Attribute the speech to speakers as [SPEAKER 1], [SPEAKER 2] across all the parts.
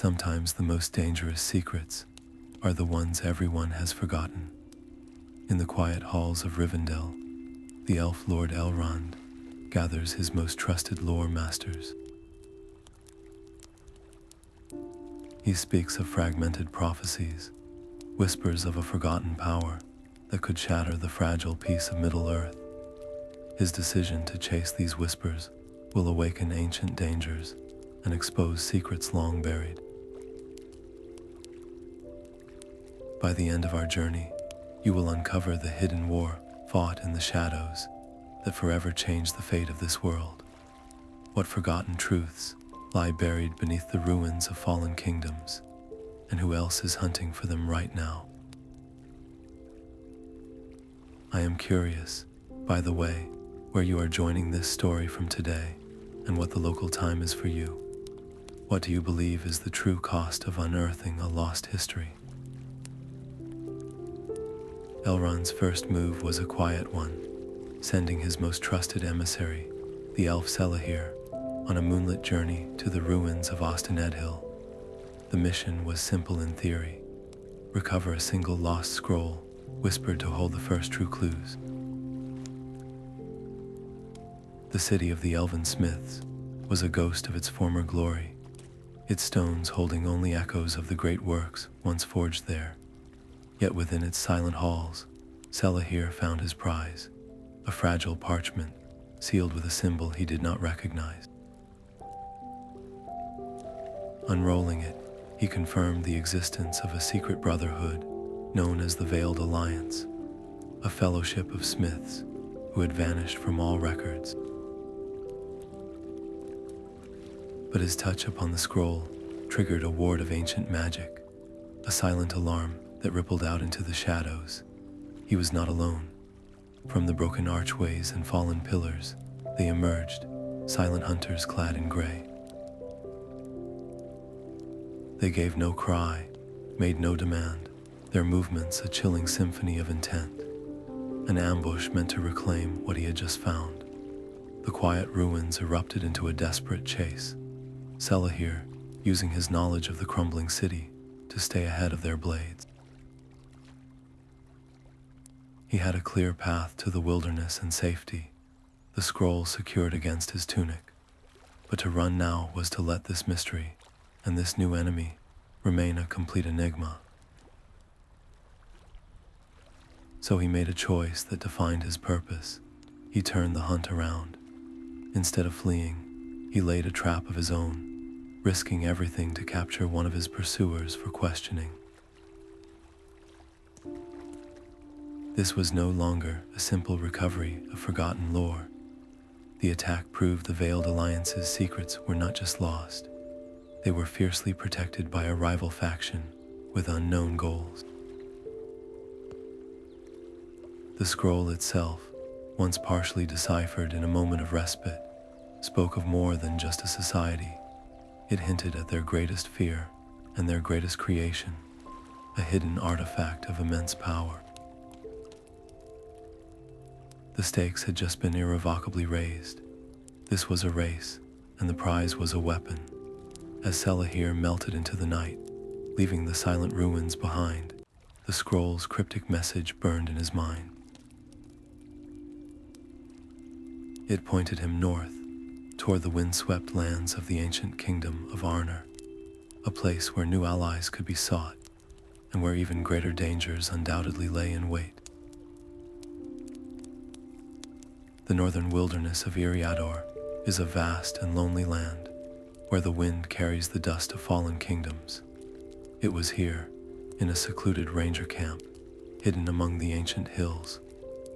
[SPEAKER 1] Sometimes the most dangerous secrets are the ones everyone has forgotten. In the quiet halls of Rivendell, the elf Lord Elrond gathers his most trusted lore masters. He speaks of fragmented prophecies, whispers of a forgotten power that could shatter the fragile peace of Middle-earth. His decision to chase these whispers will awaken ancient dangers and expose secrets long buried. By the end of our journey, you will uncover the hidden war fought in the shadows that forever changed the fate of this world. What forgotten truths lie buried beneath the ruins of fallen kingdoms, and who else is hunting for them right now? I am curious, by the way, where you are joining this story from today, and what the local time is for you. What do you believe is the true cost of unearthing a lost history? Elrond's first move was a quiet one, sending his most trusted emissary, the elf Selahir, on a moonlit journey to the ruins of Ost-in-Edhil. The mission was simple in theory: recover a single lost scroll, whispered to hold the first true clues. The city of the elven smiths was a ghost of its former glory, its stones holding only echoes of the great works once forged there. Yet within its silent halls, Selahir found his prize, a fragile parchment sealed with a symbol he did not recognize. Unrolling it, he confirmed the existence of a secret brotherhood known as the Veiled Alliance, a fellowship of smiths who had vanished from all records. But his touch upon the scroll triggered a ward of ancient magic, a silent alarm that rippled out into the shadows. He was not alone. From the broken archways and fallen pillars, they emerged, silent hunters clad in gray. They gave no cry, made no demand, their movements a chilling symphony of intent. An ambush meant to reclaim what he had just found. The quiet ruins erupted into a desperate chase, Selahir using his knowledge of the crumbling city to stay ahead of their blades. He had a clear path to the wilderness and safety, the scroll secured against his tunic. But to run now was to let this mystery and this new enemy remain a complete enigma. So he made a choice that defined his purpose. He turned the hunt around. Instead of fleeing, he laid a trap of his own, risking everything to capture one of his pursuers for questioning. This was no longer a simple recovery of forgotten lore. The attack proved the Veiled Alliance's secrets were not just lost. They were fiercely protected by a rival faction with unknown goals. The scroll itself, once partially deciphered in a moment of respite, spoke of more than just a society. It hinted at their greatest fear and their greatest creation, a hidden artifact of immense power. The stakes had just been irrevocably raised. This was a race, and the prize was a weapon. As Selahir melted into the night, leaving the silent ruins behind, the scroll's cryptic message burned in his mind. It pointed him north, toward the windswept lands of the ancient kingdom of Arnor, a place where new allies could be sought, and where even greater dangers undoubtedly lay in wait. The northern wilderness of Eriador is a vast and lonely land, where the wind carries the dust of fallen kingdoms. It was here, in a secluded ranger camp, hidden among the ancient hills,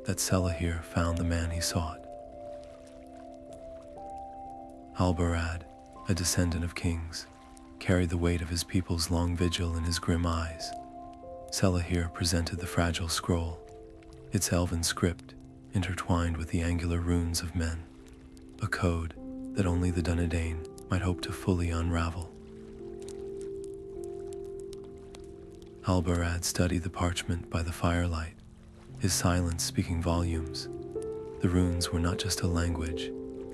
[SPEAKER 1] that Selahir found the man he sought. Halbarad, a descendant of kings, carried the weight of his people's long vigil in his grim eyes. Selahir presented the fragile scroll, its elven script intertwined with the angular runes of men, a code that only the Dunedain might hope to fully unravel. Halbarad studied the parchment by the firelight, his silence speaking volumes. The runes were not just a language,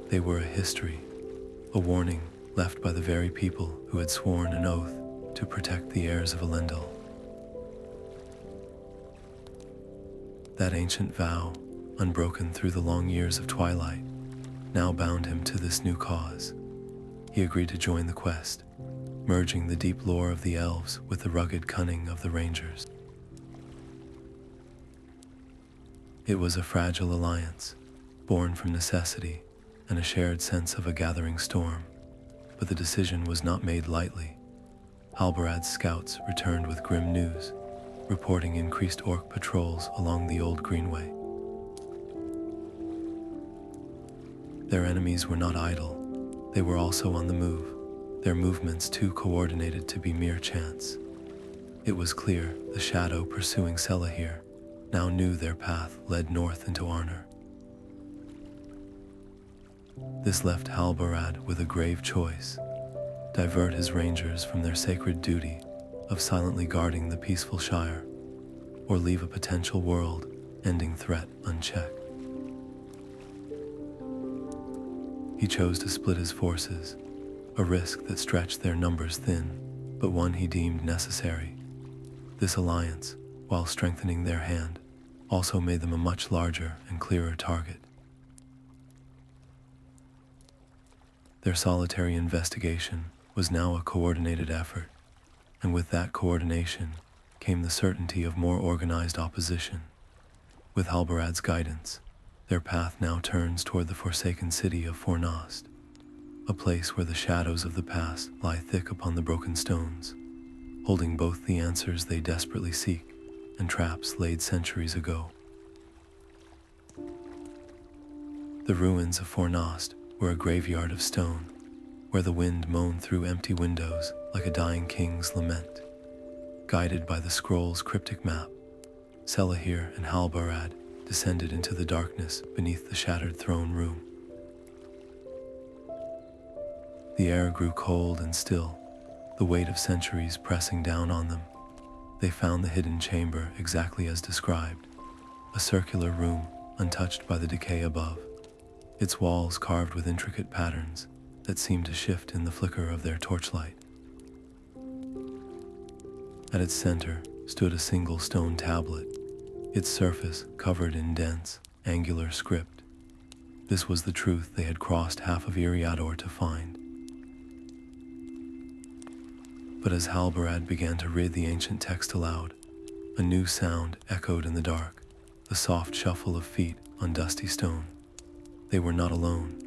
[SPEAKER 1] they were a history, a warning left by the very people who had sworn an oath to protect the heirs of Elendil. That ancient vow, unbroken through the long years of twilight, now bound him to this new cause. He agreed to join the quest, merging the deep lore of the elves with the rugged cunning of the rangers. It was a fragile alliance, born from necessity and a shared sense of a gathering storm, but the decision was not made lightly. Halbarad's scouts returned with grim news, reporting increased orc patrols along the old Greenway. Their enemies were not idle, they were also on the move, their movements too coordinated to be mere chance. It was clear the shadow pursuing Selahir now knew their path led north into Arnor. This left Halbarad with a grave choice: divert his rangers from their sacred duty of silently guarding the peaceful Shire, or leave a potential world-ending threat unchecked. He chose to split his forces, a risk that stretched their numbers thin, but one he deemed necessary. This alliance, while strengthening their hand, also made them a much larger and clearer target. Their solitary investigation was now a coordinated effort, and with that coordination came the certainty of more organized opposition. With Halbarad's guidance, their path now turns toward the forsaken city of Fornost, a place where the shadows of the past lie thick upon the broken stones, holding both the answers they desperately seek and traps laid centuries ago. The ruins of Fornost were a graveyard of stone, where the wind moaned through empty windows like a dying king's lament. Guided by the scroll's cryptic map, Selahir and Halbarad descended into the darkness beneath the shattered throne room. The air grew cold and still, the weight of centuries pressing down on them. They found the hidden chamber exactly as described, a circular room untouched by the decay above, its walls carved with intricate patterns that seemed to shift in the flicker of their torchlight. At its center stood a single stone tablet, its surface covered in dense, angular script. This was the truth they had crossed half of Eriador to find. But as Halbarad began to read the ancient text aloud, a new sound echoed in the dark, the soft shuffle of feet on dusty stone. They were not alone.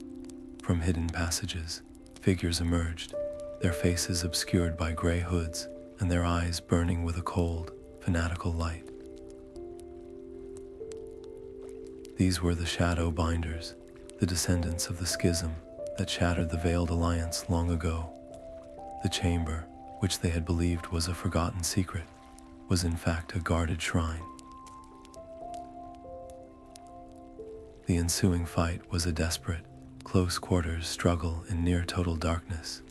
[SPEAKER 1] From hidden passages, figures emerged, their faces obscured by gray hoods and their eyes burning with a cold, fanatical light. These were the Shadow Binders, the descendants of the schism that shattered the Veiled Alliance long ago. The chamber, which they had believed was a forgotten secret, was in fact a guarded shrine. The ensuing fight was a desperate, close-quarters struggle in near-total darkness,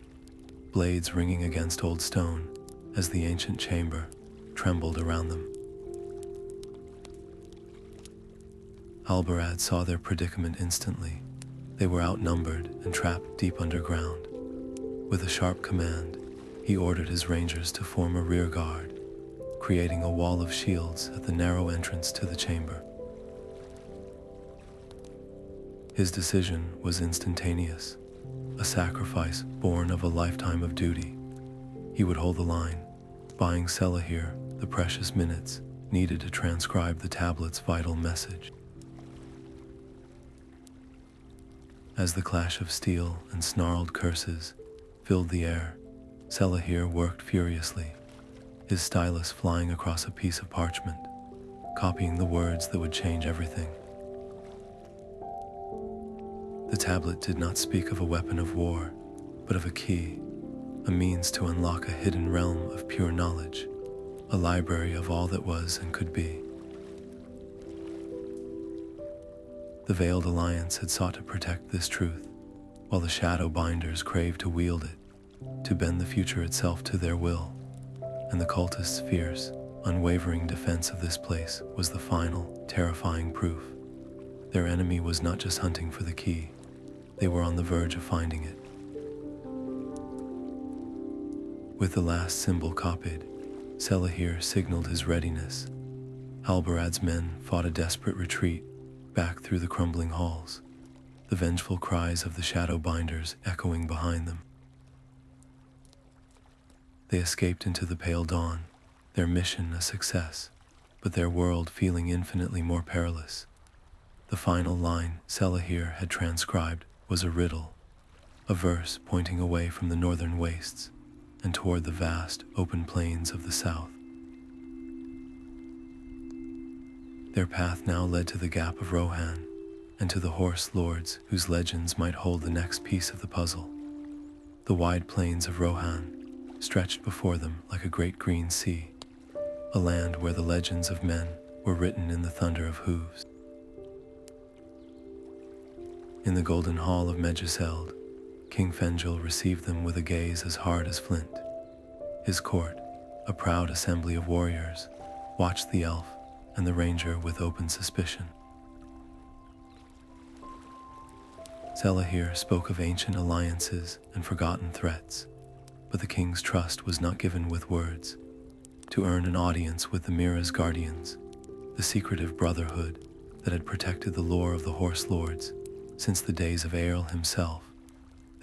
[SPEAKER 1] blades ringing against old stone as the ancient chamber trembled around them. Halbarad saw their predicament instantly. They were outnumbered and trapped deep underground. With a sharp command, he ordered his rangers to form a rear guard, creating a wall of shields at the narrow entrance to the chamber. His decision was instantaneous, a sacrifice born of a lifetime of duty. He would hold the line, buying Selahir the precious minutes needed to transcribe the tablet's vital message. As the clash of steel and snarled curses filled the air, Selahir worked furiously, his stylus flying across a piece of parchment, copying the words that would change everything. The tablet did not speak of a weapon of war, but of a key, a means to unlock a hidden realm of pure knowledge, a library of all that was and could be. The Veiled Alliance had sought to protect this truth, while the Shadow Binders craved to wield it, to bend the future itself to their will, and the cultists' fierce, unwavering defense of this place was the final, terrifying proof. Their enemy was not just hunting for the key, they were on the verge of finding it. With the last symbol copied, Selahir signaled his readiness. Halbarad's men fought a desperate retreat back through the crumbling halls, the vengeful cries of the Shadowbinders echoing behind them. They escaped into the pale dawn, their mission a success, but their world feeling infinitely more perilous. The final line Selahir had transcribed was a riddle, a verse pointing away from the northern wastes and toward the vast, open plains of the south. Their path now led to the Gap of Rohan and to the Horse Lords whose legends might hold the next piece of the puzzle. The wide plains of Rohan stretched before them like a great green sea, a land where the legends of men were written in the thunder of hooves. In the golden hall of Medjuseld, King Fengorn received them with a gaze as hard as flint. His court, a proud assembly of warriors, watched the elf and the ranger with open suspicion. Selahir spoke of ancient alliances and forgotten threats, but the king's trust was not given with words. To earn an audience with the Mir-a's guardians, the secretive brotherhood that had protected the lore of the Horse Lords since the days of Eorl himself,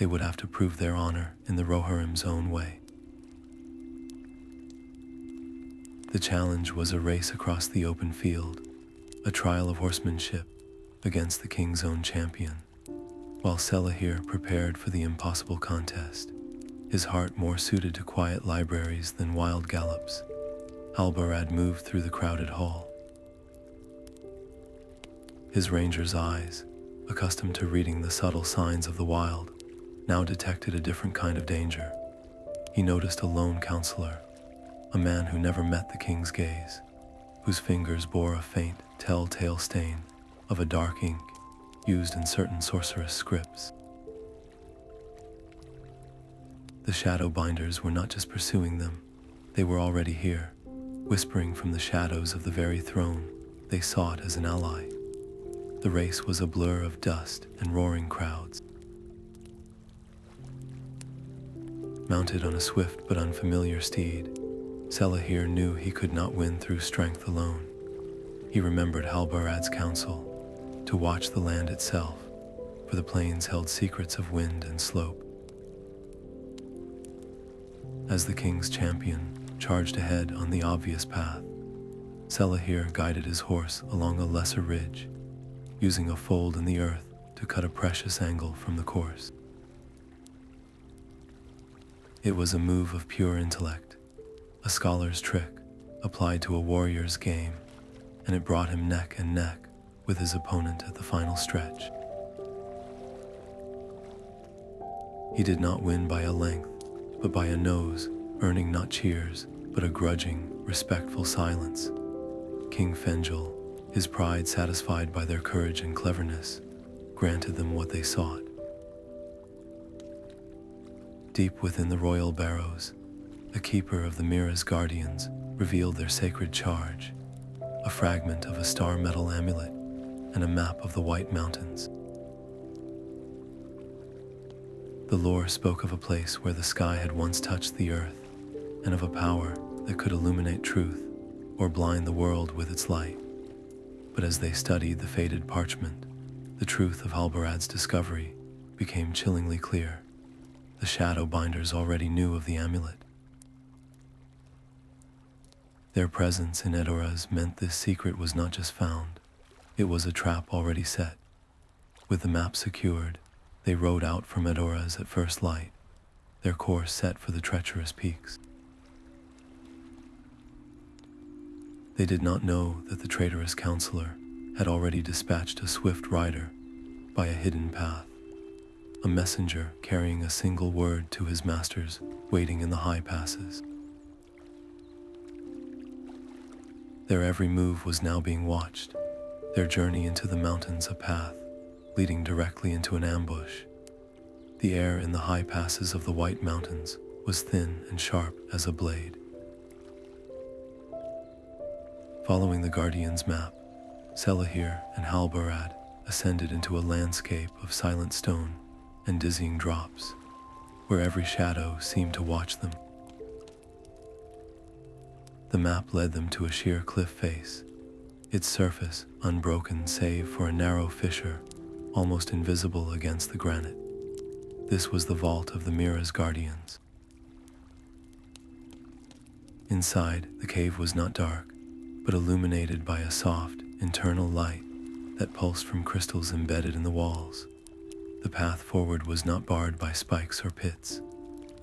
[SPEAKER 1] they would have to prove their honor in the Rohirrim's own way. The challenge was a race across the open field, a trial of horsemanship against the king's own champion. While Selahir prepared for the impossible contest, his heart more suited to quiet libraries than wild gallops, Halbarad moved through the crowded hall. His ranger's eyes, accustomed to reading the subtle signs of the wild, now detected a different kind of danger. He noticed a lone counselor, a man who never met the king's gaze, whose fingers bore a faint, telltale stain of a dark ink used in certain sorcerous scripts. The Shadowbinders were not just pursuing them, they were already here, whispering from the shadows of the very throne they sought as an ally. The race was a blur of dust and roaring crowds. Mounted on a swift but unfamiliar steed, Selahir knew he could not win through strength alone. He remembered Halbarad's counsel, to watch the land itself, for the plains held secrets of wind and slope. As the king's champion charged ahead on the obvious path, Selahir guided his horse along a lesser ridge, using a fold in the earth to cut a precious angle from the course. It was a move of pure intellect, a scholar's trick applied to a warrior's game, and it brought him neck and neck with his opponent at the final stretch. He did not win by a length, but by a nose, earning not cheers, but a grudging, respectful silence. King Fengorn, his pride satisfied by their courage and cleverness, granted them what they sought. Deep within the royal barrows, a keeper of the Mir-a's guardians revealed their sacred charge, a fragment of a Star-Metal Amulet and a map of the White Mountains. The lore spoke of a place where the sky had once touched the earth, and of a power that could illuminate truth or blind the world with its light. But as they studied the faded parchment, the truth of Halbarad's discovery became chillingly clear. The Shadowbinders already knew of the amulet. Their presence in Edoras meant this secret was not just found, it was a trap already set. With the map secured, they rode out from Edoras at first light, their course set for the treacherous peaks. They did not know that the traitorous counselor had already dispatched a swift rider by a hidden path, a messenger carrying a single word to his masters waiting in the high passes. Their every move was now being watched, their journey into the mountains a path leading directly into an ambush. The air in the high passes of the White Mountains was thin and sharp as a blade. Following the Guardian's map, Selahir and Halbarad ascended into a landscape of silent stone and dizzying drops, where every shadow seemed to watch them. The map led them to a sheer cliff face, its surface unbroken save for a narrow fissure, almost invisible against the granite. This was the vault of the Mir-a's guardians. Inside, the cave was not dark, but illuminated by a soft, internal light that pulsed from crystals embedded in the walls. The path forward was not barred by spikes or pits,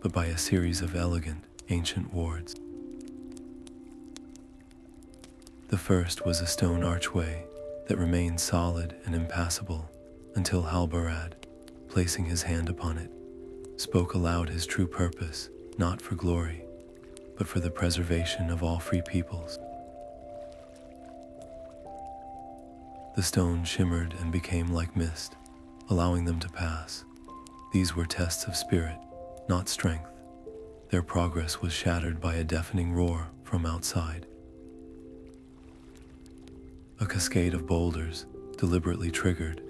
[SPEAKER 1] but by a series of elegant, ancient wards. The first was a stone archway that remained solid and impassable until Halbarad, placing his hand upon it, spoke aloud his true purpose, not for glory, but for the preservation of all free peoples. The stone shimmered and became like mist, allowing them to pass. These were tests of spirit, not strength. Their progress was shattered by a deafening roar from outside. A cascade of boulders, deliberately triggered,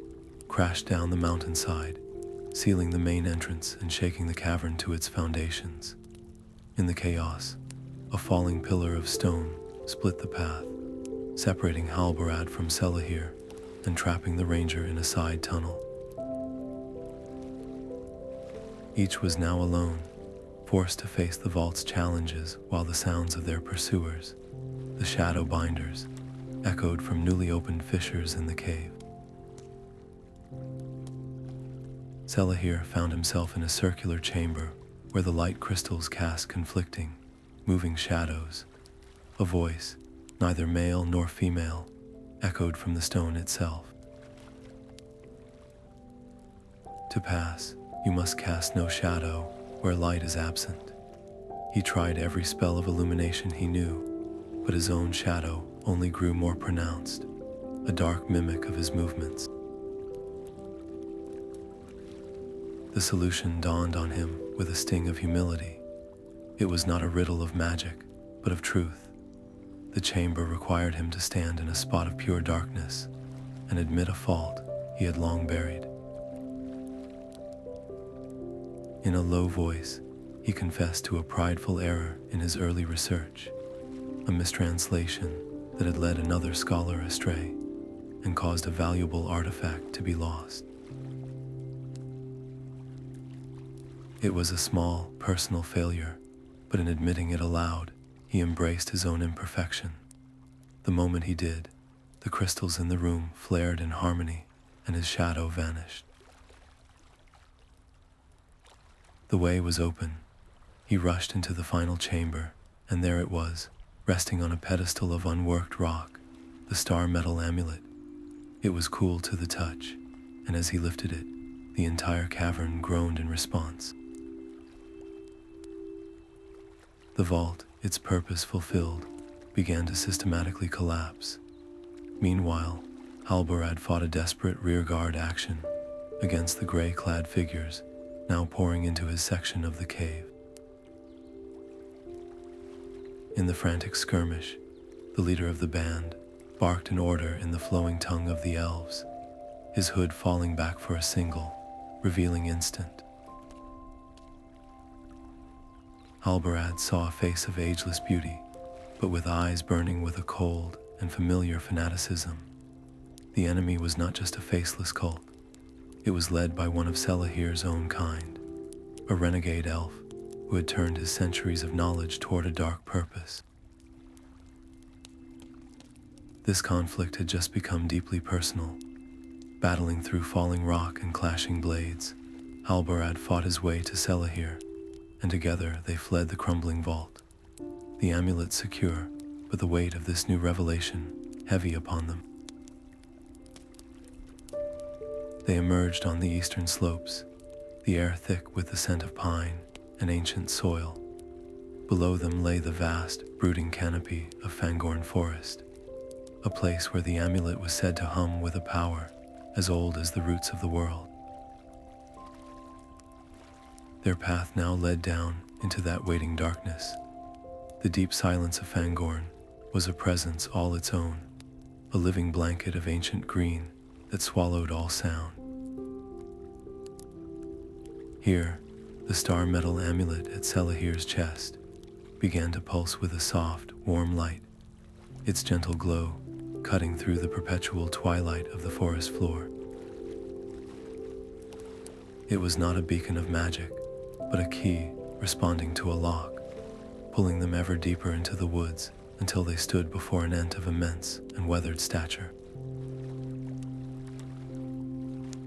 [SPEAKER 1] crashed down the mountainside, sealing the main entrance and shaking the cavern to its foundations. In the chaos, a falling pillar of stone split the path, separating Halbarad from Selahir and trapping the ranger in a side tunnel. Each was now alone, forced to face the vault's challenges while the sounds of their pursuers, the shadow binders, echoed from newly opened fissures in the cave. Selahir found himself in a circular chamber where the light crystals cast conflicting, moving shadows. A voice, neither male nor female, echoed from the stone itself. To pass, you must cast no shadow where light is absent. He tried every spell of illumination he knew, but his own shadow only grew more pronounced, a dark mimic of his movements. The solution dawned on him with a sting of humility. It was not a riddle of magic, but of truth. The chamber required him to stand in a spot of pure darkness and admit a fault he had long buried. In a low voice, he confessed to a prideful error in his early research, a mistranslation that had led another scholar astray and caused a valuable artifact to be lost. It was a small, personal failure, but in admitting it aloud, he embraced his own imperfection. The moment he did, the crystals in the room flared in harmony, and his shadow vanished. The way was open. He rushed into the final chamber, and there it was, resting on a pedestal of unworked rock, the Star-Metal Amulet. It was cool to the touch, and as he lifted it, the entire cavern groaned in response. The vault, its purpose fulfilled, began to systematically collapse. Meanwhile, Halbarad fought a desperate rearguard action against the gray-clad figures now pouring into his section of the cave. In the frantic skirmish, the leader of the band barked an order in the flowing tongue of the elves, his hood falling back for a single, revealing instant. Halbarad saw a face of ageless beauty, but with eyes burning with a cold and familiar fanaticism. The enemy was not just a faceless cult. It was led by one of Selahir's own kind, a renegade elf who had turned his centuries of knowledge toward a dark purpose. This conflict had just become deeply personal. Battling through falling rock and clashing blades, Halbarad fought his way to Selahir, and together they fled the crumbling vault. The amulet secure, but the weight of this new revelation heavy upon them. They emerged on the eastern slopes, the air thick with the scent of pine and ancient soil. Below them lay the vast, brooding canopy of Fangorn Forest, a place where the amulet was said to hum with a power as old as the roots of the world. Their path now led down into that waiting darkness. The deep silence of Fangorn was a presence all its own, a living blanket of ancient green that swallowed all sound. Here, the Star-Metal Amulet at Selahir's chest, began to pulse with a soft, warm light, its gentle glow cutting through the perpetual twilight of the forest floor. It was not a beacon of magic, but a key responding to a lock, pulling them ever deeper into the woods until they stood before an Ent of immense and weathered stature.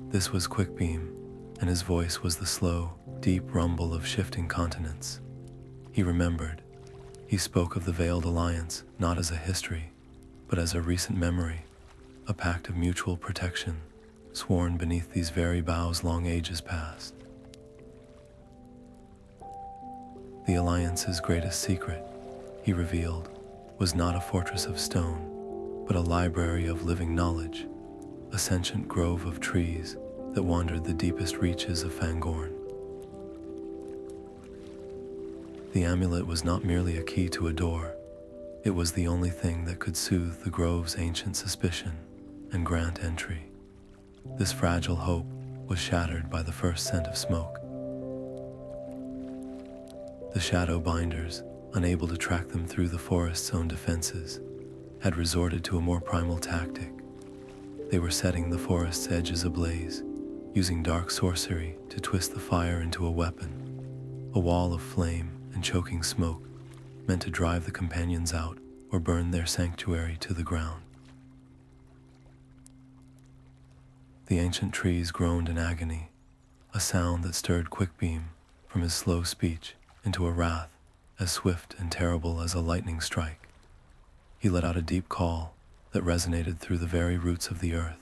[SPEAKER 1] This was Quickbeam, and his voice was the slow, deep rumble of shifting continents. He remembered. He spoke of the Veiled Alliance not as a history, but as a recent memory, a pact of mutual protection, sworn beneath these very boughs long ages past. The Alliance's greatest secret, he revealed, was not a fortress of stone, but a library of living knowledge, a sentient grove of trees that wandered the deepest reaches of Fangorn. The amulet was not merely a key to a door, it was the only thing that could soothe the grove's ancient suspicion and grant entry. This fragile hope was shattered by the first scent of smoke. The shadow binders, unable to track them through the forest's own defenses, had resorted to a more primal tactic. They were setting the forest's edges ablaze, using dark sorcery to twist the fire into a weapon, a wall of flame and choking smoke meant to drive the companions out or burn their sanctuary to the ground. The ancient trees groaned in agony, a sound that stirred Quickbeam from his slow speech into a wrath as swift and terrible as a lightning strike. He let out a deep call that resonated through the very roots of the earth,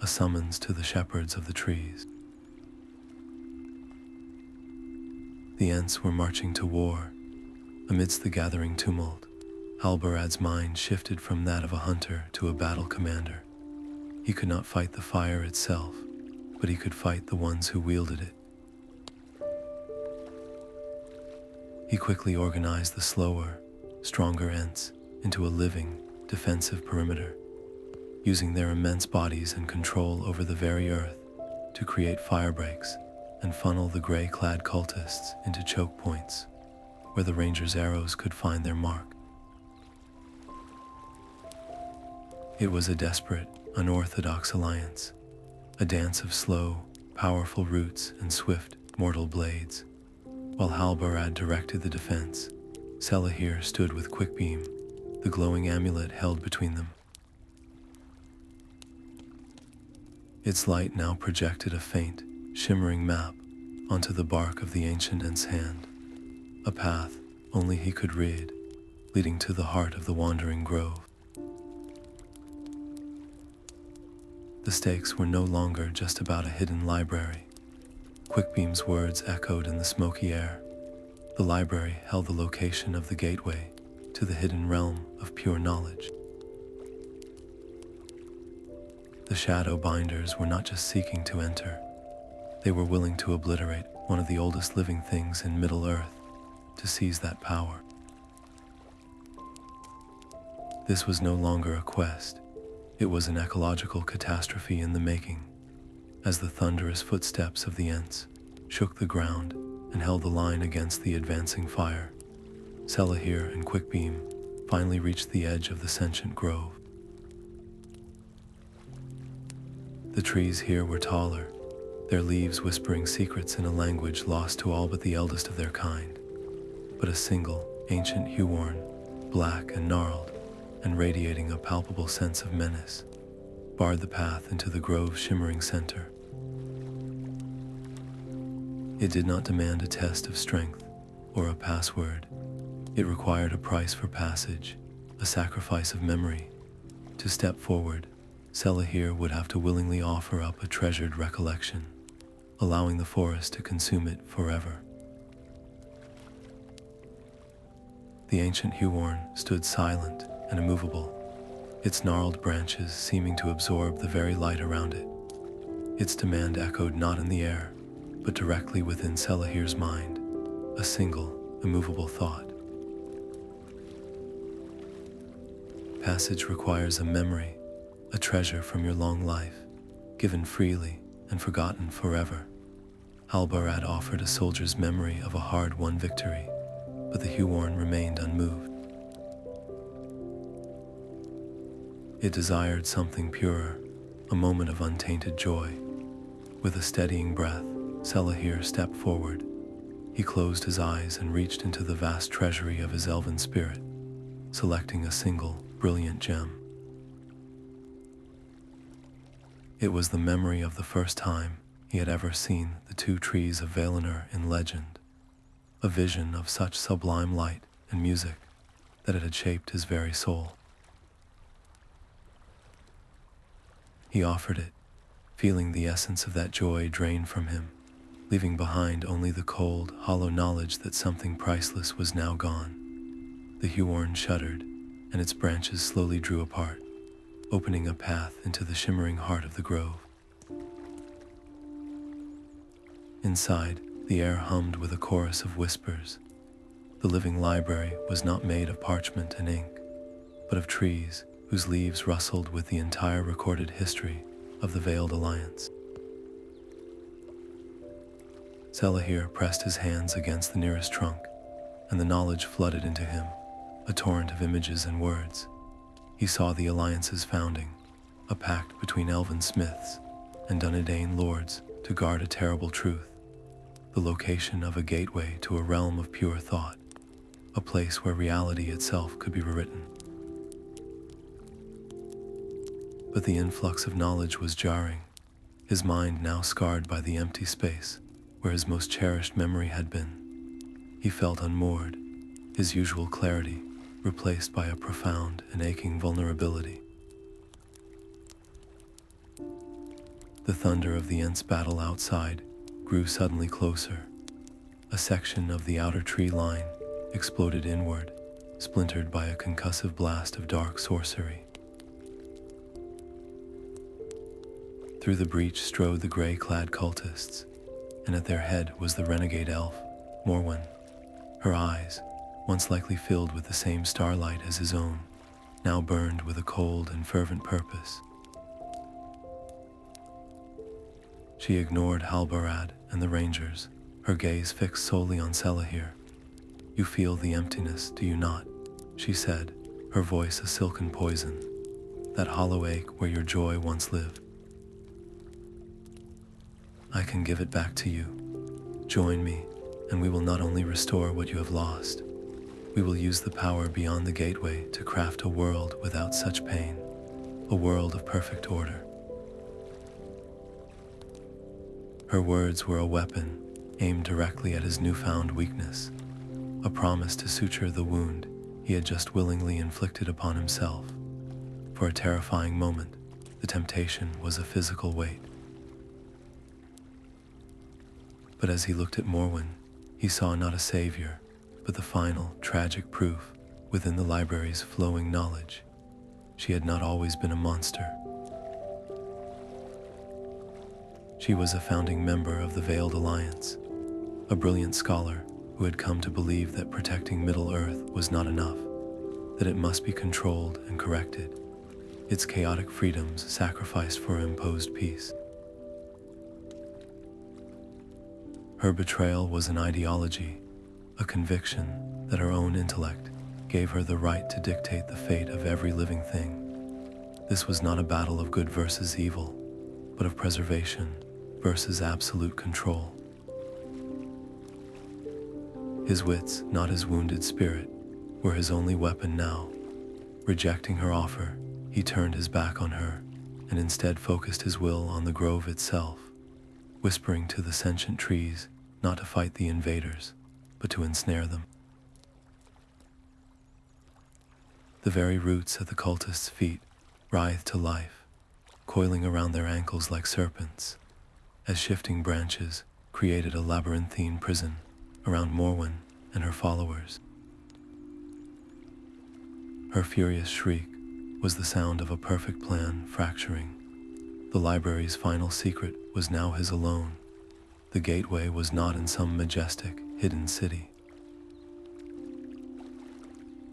[SPEAKER 1] a summons to the shepherds of the trees. The Ents were marching to war. Amidst the gathering tumult, Halbarad's mind shifted from that of a hunter to a battle commander. He could not fight the fire itself, but he could fight the ones who wielded it. He quickly organized the slower, stronger Ents into a living, defensive perimeter, using their immense bodies and control over the very earth to create firebreaks and funnel the gray-clad cultists into choke points, where the rangers' arrows could find their mark. It was a desperate, unorthodox alliance, a dance of slow, powerful roots and swift, mortal blades. While Halbarad directed the defense, Selahir stood with Quickbeam, the glowing amulet held between them. Its light now projected a faint, shimmering map onto the bark of the ancient Ent's hand, a path only he could read, leading to the heart of the wandering grove. The stakes were no longer just about a hidden library. Quickbeam's words echoed in the smoky air. The library held the location of the gateway to the hidden realm of pure knowledge. The shadow binders were not just seeking to enter. They were willing to obliterate one of the oldest living things in Middle-earth to seize that power. This was no longer a quest. It was an ecological catastrophe in the making, as the thunderous footsteps of the Ents shook the ground and held the line against the advancing fire. Selahir and Quickbeam finally reached the edge of the sentient grove. The trees here were taller, their leaves whispering secrets in a language lost to all but the eldest of their kind. But a single, ancient Huorn, black and gnarled, and radiating a palpable sense of menace, barred the path into the grove's shimmering center. It did not demand a test of strength or a password. It required a price for passage, a sacrifice of memory. To step forward, Selahir would have to willingly offer up a treasured recollection, allowing the forest to consume it forever. The ancient Huorn stood silent and immovable, its gnarled branches seeming to absorb the very light around it. Its demand echoed not in the air, but directly within Selahir's mind, a single, immovable thought. Passage requires a memory, a treasure from your long life, given freely and forgotten forever. Halbarad offered a soldier's memory of a hard-won victory, but the Huorn remained unmoved. It desired something purer, a moment of untainted joy. With a steadying breath, Selahir stepped forward. He closed his eyes and reached into the vast treasury of his elven spirit, selecting a single, brilliant gem. It was the memory of the first time he had ever seen the two trees of Valinor in legend, a vision of such sublime light and music that it had shaped his very soul. He offered it, feeling the essence of that joy drain from him, leaving behind only the cold, hollow knowledge that something priceless was now gone. The Huorn shuddered, and its branches slowly drew apart, opening a path into the shimmering heart of the grove. Inside, the air hummed with a chorus of whispers. The living library was not made of parchment and ink, but of trees whose leaves rustled with the entire recorded history of the Veiled Alliance. Selahir pressed his hands against the nearest trunk, and the knowledge flooded into him, a torrent of images and words. He saw the Alliance's founding, a pact between elven smiths and Dunedain lords to guard a terrible truth, the location of a gateway to a realm of pure thought, a place where reality itself could be rewritten. But the influx of knowledge was jarring, his mind now scarred by the empty space where his most cherished memory had been. He felt unmoored, his usual clarity replaced by a profound and aching vulnerability. The thunder of the Ents battle outside grew suddenly closer. A section of the outer tree line exploded inward, splintered by a concussive blast of dark sorcery. Through the breach strode the gray-clad cultists, and at their head was the renegade elf, Morwen. Her eyes, once likely filled with the same starlight as his own, now burned with a cold and fervent purpose. She ignored Halbarad and the rangers, her gaze fixed solely on Selahir. "You feel the emptiness, do you not?" she said, her voice a silken poison. "That hollow ache where your joy once lived. I can give it back to you. Join me, and we will not only restore what you have lost, we will use the power beyond the gateway to craft a world without such pain, a world of perfect order." Her words were a weapon aimed directly at his newfound weakness, a promise to suture the wound he had just willingly inflicted upon himself. For a terrifying moment, the temptation was a physical weight. But as he looked at Morwen, he saw not a savior, but the final, tragic proof within the library's flowing knowledge. She had not always been a monster. She was a founding member of the Veiled Alliance, a brilliant scholar who had come to believe that protecting Middle-earth was not enough, that it must be controlled and corrected, its chaotic freedoms sacrificed for imposed peace. Her betrayal was an ideology, a conviction that her own intellect gave her the right to dictate the fate of every living thing. This was not a battle of good versus evil, but of preservation versus absolute control. His wits, not his wounded spirit, were his only weapon now. Rejecting her offer, he turned his back on her and instead focused his will on the grove itself, whispering to the sentient trees not to fight the invaders, but to ensnare them. The very roots at the cultists' feet writhed to life, coiling around their ankles like serpents, as shifting branches created a labyrinthine prison around Morwen and her followers. Her furious shriek was the sound of a perfect plan fracturing. The library's final secret was now his alone. The gateway was not in some majestic, hidden city.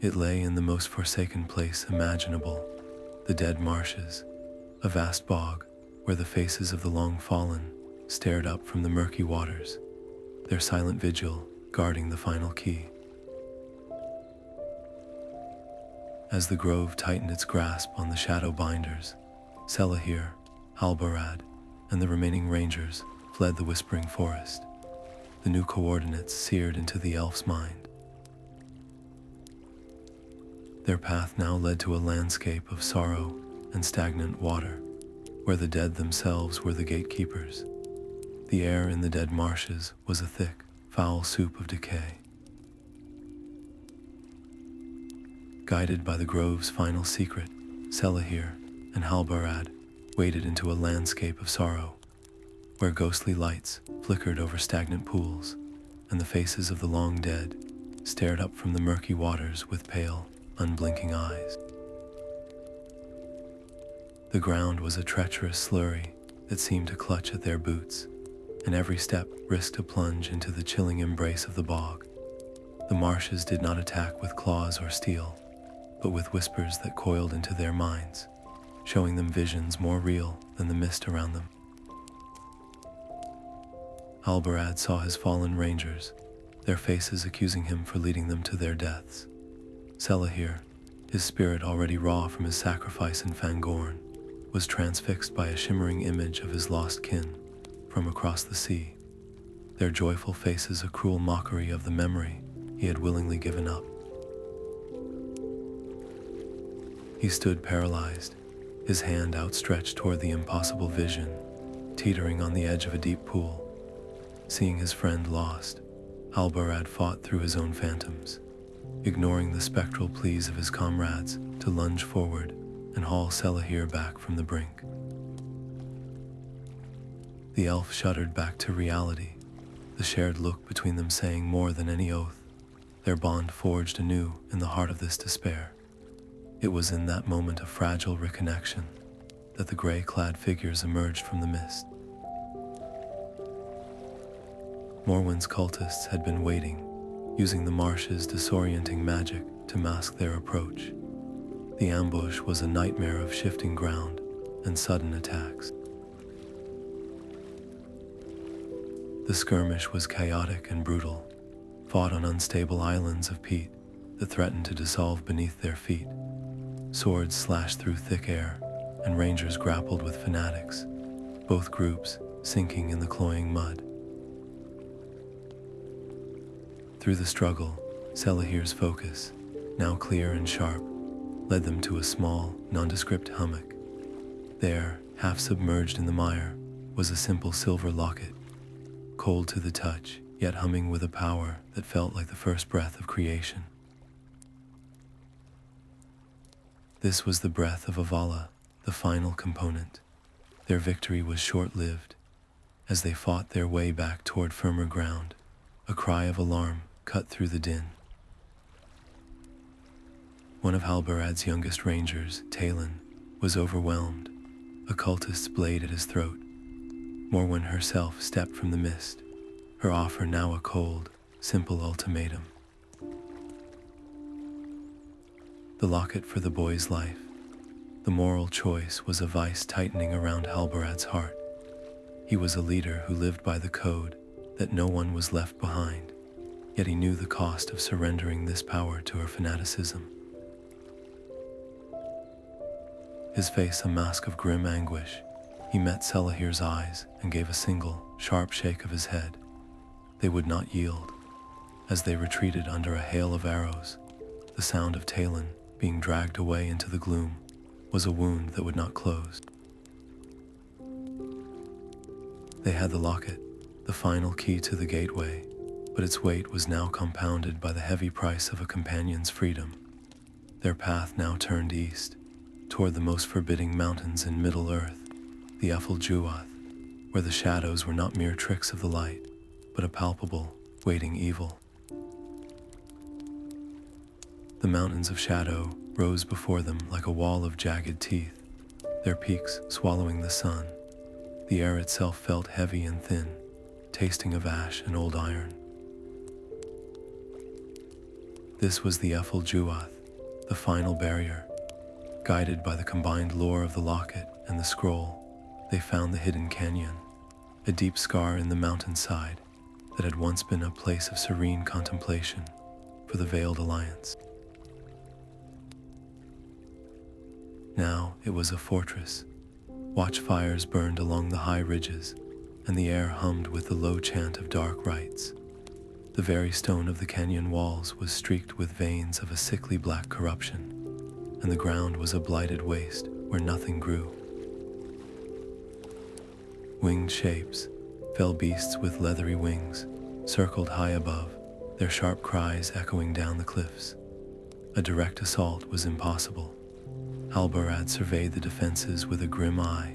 [SPEAKER 1] It lay in the most forsaken place imaginable, the dead marshes, a vast bog where the faces of the long fallen stared up from the murky waters, their silent vigil guarding the final key. As the grove tightened its grasp on the shadow binders, Selahir, Halbarad, and the remaining rangers fled the Whispering Forest. The new coordinates seared into the elf's mind. Their path now led to a landscape of sorrow and stagnant water, where the dead themselves were the gatekeepers. The air in the dead marshes was a thick, foul soup of decay. Guided by the grove's final secret, Selahir and Halbarad waded into a landscape of sorrow, where ghostly lights flickered over stagnant pools, and the faces of the long dead stared up from the murky waters with pale, unblinking eyes. The ground was a treacherous slurry that seemed to clutch at their boots, and every step risked a plunge into the chilling embrace of the bog. The marshes did not attack with claws or steel, but with whispers that coiled into their minds, showing them visions more real than the mist around them. Halbarad saw his fallen rangers, their faces accusing him for leading them to their deaths. Selahir, his spirit already raw from his sacrifice in Fangorn, was transfixed by a shimmering image of his lost kin from across the sea, their joyful faces a cruel mockery of the memory he had willingly given up. He stood paralyzed, his hand outstretched toward the impossible vision, teetering on the edge of a deep pool. Seeing his friend lost, Halbarad fought through his own phantoms, ignoring the spectral pleas of his comrades to lunge forward and haul Selahir back from the brink. The elf shuddered back to reality, the shared look between them saying more than any oath, their bond forged anew in the heart of this despair. It was in that moment of fragile reconnection that the gray-clad figures emerged from the mist. Morwen's cultists had been waiting, using the marsh's disorienting magic to mask their approach. The ambush was a nightmare of shifting ground and sudden attacks. The skirmish was chaotic and brutal, fought on unstable islands of peat that threatened to dissolve beneath their feet. Swords slashed through thick air, and rangers grappled with fanatics, both groups sinking in the cloying mud. Through the struggle, Selahir's focus, now clear and sharp, led them to a small, nondescript hummock. There, half submerged in the mire, was a simple silver locket, cold to the touch, yet humming with a power that felt like the first breath of creation. This was the Breath of Avala, the final component. Their victory was short-lived. As they fought their way back toward firmer ground, a cry of alarm cut through the din. One of Halbarad's youngest rangers, Talon, was overwhelmed, a cultist's blade at his throat. Morwen herself stepped from the mist, her offer now a cold, simple ultimatum. The locket for the boy's life. The moral choice was a vice tightening around Halbarad's heart. He was a leader who lived by the code that no one was left behind, yet he knew the cost of surrendering this power to her fanaticism. His face a mask of grim anguish, he met Selahir's eyes and gave a single, sharp shake of his head. They would not yield. As they retreated under a hail of arrows, the sound of Talon being dragged away into the gloom was a wound that would not close. They had the locket, the final key to the gateway, but its weight was now compounded by the heavy price of a companion's freedom. Their path now turned east, toward the most forbidding mountains in Middle-earth, the Ephel-Juath, where the shadows were not mere tricks of the light, but a palpable, waiting evil. The mountains of shadow rose before them like a wall of jagged teeth, their peaks swallowing the sun. The air itself felt heavy and thin, tasting of ash and old iron. This was the Ephel-Juath, the final barrier. Guided by the combined lore of the locket and the scroll, they found the hidden canyon, a deep scar in the mountainside that had once been a place of serene contemplation for the Veiled Alliance. Now it was a fortress. Watchfires burned along the high ridges, and the air hummed with the low chant of dark rites. The very stone of the canyon walls was streaked with veins of a sickly black corruption, and the ground was a blighted waste where nothing grew. Winged shapes, fell beasts with leathery wings, circled high above, their sharp cries echoing down the cliffs. A direct assault was impossible. Halbarad surveyed the defenses with a grim eye,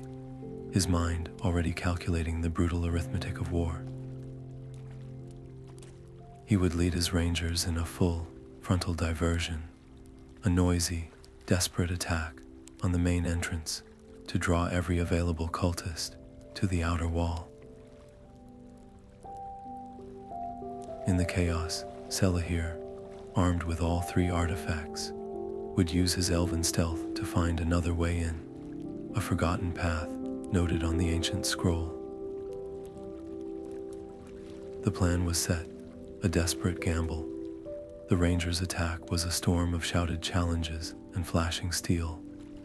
[SPEAKER 1] his mind already calculating the brutal arithmetic of war. He would lead his rangers in a full, frontal diversion, a noisy, desperate attack on the main entrance to draw every available cultist to the outer wall. In the chaos, Selahir, armed with all 3 artifacts, would use his elven stealth to find another way in, a forgotten path noted on the ancient scroll. The plan was set, a desperate gamble. The Rangers' attack was a storm of shouted challenges and flashing steel,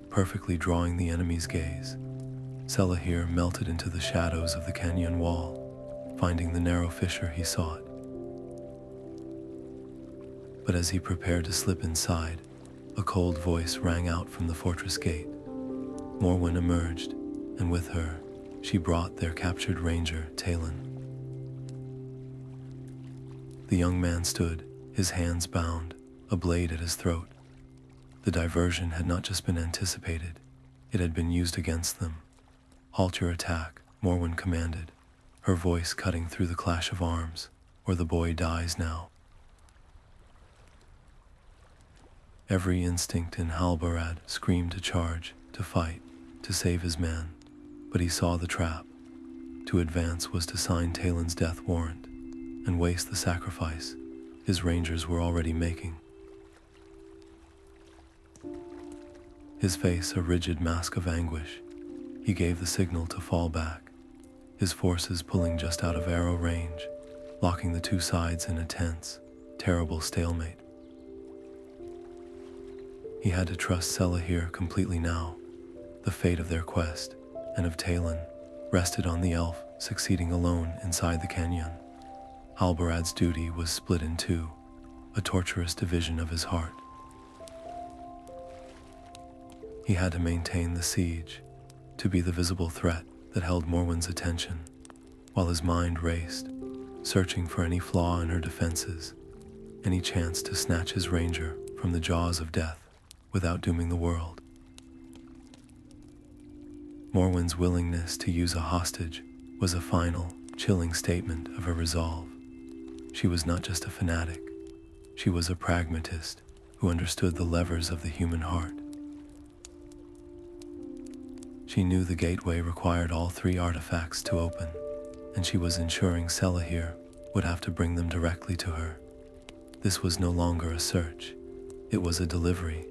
[SPEAKER 1] perfectly drawing the enemy's gaze. Selahir melted into the shadows of the canyon wall, finding the narrow fissure he sought. But as he prepared to slip inside, a cold voice rang out from the fortress gate. Morwen emerged, and with her, she brought their captured ranger, Talon. The young man stood, his hands bound, a blade at his throat. The diversion had not just been anticipated, it had been used against them. "Halt your attack," Morwen commanded, her voice cutting through the clash of arms, or the boy dies now. Every instinct in Halbarad screamed to charge, to fight, to save his man, but he saw the trap. To advance was to sign Talon's death warrant, and waste the sacrifice his rangers were already making. His face a rigid mask of anguish, he gave the signal to fall back, his forces pulling just out of arrow range, locking the 2 sides in a tense, terrible stalemate. He had to trust Selahir completely now. The fate of their quest, and of Talon, rested on the elf succeeding alone inside the canyon. Halbarad's duty was split in 2, a torturous division of his heart. He had to maintain the siege, to be the visible threat that held Morwen's attention, while his mind raced, searching for any flaw in her defenses, any chance to snatch his ranger from the jaws of death without dooming the world. Morwen's willingness to use a hostage was a final, chilling statement of her resolve. She was not just a fanatic, she was a pragmatist who understood the levers of the human heart. She knew the gateway required all 3 artifacts to open, and she was ensuring Selahir would have to bring them directly to her. This was no longer a search, it was a delivery,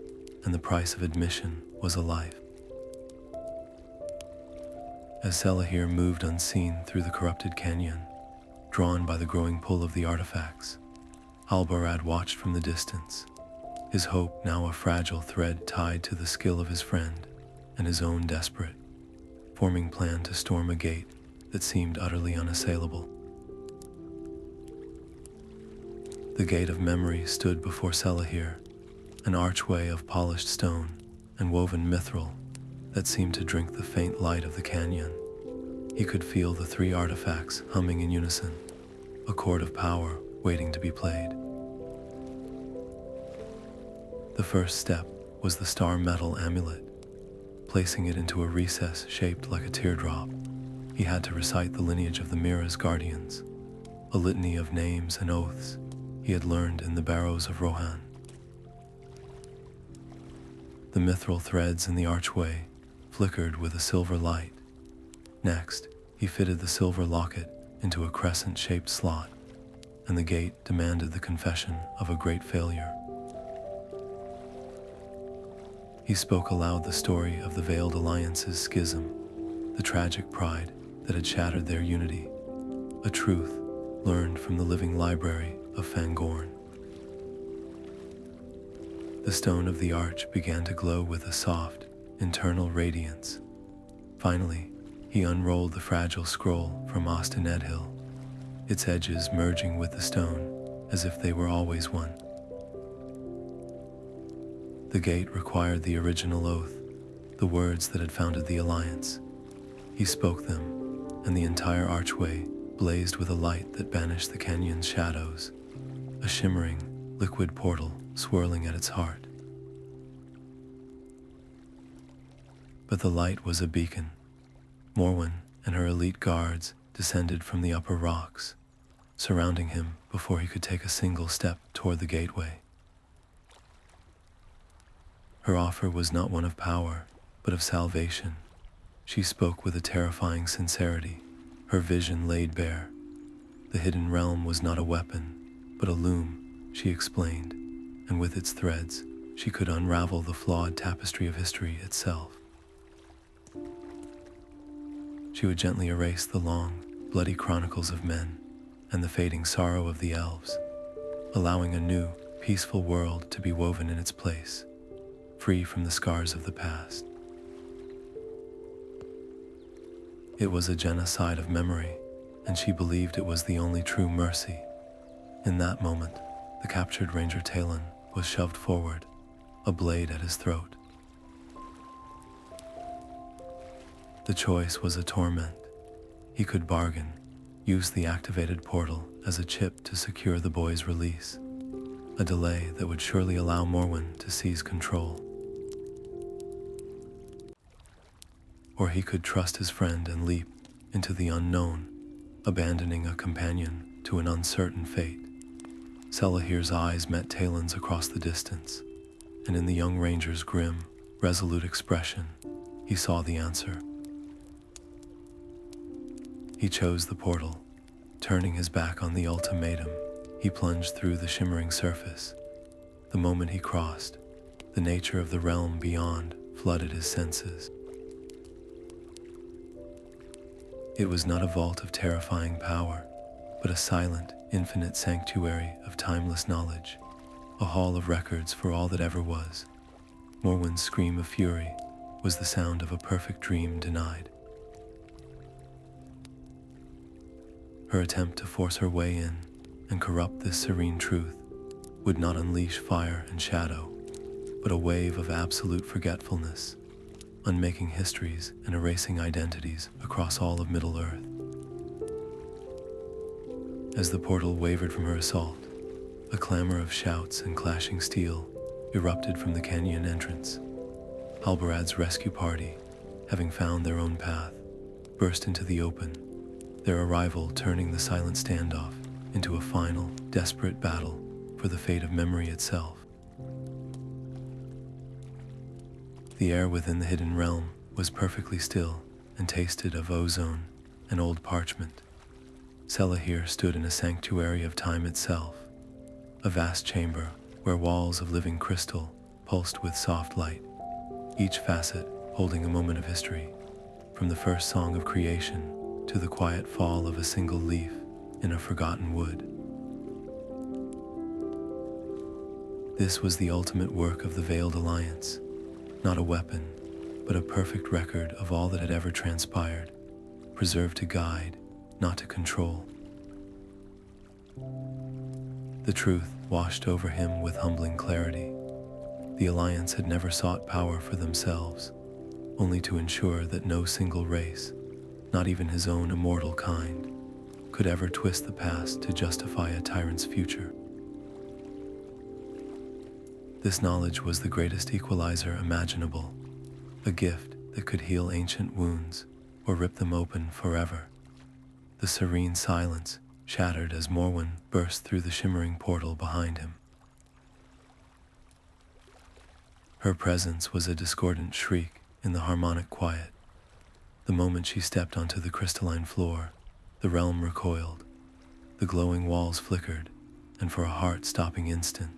[SPEAKER 1] and the price of admission was a life. As Selahir moved unseen through the corrupted canyon, drawn by the growing pull of the artifacts, Halbarad watched from the distance, his hope now a fragile thread tied to the skill of his friend and his own desperate, forming plan to storm a gate that seemed utterly unassailable. The Gate of Memory stood before Selahir, an archway of polished stone and woven mithril that seemed to drink the faint light of the canyon. He could feel the 3 artifacts humming in unison, a chord of power waiting to be played. The first step was the Star-Metal Amulet. Placing it into a recess shaped like a teardrop, he had to recite the lineage of the Mir-a's guardians, a litany of names and oaths he had learned in the barrows of Rohan. The mithril threads in the archway flickered with a silver light. Next, he fitted the silver locket into a crescent-shaped slot, and the gate demanded the confession of a great failure. He spoke aloud the story of the Veiled Alliance's schism, the tragic pride that had shattered their unity, a truth learned from the living library of Fangorn. The stone of the arch began to glow with a soft, internal radiance. Finally, he unrolled the fragile scroll from Ost-in-Edhil, its edges merging with the stone as if they were always one. The gate required the original oath, the words that had founded the Alliance. He spoke them, and the entire archway blazed with a light that banished the canyon's shadows, a shimmering, liquid portal swirling at its heart. But the light was a beacon. Morwen and her elite guards descended from the upper rocks, surrounding him before he could take a single step toward the gateway. Her offer was not one of power, but of salvation. She spoke with a terrifying sincerity, her vision laid bare. The hidden realm was not a weapon, but a loom, she explained, and with its threads, she could unravel the flawed tapestry of history itself. She would gently erase the long, bloody chronicles of men and the fading sorrow of the elves, allowing a new, peaceful world to be woven in its place, free from the scars of the past. It was a genocide of memory, and she believed it was the only true mercy. In that moment, the captured Ranger Talon was shoved forward, a blade at his throat. The choice was a torment. He could bargain, use the activated portal as a chip to secure the boy's release, a delay that would surely allow Morwen to seize control. Or he could trust his friend and leap into the unknown, abandoning a companion to an uncertain fate. Selahir's eyes met Talon's across the distance, and in the young ranger's grim, resolute expression, he saw the answer. He chose the portal. Turning his back on the ultimatum, he plunged through the shimmering surface. The moment he crossed, the nature of the realm beyond flooded his senses. It was not a vault of terrifying power, but a silent, infinite sanctuary of timeless knowledge, a hall of records for all that ever was. Morwen's scream of fury was the sound of a perfect dream denied. Her attempt to force her way in and corrupt this serene truth would not unleash fire and shadow, but a wave of absolute forgetfulness, unmaking histories and erasing identities across all of Middle-earth. As the portal wavered from her assault, a clamor of shouts and clashing steel erupted from the canyon entrance. Halbarad's rescue party, having found their own path, burst into the open, their arrival turning the silent standoff into a final, desperate battle for the fate of memory itself. The air within the hidden realm was perfectly still and tasted of ozone and old parchment. Selahir stood in a sanctuary of time itself, a vast chamber where walls of living crystal pulsed with soft light, each facet holding a moment of history, from the first song of creation to the quiet fall of a single leaf in a forgotten wood. This was the ultimate work of the Veiled Alliance, not a weapon, but a perfect record of all that had ever transpired, preserved to guide, not to control. The truth washed over him with humbling clarity. The Alliance had never sought power for themselves, only to ensure that no single race, not even his own immortal kind, could ever twist the past to justify a tyrant's future. This knowledge was the greatest equalizer imaginable, a gift that could heal ancient wounds or rip them open forever. The serene silence shattered as Morwen burst through the shimmering portal behind him. Her presence was a discordant shriek in the harmonic quiet. The moment she stepped onto the crystalline floor, the realm recoiled. The glowing walls flickered, and for a heart-stopping instant,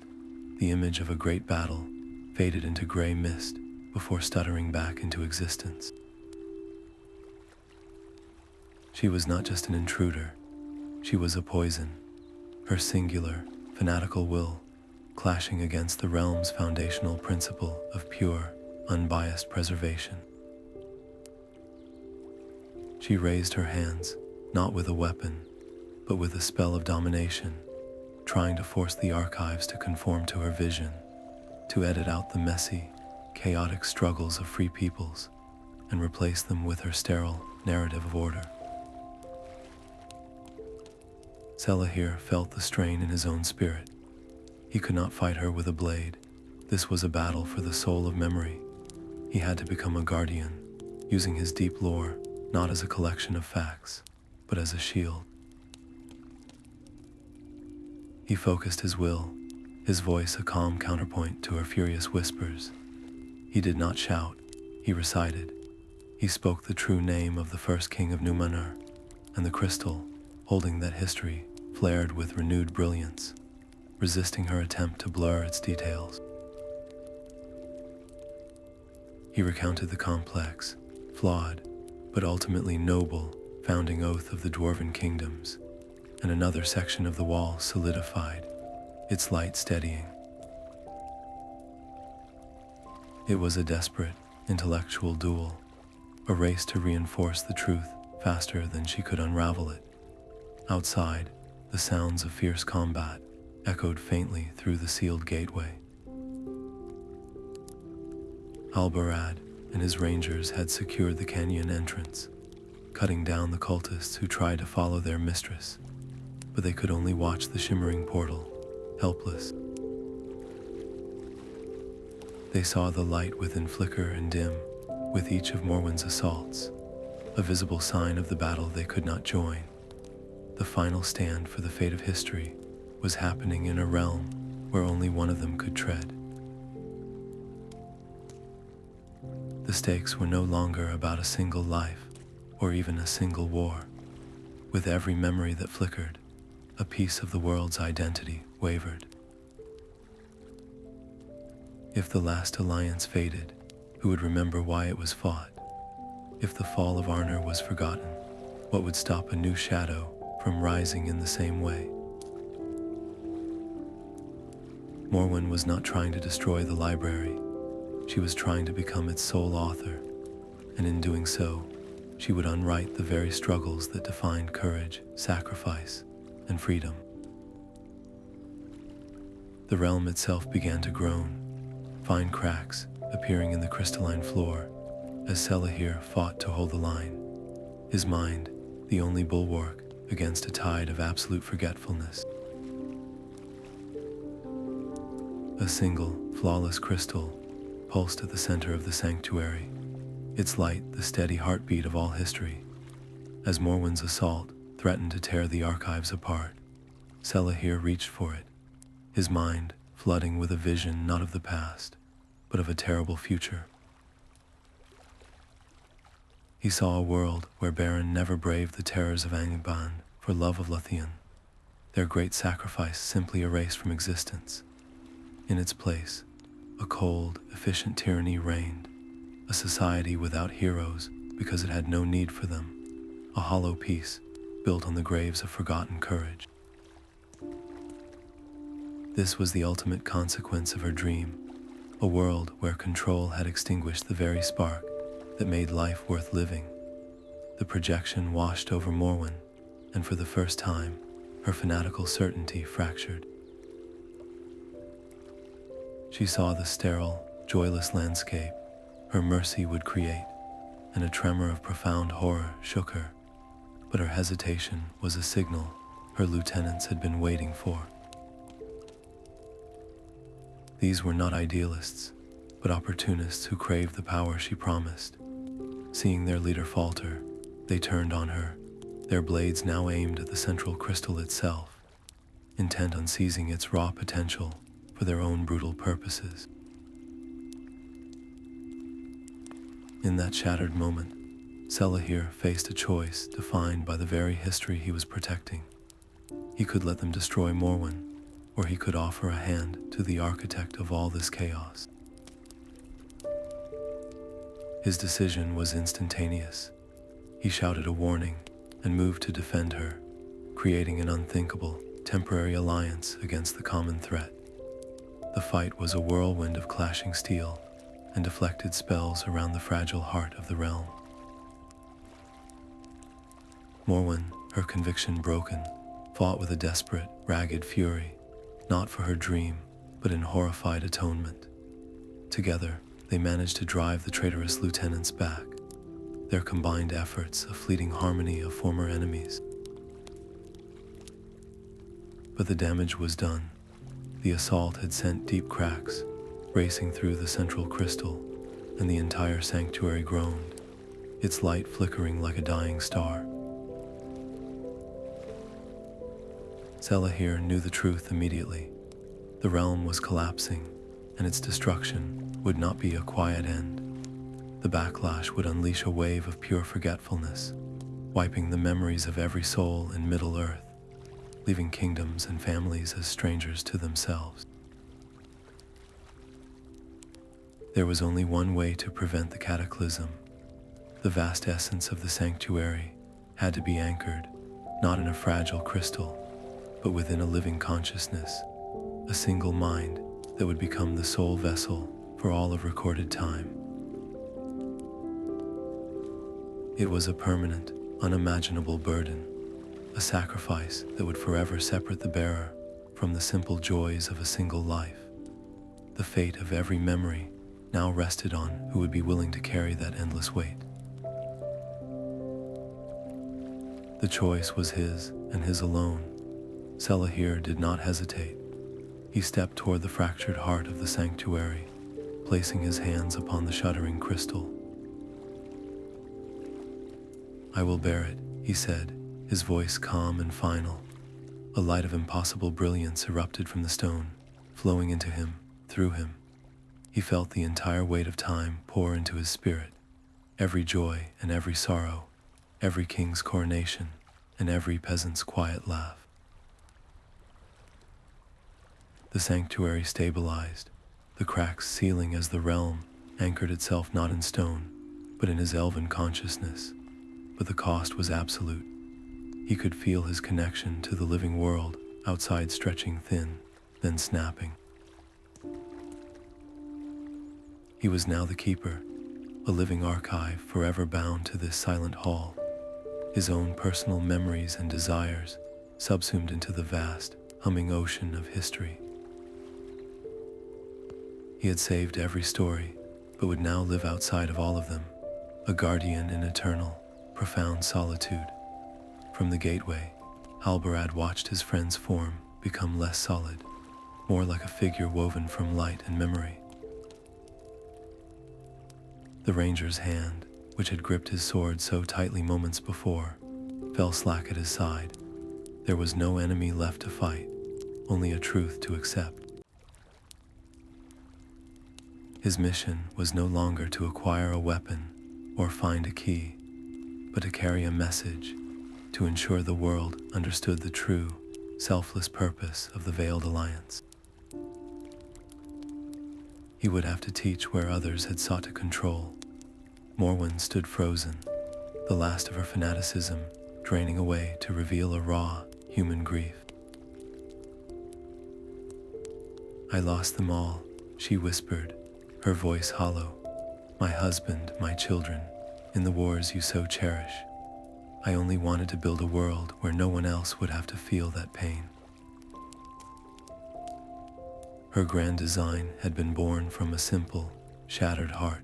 [SPEAKER 1] the image of a great battle faded into gray mist before stuttering back into existence. She was not just an intruder, she was a poison, her singular, fanatical will clashing against the realm's foundational principle of pure, unbiased preservation. She raised her hands, not with a weapon, but with a spell of domination, trying to force the archives to conform to her vision, to edit out the messy, chaotic struggles of free peoples and replace them with her sterile narrative of order. Selahir felt the strain in his own spirit. He could not fight her with a blade. This was a battle for the soul of memory. He had to become a guardian, using his deep lore not as a collection of facts, but as a shield. He focused his will, his voice a calm counterpoint to her furious whispers. He did not shout, he recited. He spoke the true name of the first king of Númenor, and the crystal, holding that history, flared with renewed brilliance, resisting her attempt to blur its details. He recounted the complex, flawed, but ultimately noble founding oath of the dwarven kingdoms, and another section of the wall solidified, its light steadying. It was a desperate, intellectual duel, a race to reinforce the truth faster than she could unravel it. Outside, the sounds of fierce combat echoed faintly through the sealed gateway. Albarad and his rangers had secured the canyon entrance, cutting down the cultists who tried to follow their mistress, but they could only watch the shimmering portal, helpless. They saw the light within flicker and dim with each of Morwen's assaults, a visible sign of the battle they could not join. The final stand for the fate of history was happening in a realm where only one of them could tread. The stakes were no longer about a single life or even a single war. With every memory that flickered, a piece of the world's identity wavered. If the last alliance faded, who would remember why it was fought? If the fall of Arnor was forgotten, what would stop a new shadow from rising in the same way? Morwen was not trying to destroy the library. She was trying to become its sole author, and in doing so, she would unwrite the very struggles that defined courage, sacrifice, and freedom. The realm itself began to groan, fine cracks appearing in the crystalline floor as Selahir fought to hold the line, his mind the only bulwark against a tide of absolute forgetfulness. A single, flawless crystal pulsed at the center of the sanctuary, its light the steady heartbeat of all history. As Morwen's assault threatened to tear the archives apart, Selahir reached for it, his mind flooding with a vision not of the past, but of a terrible future. He saw a world where Beren never braved the terrors of Angband for love of Lothlórien, their great sacrifice simply erased from existence. In its place, a cold, efficient tyranny reigned, a society without heroes because it had no need for them, a hollow peace built on the graves of forgotten courage. This was the ultimate consequence of her dream, a world where control had extinguished the very spark that made life worth living. The projection washed over Morwen, and for the first time, her fanatical certainty fractured. She saw the sterile, joyless landscape her mercy would create, and a tremor of profound horror shook her. But her hesitation was a signal her lieutenants had been waiting for. These were not idealists, but opportunists who craved the power she promised. Seeing their leader falter, they turned on her, their blades now aimed at the central crystal itself, intent on seizing its raw potential for their own brutal purposes. In that shattered moment, Selahir faced a choice defined by the very history he was protecting. He could let them destroy Morwen, or he could offer a hand to the architect of all this chaos. His decision was instantaneous. He shouted a warning and moved to defend her, creating an unthinkable, temporary alliance against the common threat. The fight was a whirlwind of clashing steel, and deflected spells around the fragile heart of the realm. Morwen, her conviction broken, fought with a desperate, ragged fury, not for her dream, but in horrified atonement. Together, they managed to drive the traitorous lieutenants back, their combined efforts a fleeting harmony of former enemies. But the damage was done. The assault had sent deep cracks, racing through the central crystal, and the entire sanctuary groaned, its light flickering like a dying star. Selahir knew the truth immediately. The realm was collapsing, and its destruction would not be a quiet end. The backlash would unleash a wave of pure forgetfulness, wiping the memories of every soul in Middle-earth, leaving kingdoms and families as strangers to themselves. There was only one way to prevent the cataclysm. The vast essence of the sanctuary had to be anchored, not in a fragile crystal, but within a living consciousness, a single mind that would become the sole vessel for all of recorded time. It was a permanent, unimaginable burden, a sacrifice that would forever separate the bearer from the simple joys of a single life. The fate of every memory now rested on who would be willing to carry that endless weight. The choice was his, and his alone. Selahir did not hesitate. He stepped toward the fractured heart of the sanctuary, placing his hands upon the shuddering crystal. "I will bear it," he said, his voice calm and final. A light of impossible brilliance erupted from the stone, flowing into him, through him. He felt the entire weight of time pour into his spirit, every joy and every sorrow, every king's coronation, and every peasant's quiet laugh. The sanctuary stabilized, the cracks sealing as the realm anchored itself not in stone, but in his elven consciousness. But the cost was absolute. He could feel his connection to the living world outside stretching thin, then snapping. He was now the keeper, a living archive forever bound to this silent hall, his own personal memories and desires subsumed into the vast, humming ocean of history. He had saved every story, but would now live outside of all of them, a guardian in eternal, profound solitude. From the gateway, Halbarad watched his friend's form become less solid, more like a figure woven from light and memory. The ranger's hand, which had gripped his sword so tightly moments before, fell slack at his side. There was no enemy left to fight, only a truth to accept. His mission was no longer to acquire a weapon or find a key, but to carry a message, to ensure the world understood the true, selfless purpose of the Veiled Alliance. He would have to teach where others had sought to control. Morwen stood frozen, the last of her fanaticism draining away to reveal a raw, human grief. "I lost them all," she whispered, her voice hollow. "My husband, my children, in the wars you so cherish. I only wanted to build a world where no one else would have to feel that pain." Her grand design had been born from a simple, shattered heart.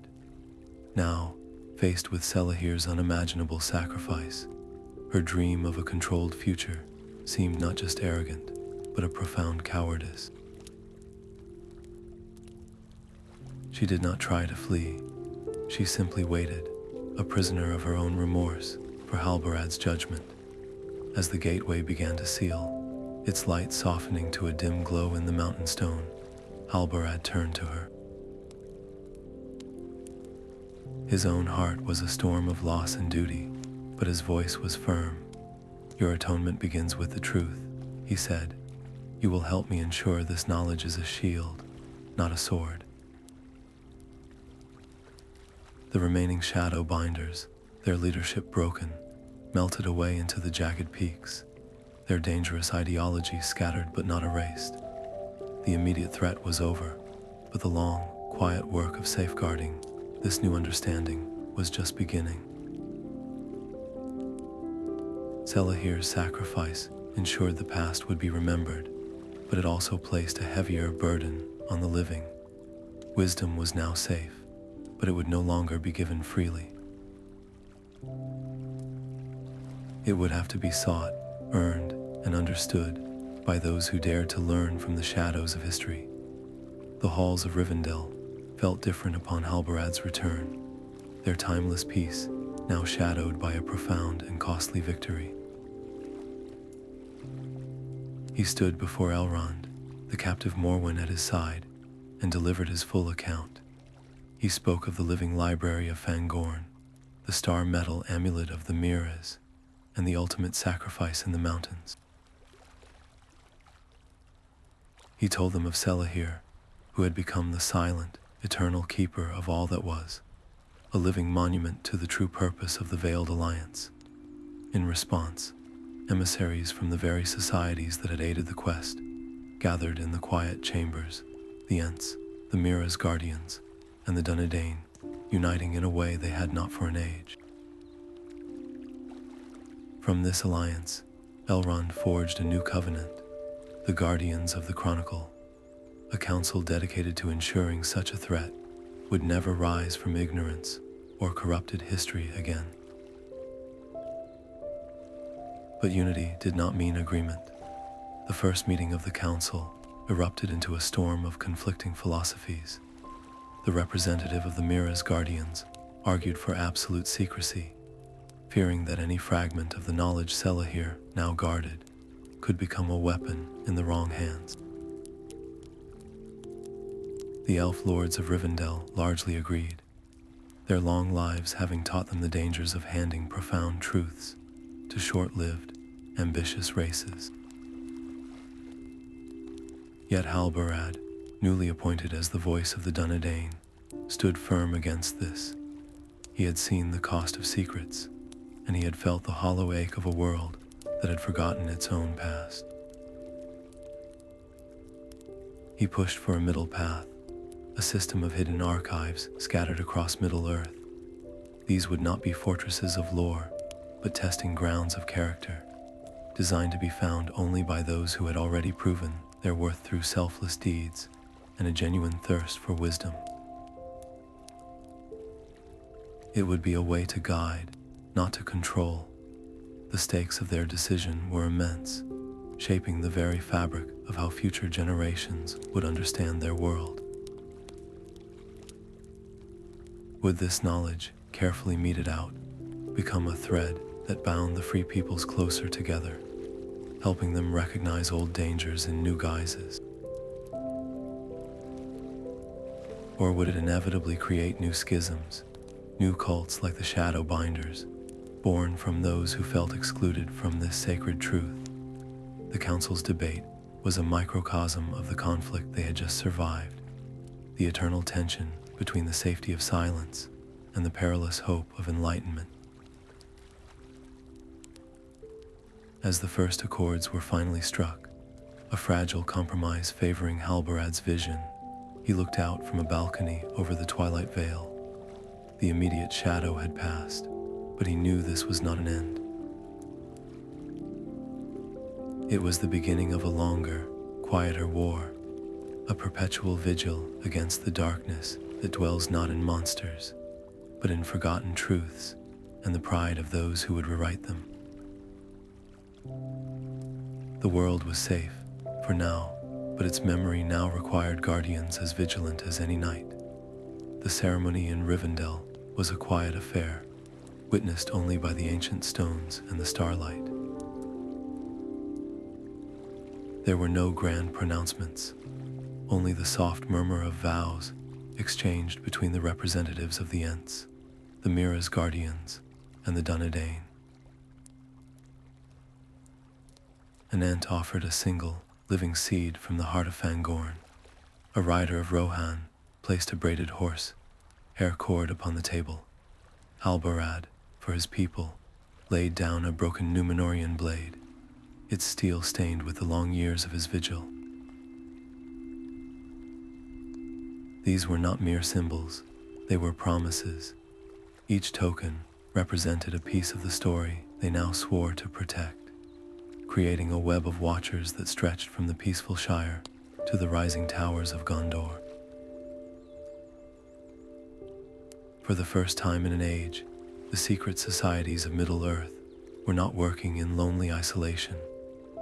[SPEAKER 1] Now, faced with Selahir's unimaginable sacrifice, her dream of a controlled future seemed not just arrogant, but a profound cowardice. She did not try to flee. She simply waited, a prisoner of her own remorse, for Halbarad's judgment. As the gateway began to seal, its light softening to a dim glow in the mountain stone, Halbarad turned to her. His own heart was a storm of loss and duty, but his voice was firm. "Your atonement begins with the truth," he said. "You will help me ensure this knowledge is a shield, not a sword." The remaining shadow binders, their leadership broken, melted away into the jagged peaks, their dangerous ideology scattered but not erased. The immediate threat was over, but the long, quiet work of safeguarding, this new understanding was just beginning. Selahir's sacrifice ensured the past would be remembered, but it also placed a heavier burden on the living. Wisdom was now safe, but it would no longer be given freely. It would have to be sought, earned, and understood by those who dared to learn from the shadows of history. The halls of Rivendell felt different upon Halbarad's return, their timeless peace now shadowed by a profound and costly victory. He stood before Elrond, the captive Morwen at his side, and delivered his full account. He spoke of the living library of Fangorn, the Star-Metal Amulet of the Mir-as, and the ultimate sacrifice in the mountains. He told them of Selahir, who had become the silent, eternal keeper of all that was, a living monument to the true purpose of the Veiled Alliance. In response, emissaries from the very societies that had aided the quest gathered in the quiet chambers, the Ents, the Mir-a's guardians, and the Dunedain, uniting in a way they had not for an age. From this alliance, Elrond forged a new covenant, the Guardians of the Chronicle, a council dedicated to ensuring such a threat would never rise from ignorance or corrupted history again. But unity did not mean agreement. The first meeting of the council erupted into a storm of conflicting philosophies. The representative of the Mir-a's guardians argued for absolute secrecy, fearing that any fragment of the knowledge Selahir now guarded could become a weapon in the wrong hands. The elf lords of Rivendell largely agreed, their long lives having taught them the dangers of handing profound truths to short-lived, ambitious races. Yet Halbarad, newly appointed as the voice of the Dunedain, stood firm against this. He had seen the cost of secrets, and he had felt the hollow ache of a world that had forgotten its own past. He pushed for a middle path, a system of hidden archives scattered across Middle-earth. These would not be fortresses of lore, but testing grounds of character, designed to be found only by those who had already proven their worth through selfless deeds and a genuine thirst for wisdom. It would be a way to guide, not to control. The stakes of their decision were immense, shaping the very fabric of how future generations would understand their world. Would this knowledge, carefully meted out, become a thread that bound the free peoples closer together, helping them recognize old dangers in new guises? Or would it inevitably create new schisms, new cults like the Shadowbinders, born from those who felt excluded from this sacred truth? The council's debate was a microcosm of the conflict they had just survived, the eternal tension between the safety of silence and the perilous hope of enlightenment. As the first accords were finally struck, a fragile compromise favoring Halbarad's vision, he looked out from a balcony over the Twilight Vale. The immediate shadow had passed, but he knew this was not an end. It was the beginning of a longer, quieter war, a perpetual vigil against the darkness that dwells not in monsters, but in forgotten truths and the pride of those who would rewrite them. The world was safe, for now, but its memory now required guardians as vigilant as any knight. The ceremony in Rivendell was a quiet affair, witnessed only by the ancient stones and the starlight. There were no grand pronouncements, only the soft murmur of vows exchanged between the representatives of the Ents, the Mir-a's guardians, and the Dunedain. An Ent offered a single, living seed from the heart of Fangorn. A rider of Rohan placed a braided horse, hair cord upon the table. Halbarad, for his people, laid down a broken Númenorian blade, its steel stained with the long years of his vigil. These were not mere symbols, they were promises. Each token represented a piece of the story they now swore to protect, creating a web of watchers that stretched from the peaceful Shire to the rising towers of Gondor. For the first time in an age, the secret societies of Middle-earth were not working in lonely isolation,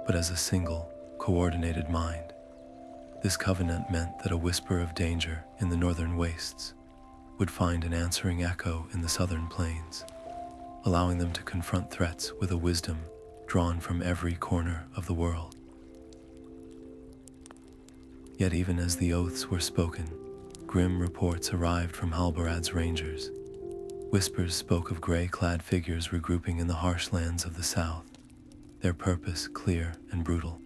[SPEAKER 1] but as a single, coordinated mind. This covenant meant that a whisper of danger in the northern wastes would find an answering echo in the southern plains, allowing them to confront threats with a wisdom drawn from every corner of the world. Yet even as the oaths were spoken, grim reports arrived from Halbarad's rangers. Whispers spoke of gray-clad figures regrouping in the harsh lands of the south, their purpose clear and brutal.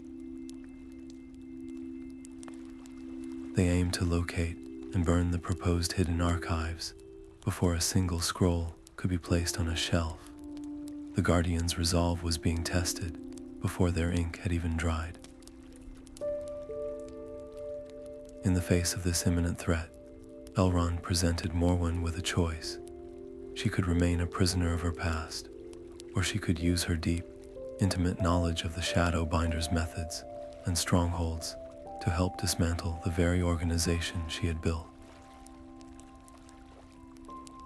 [SPEAKER 1] They aimed to locate and burn the proposed hidden archives before a single scroll could be placed on a shelf. The Guardians' resolve was being tested before their ink had even dried. In the face of this imminent threat, Elrond presented Morwen with a choice. She could remain a prisoner of her past, or she could use her deep, intimate knowledge of the Shadowbinder's methods and strongholds to help dismantle the very organization she had built.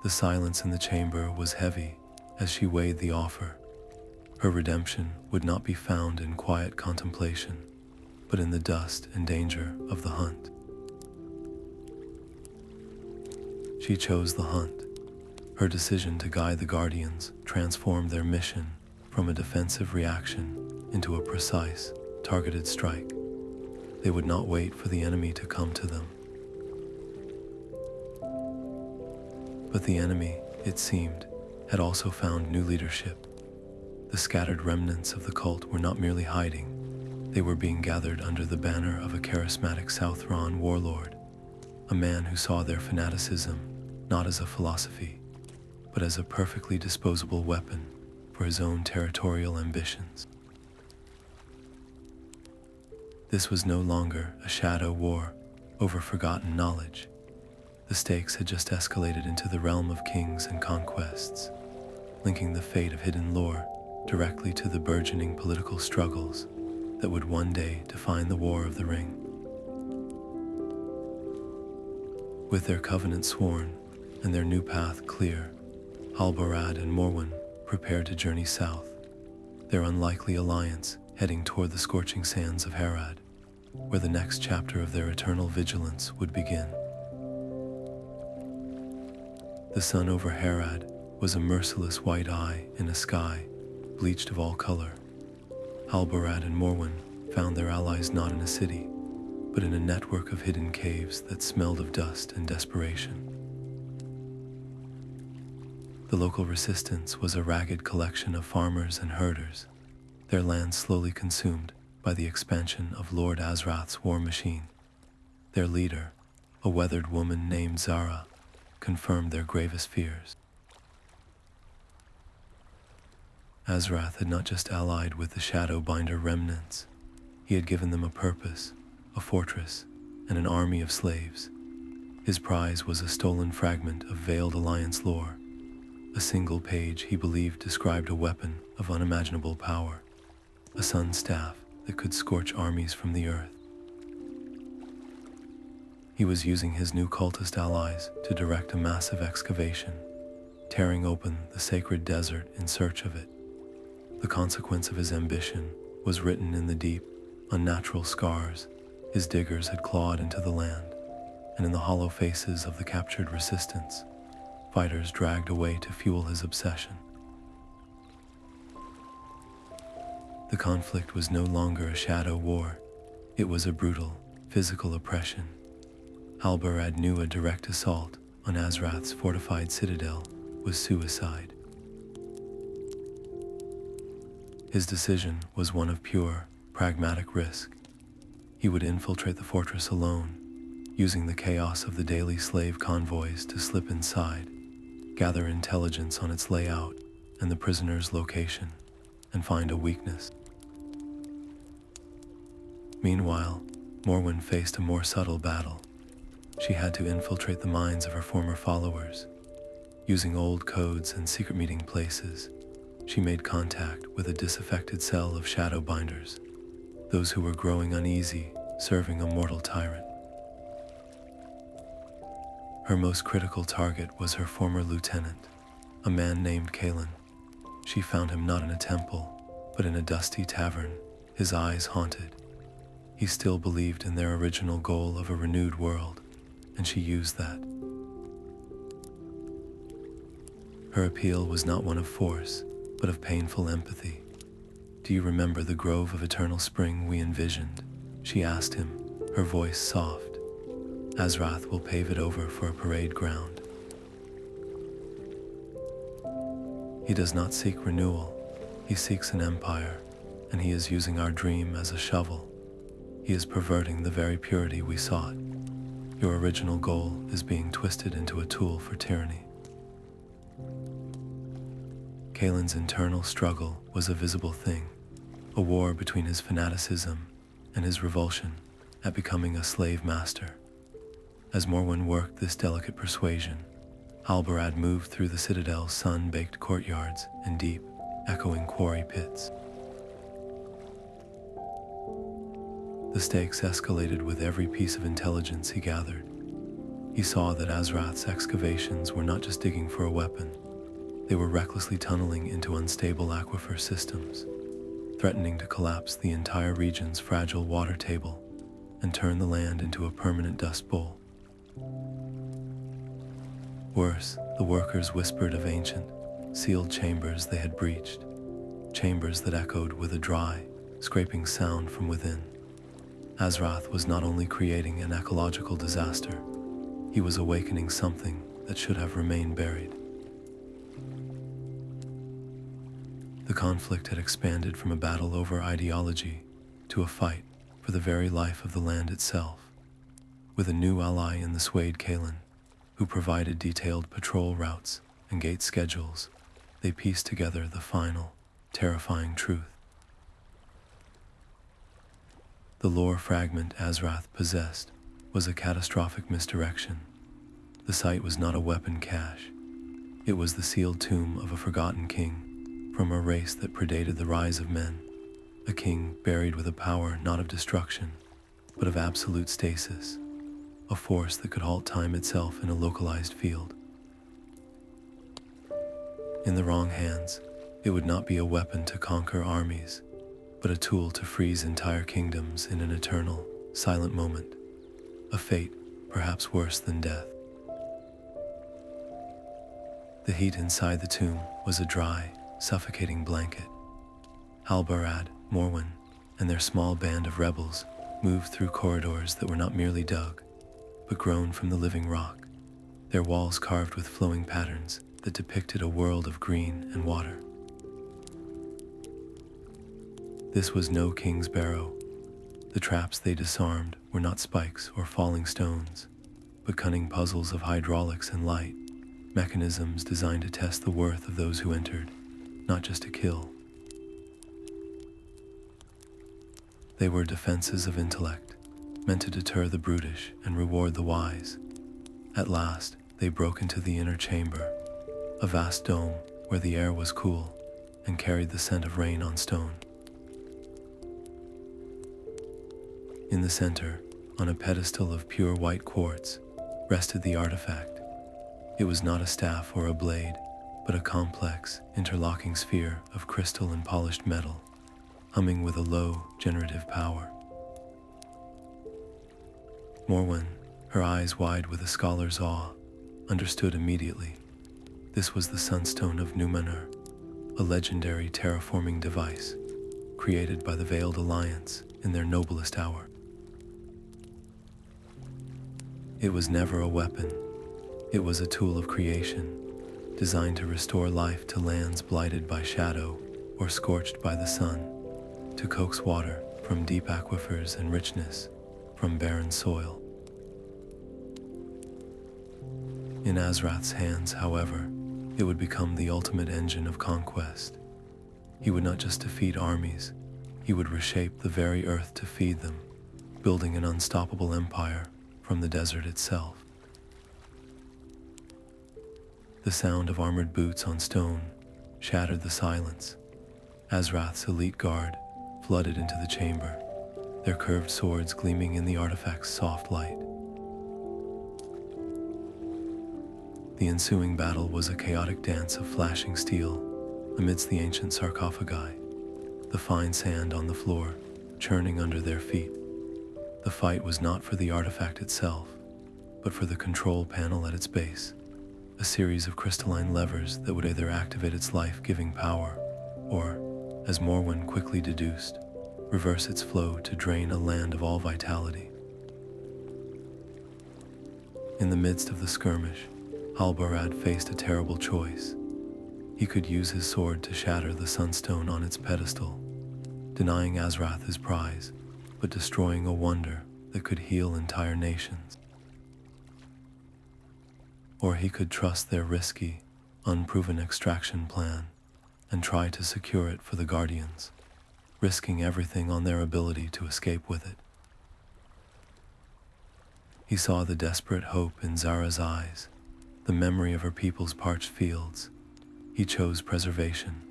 [SPEAKER 1] The silence in the chamber was heavy as she weighed the offer. Her redemption would not be found in quiet contemplation, but in the dust and danger of the hunt. She chose the hunt. Her decision to guide the Guardians transformed their mission from a defensive reaction into a precise, targeted strike. They would not wait for the enemy to come to them. But the enemy, it seemed, had also found new leadership. The scattered remnants of the cult were not merely hiding, they were being gathered under the banner of a charismatic Southron warlord, a man who saw their fanaticism not as a philosophy, but as a perfectly disposable weapon for his own territorial ambitions. This was no longer a shadow war over forgotten knowledge. The stakes had just escalated into the realm of kings and conquests, linking the fate of hidden lore directly to the burgeoning political struggles that would one day define the War of the Ring. With their covenant sworn and their new path clear, Halbarad and Morwen prepared to journey south, their unlikely alliance heading toward the scorching sands of Harad, where the next chapter of their eternal vigilance would begin. The sun over Harad was a merciless white eye in a sky bleached of all color. Halbarad and Morwen found their allies not in a city, but in a network of hidden caves that smelled of dust and desperation. The local resistance was a ragged collection of farmers and herders, their lands slowly consumed by the expansion of Lord Azrath's war machine. Their leader, a weathered woman named Zara, confirmed their gravest fears. Azrath had not just allied with the Shadowbinder remnants, he had given them a purpose, a fortress, and an army of slaves. His prize was a stolen fragment of Veiled Alliance lore. A single page he believed described a weapon of unimaginable power, a sun staff that could scorch armies from the earth. He was using his new cultist allies to direct a massive excavation, tearing open the sacred desert in search of it. The consequence of his ambition was written in the deep, unnatural scars his diggers had clawed into the land, and in the hollow faces of the captured resistance, fighters dragged away to fuel his obsession. The conflict was no longer a shadow war, it was a brutal, physical oppression. Halbarad knew a direct assault on Azrath's fortified citadel was suicide. His decision was one of pure, pragmatic risk. He would infiltrate the fortress alone, using the chaos of the daily slave convoys to slip inside, gather intelligence on its layout and the prisoner's location, and find a weakness. Meanwhile, Morwen faced a more subtle battle. she had to infiltrate the minds of her former followers. Using old codes and secret meeting places, she made contact with a disaffected cell of shadow binders, those who were growing uneasy, serving a mortal tyrant. Her most critical target was her former lieutenant, a man named Kalen. She found him not in a temple, but in a dusty tavern, his eyes haunted. He still believed in their original goal of a renewed world, and she used that. Her appeal was not one of force, but of painful empathy. "Do you remember the grove of eternal spring we envisioned?" she asked him, her voice soft. "Azrath will pave it over for a parade ground." He does not seek renewal, he seeks an empire, and he is using our dream as a shovel. He is perverting the very purity we sought. Your original goal is being twisted into a tool for tyranny. Kalen's internal struggle was a visible thing, a war between his fanaticism and his revulsion at becoming a slave master. As Morwen worked this delicate persuasion, Halbarad moved through the citadel's sun-baked courtyards and deep, echoing quarry pits. The stakes escalated with every piece of intelligence he gathered. He saw that Azrath's excavations were not just digging for a weapon. They were recklessly tunneling into unstable aquifer systems, threatening to collapse the entire region's fragile water table and turn the land into a permanent dust bowl. Worse, the workers whispered of ancient, sealed chambers they had breached, chambers that echoed with a dry, scraping sound from within. Azrath was not only creating an ecological disaster, he was awakening something that should have remained buried. The conflict had expanded from a battle over ideology to a fight for the very life of the land itself, with a new ally in the swayed Kalen, who provided detailed patrol routes and gate schedules. They pieced together the final, terrifying truth. The lore fragment Azrath possessed was a catastrophic misdirection. The site was not a weapon cache. It was the sealed tomb of a forgotten king from a race that predated the rise of men, a king buried with a power not of destruction, but of absolute stasis, a force that could halt time itself in a localized field. In the wrong hands, it would not be a weapon to conquer armies, but a tool to freeze entire kingdoms in an eternal, silent moment, a fate perhaps worse than death. The heat inside the tomb was a dry, suffocating blanket. Halbarad, Morwen, and their small band of rebels moved through corridors that were not merely dug, but grown from the living rock, their walls carved with flowing patterns that depicted a world of green and water. This was no king's barrow. The traps they disarmed were not spikes or falling stones, but cunning puzzles of hydraulics and light, mechanisms designed to test the worth of those who entered, not just to kill. They were defenses of intellect, meant to deter the brutish and reward the wise. At last, they broke into the inner chamber, a vast dome where the air was cool and carried the scent of rain on stone. In the center, on a pedestal of pure white quartz, rested the artifact. It was not a staff or a blade, but a complex, interlocking sphere of crystal and polished metal, humming with a low, generative power. Morwen, her eyes wide with a scholar's awe, understood immediately. This was the Sunstone of Númenor, a legendary terraforming device, created by the Veiled Alliance in their noblest hour. It was never a weapon. It was a tool of creation, designed to restore life to lands blighted by shadow or scorched by the sun, to coax water from deep aquifers and richness from barren soil. In Azrath's hands, however, it would become the ultimate engine of conquest. He would not just defeat armies, he would reshape the very earth to feed them, building an unstoppable empire from the desert itself. The sound of armored boots on stone shattered the silence. Azrath's elite guard flooded into the chamber, their curved swords gleaming in the artifact's soft light. The ensuing battle was a chaotic dance of flashing steel amidst the ancient sarcophagi, the fine sand on the floor churning under their feet. The fight was not for the artifact itself, but for the control panel at its base, a series of crystalline levers that would either activate its life-giving power or, as Morwen quickly deduced, reverse its flow to drain a land of all vitality. In the midst of the skirmish, Halbarad faced a terrible choice. He could use his sword to shatter the sunstone on its pedestal, denying Azrath his prize, but destroying a wonder that could heal entire nations. Or he could trust their risky, unproven extraction plan and try to secure it for the Guardians, risking everything on their ability to escape with it. He saw the desperate hope in Zara's eyes, the memory of her people's parched fields. He chose preservation.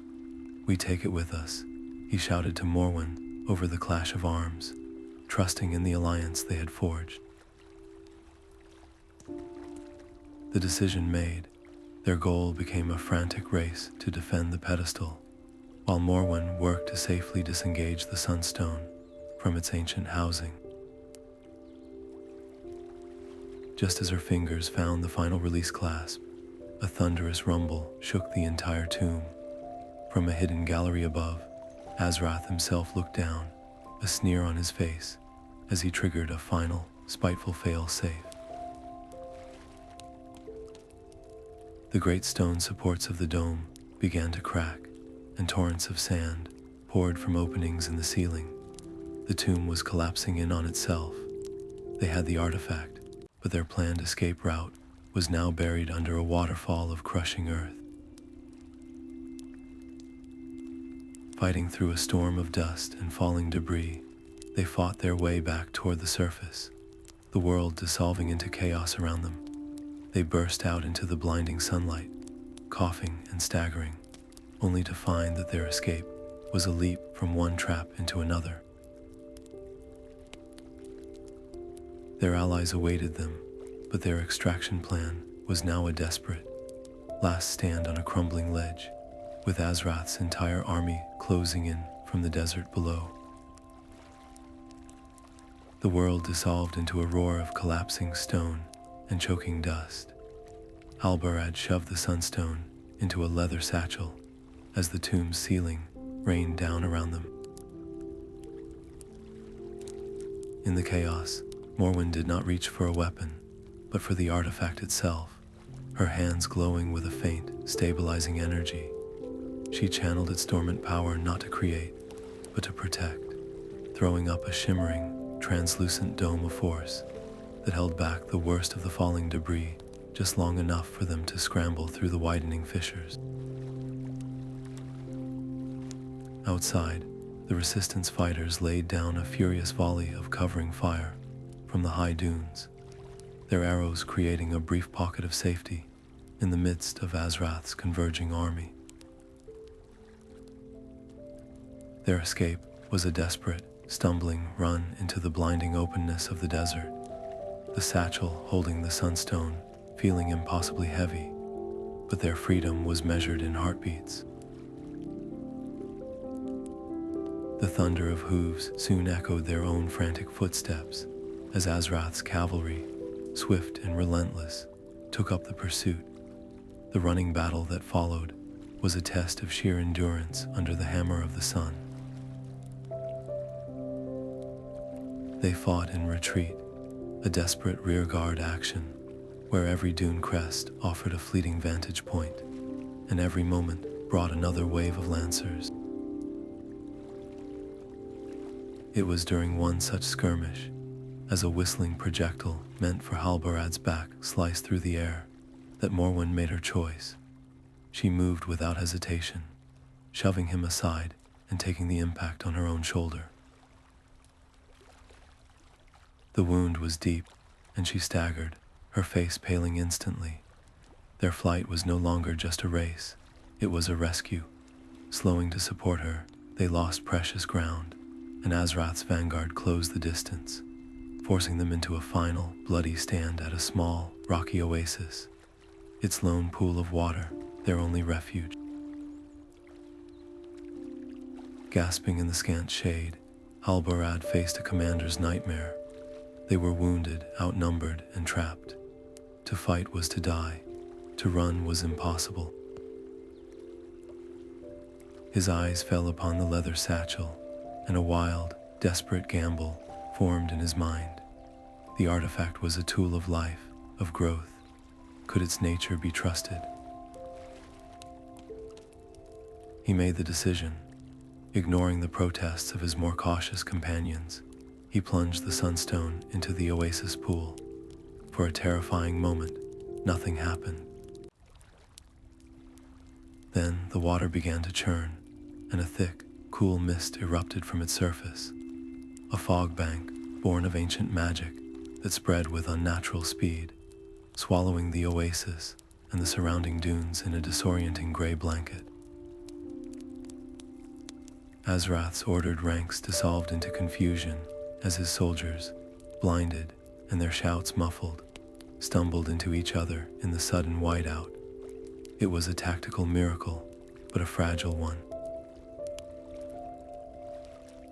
[SPEAKER 1] "We take it with us," he shouted to Morwen over the clash of arms, trusting in the alliance they had forged. The decision made, their goal became a frantic race to defend the pedestal, while Morwen worked to safely disengage the Sunstone from its ancient housing. Just as her fingers found the final release clasp, a thunderous rumble shook the entire tomb. From a hidden gallery above, Azrath himself looked down, a sneer on his face, as he triggered a final, spiteful fail-safe. The great stone supports of the dome began to crack, and torrents of sand poured from openings in the ceiling. The tomb was collapsing in on itself. They had the artifact, but their planned escape route was now buried under a waterfall of crushing earth. Fighting through a storm of dust and falling debris, they fought their way back toward the surface, the world dissolving into chaos around them. They burst out into the blinding sunlight, coughing and staggering, only to find that their escape was a leap from one trap into another. Their allies awaited them, but their extraction plan was now a desperate, last stand on a crumbling ledge, with Azrath's entire army closing in from the desert below. The world dissolved into a roar of collapsing stone and choking dust. Halbarad shoved the sunstone into a leather satchel as the tomb's ceiling rained down around them. In the chaos, Morwen did not reach for a weapon, but for the artifact itself, her hands glowing with a faint, stabilizing energy. She channeled its dormant power not to create, but to protect, throwing up a shimmering, translucent dome of force that held back the worst of the falling debris just long enough for them to scramble through the widening fissures. Outside, the Resistance fighters laid down a furious volley of covering fire from the high dunes, their arrows creating a brief pocket of safety in the midst of Azrath's converging army. Their escape was a desperate, stumbling run into the blinding openness of the desert, the satchel holding the sunstone feeling impossibly heavy, but their freedom was measured in heartbeats. The thunder of hooves soon echoed their own frantic footsteps as Azrath's cavalry, swift and relentless, took up the pursuit. The running battle that followed was a test of sheer endurance under the hammer of the sun. They fought in retreat, a desperate rearguard action, where every dune crest offered a fleeting vantage point, and every moment brought another wave of lancers. It was during one such skirmish, as a whistling projectile meant for Halbarad's back sliced through the air, that Morwen made her choice. She moved without hesitation, shoving him aside and taking the impact on her own shoulder. The wound was deep, and she staggered, her face paling instantly. Their flight was no longer just a race, it was a rescue. Slowing to support her, they lost precious ground, and Azrath's vanguard closed the distance, forcing them into a final, bloody stand at a small, rocky oasis, its lone pool of water, their only refuge. Gasping in the scant shade, Halbarad faced a commander's nightmare. They were wounded, outnumbered, and trapped. To fight was to die. To run was impossible. His eyes fell upon the leather satchel, and a wild, desperate gamble formed in his mind. The artifact was a tool of life, of growth. Could its nature be trusted? He made the decision. Ignoring the protests of his more cautious companions, he plunged the sunstone into the oasis pool. For a terrifying moment, nothing happened. Then the water began to churn, and a thick, cool mist erupted from its surface. A fog bank, born of ancient magic, that spread with unnatural speed, swallowing the oasis and the surrounding dunes in a disorienting gray blanket. Azrath's ordered ranks dissolved into confusion as his soldiers, blinded and their shouts muffled, stumbled into each other in the sudden whiteout. It was a tactical miracle, but a fragile one.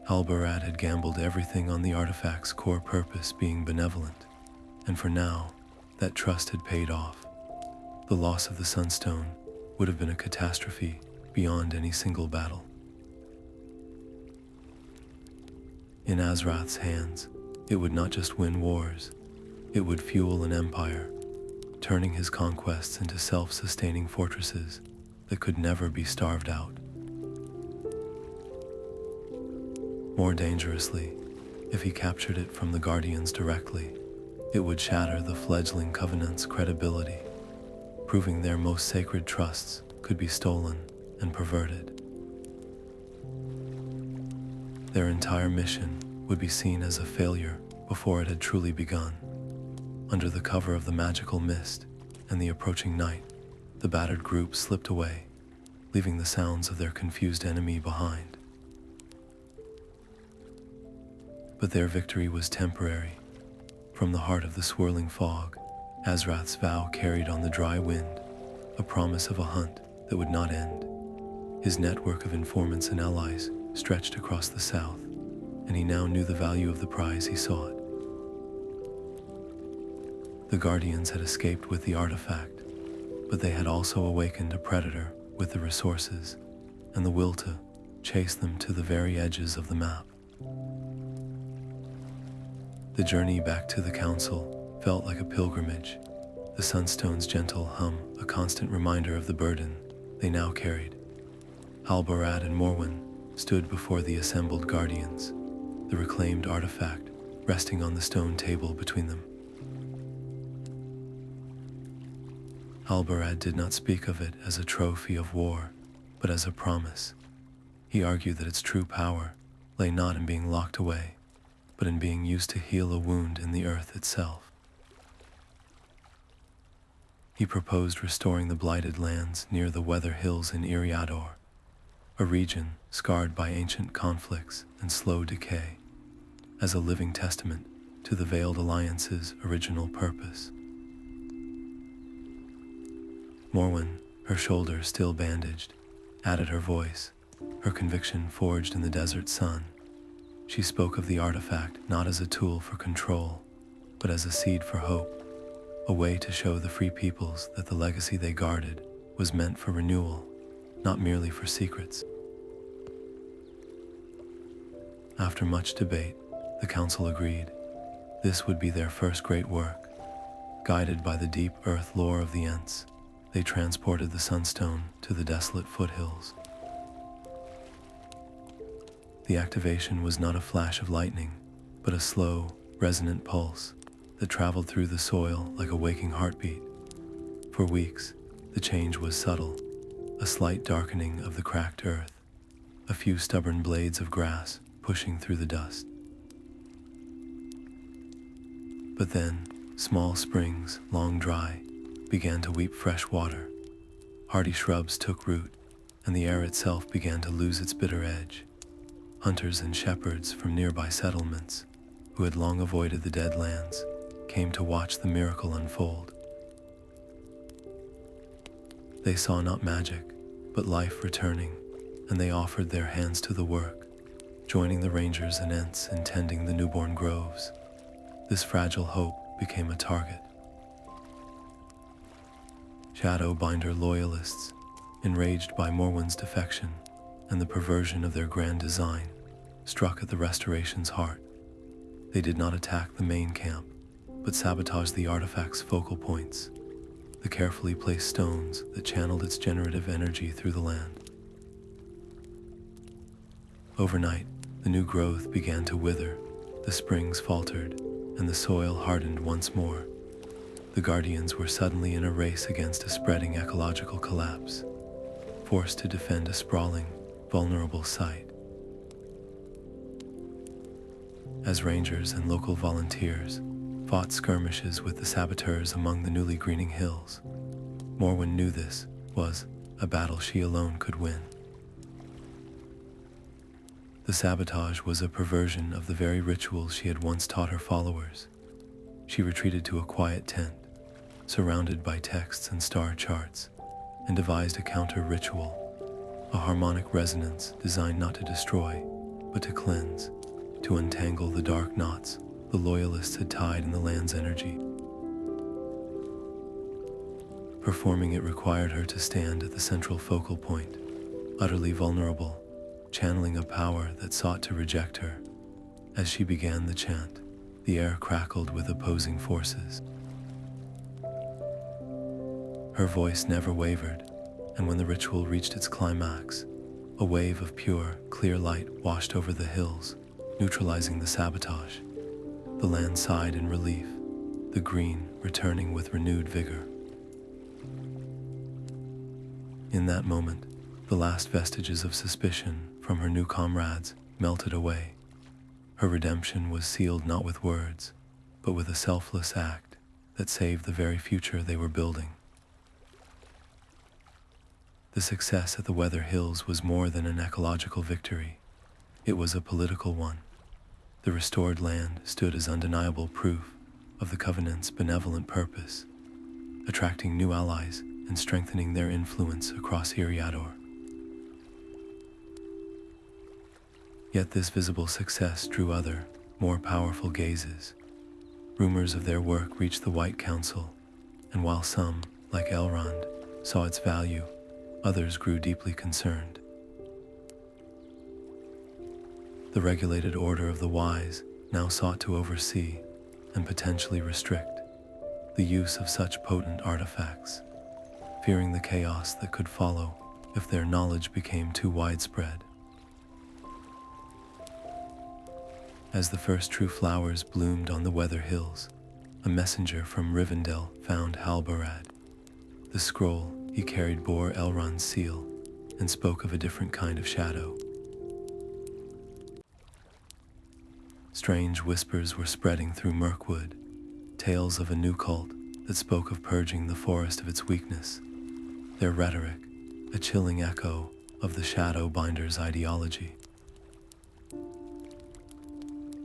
[SPEAKER 1] Halbarad had gambled everything on the artifact's core purpose being benevolent, and for now, that trust had paid off. The loss of the Sunstone would have been a catastrophe beyond any single battle. In Azrath's hands, it would not just win wars, it would fuel an empire, turning his conquests into self-sustaining fortresses that could never be starved out. More dangerously, if he captured it from the Guardians directly, it would shatter the fledgling Covenant's credibility, proving their most sacred trusts could be stolen and perverted. Their entire mission would be seen as a failure before it had truly begun. Under the cover of the magical mist and the approaching night, the battered group slipped away, leaving the sounds of their confused enemy behind. But their victory was temporary. From the heart of the swirling fog, Azrath's vow carried on the dry wind, a promise of a hunt that would not end. His network of informants and allies stretched across the south, and he now knew the value of the prize he sought. The Guardians had escaped with the artifact, but they had also awakened a predator with the resources and the will to chase them to the very edges of the map. The journey back to the council felt like a pilgrimage, the Sunstone's gentle hum a constant reminder of the burden they now carried. Halbarad and Morwen stood before the assembled Guardians, the reclaimed artifact resting on the stone table between them. Halbarad did not speak of it as a trophy of war, but as a promise. He argued that its true power lay not in being locked away, but in being used to heal a wound in the earth itself. He proposed restoring the blighted lands near the Weather Hills in Eriador, a region scarred by ancient conflicts and slow decay, as a living testament to the Veiled Alliance's original purpose. Morwen, her shoulder still bandaged, added her voice, her conviction forged in the desert sun. She spoke of the artifact not as a tool for control, but as a seed for hope, a way to show the free peoples that the legacy they guarded was meant for renewal, not merely for secrets. After much debate, the council agreed. This would be their first great work. Guided by the deep earth lore of the Ents, they transported the Sunstone to the desolate foothills. The activation was not a flash of lightning, but a slow, resonant pulse that traveled through the soil like a waking heartbeat. For weeks, the change was subtle, a slight darkening of the cracked earth, a few stubborn blades of grass pushing through the dust. But then, Small springs, long dry, began to weep fresh water. Hardy shrubs took root, and the air itself began to lose its bitter edge. Hunters and shepherds from nearby settlements, who had long avoided the dead lands, came to watch the miracle unfold. They saw not magic, but life returning, and they offered their hands to the work, joining the rangers and Ents in tending the newborn groves. This fragile hope became a target. Shadowbinder loyalists, enraged by Morwen's defection and the perversion of their grand design, struck at the Restoration's heart. They did not attack the main camp, but sabotaged the artifact's focal points, the carefully placed stones that channeled its generative energy through the land. Overnight, the new growth began to wither, the springs faltered, and the soil hardened once more. The Guardians were suddenly in a race against a spreading ecological collapse, forced to defend a sprawling, vulnerable site. As rangers and local volunteers fought skirmishes with the saboteurs among the newly greening hills, Morwen knew this was a battle she alone could win. The sabotage was a perversion of the very rituals she had once taught her followers. She retreated to a quiet tent, surrounded by texts and star charts, and devised a counter-ritual, a harmonic resonance designed not to destroy, but to cleanse, to untangle the dark knots the loyalists had tied in the land's energy. Performing it required her to stand at the central focal point, utterly vulnerable, channeling a power that sought to reject her. As she began the chant, the air crackled with opposing forces. Her voice never wavered, and when the ritual reached its climax, a wave of pure, clear light washed over the hills, neutralizing the sabotage. The land sighed in relief, the green returning with renewed vigor. In that moment, the last vestiges of suspicion from her new comrades melted away. Her redemption was sealed not with words, but with a selfless act that saved the very future they were building. The success at the Weather Hills was more than an ecological victory. It was a political one. The restored land stood as undeniable proof of the Covenant's benevolent purpose, attracting new allies and strengthening their influence across Eriador. Yet this visible success drew other, more powerful gazes. Rumors of their work reached the White Council, and while some, like Elrond, saw its value, others grew deeply concerned. The regulated Order of the Wise now sought to oversee and potentially restrict the use of such potent artifacts, fearing the chaos that could follow if their knowledge became too widespread. As the first true flowers bloomed on the Weather Hills, a messenger from Rivendell found Halbarad. The scroll he carried bore Elrond's seal and spoke of a different kind of shadow. Strange whispers were spreading through Mirkwood, tales of a new cult that spoke of purging the forest of its weakness, their rhetoric a chilling echo of the Shadowbinder's ideology.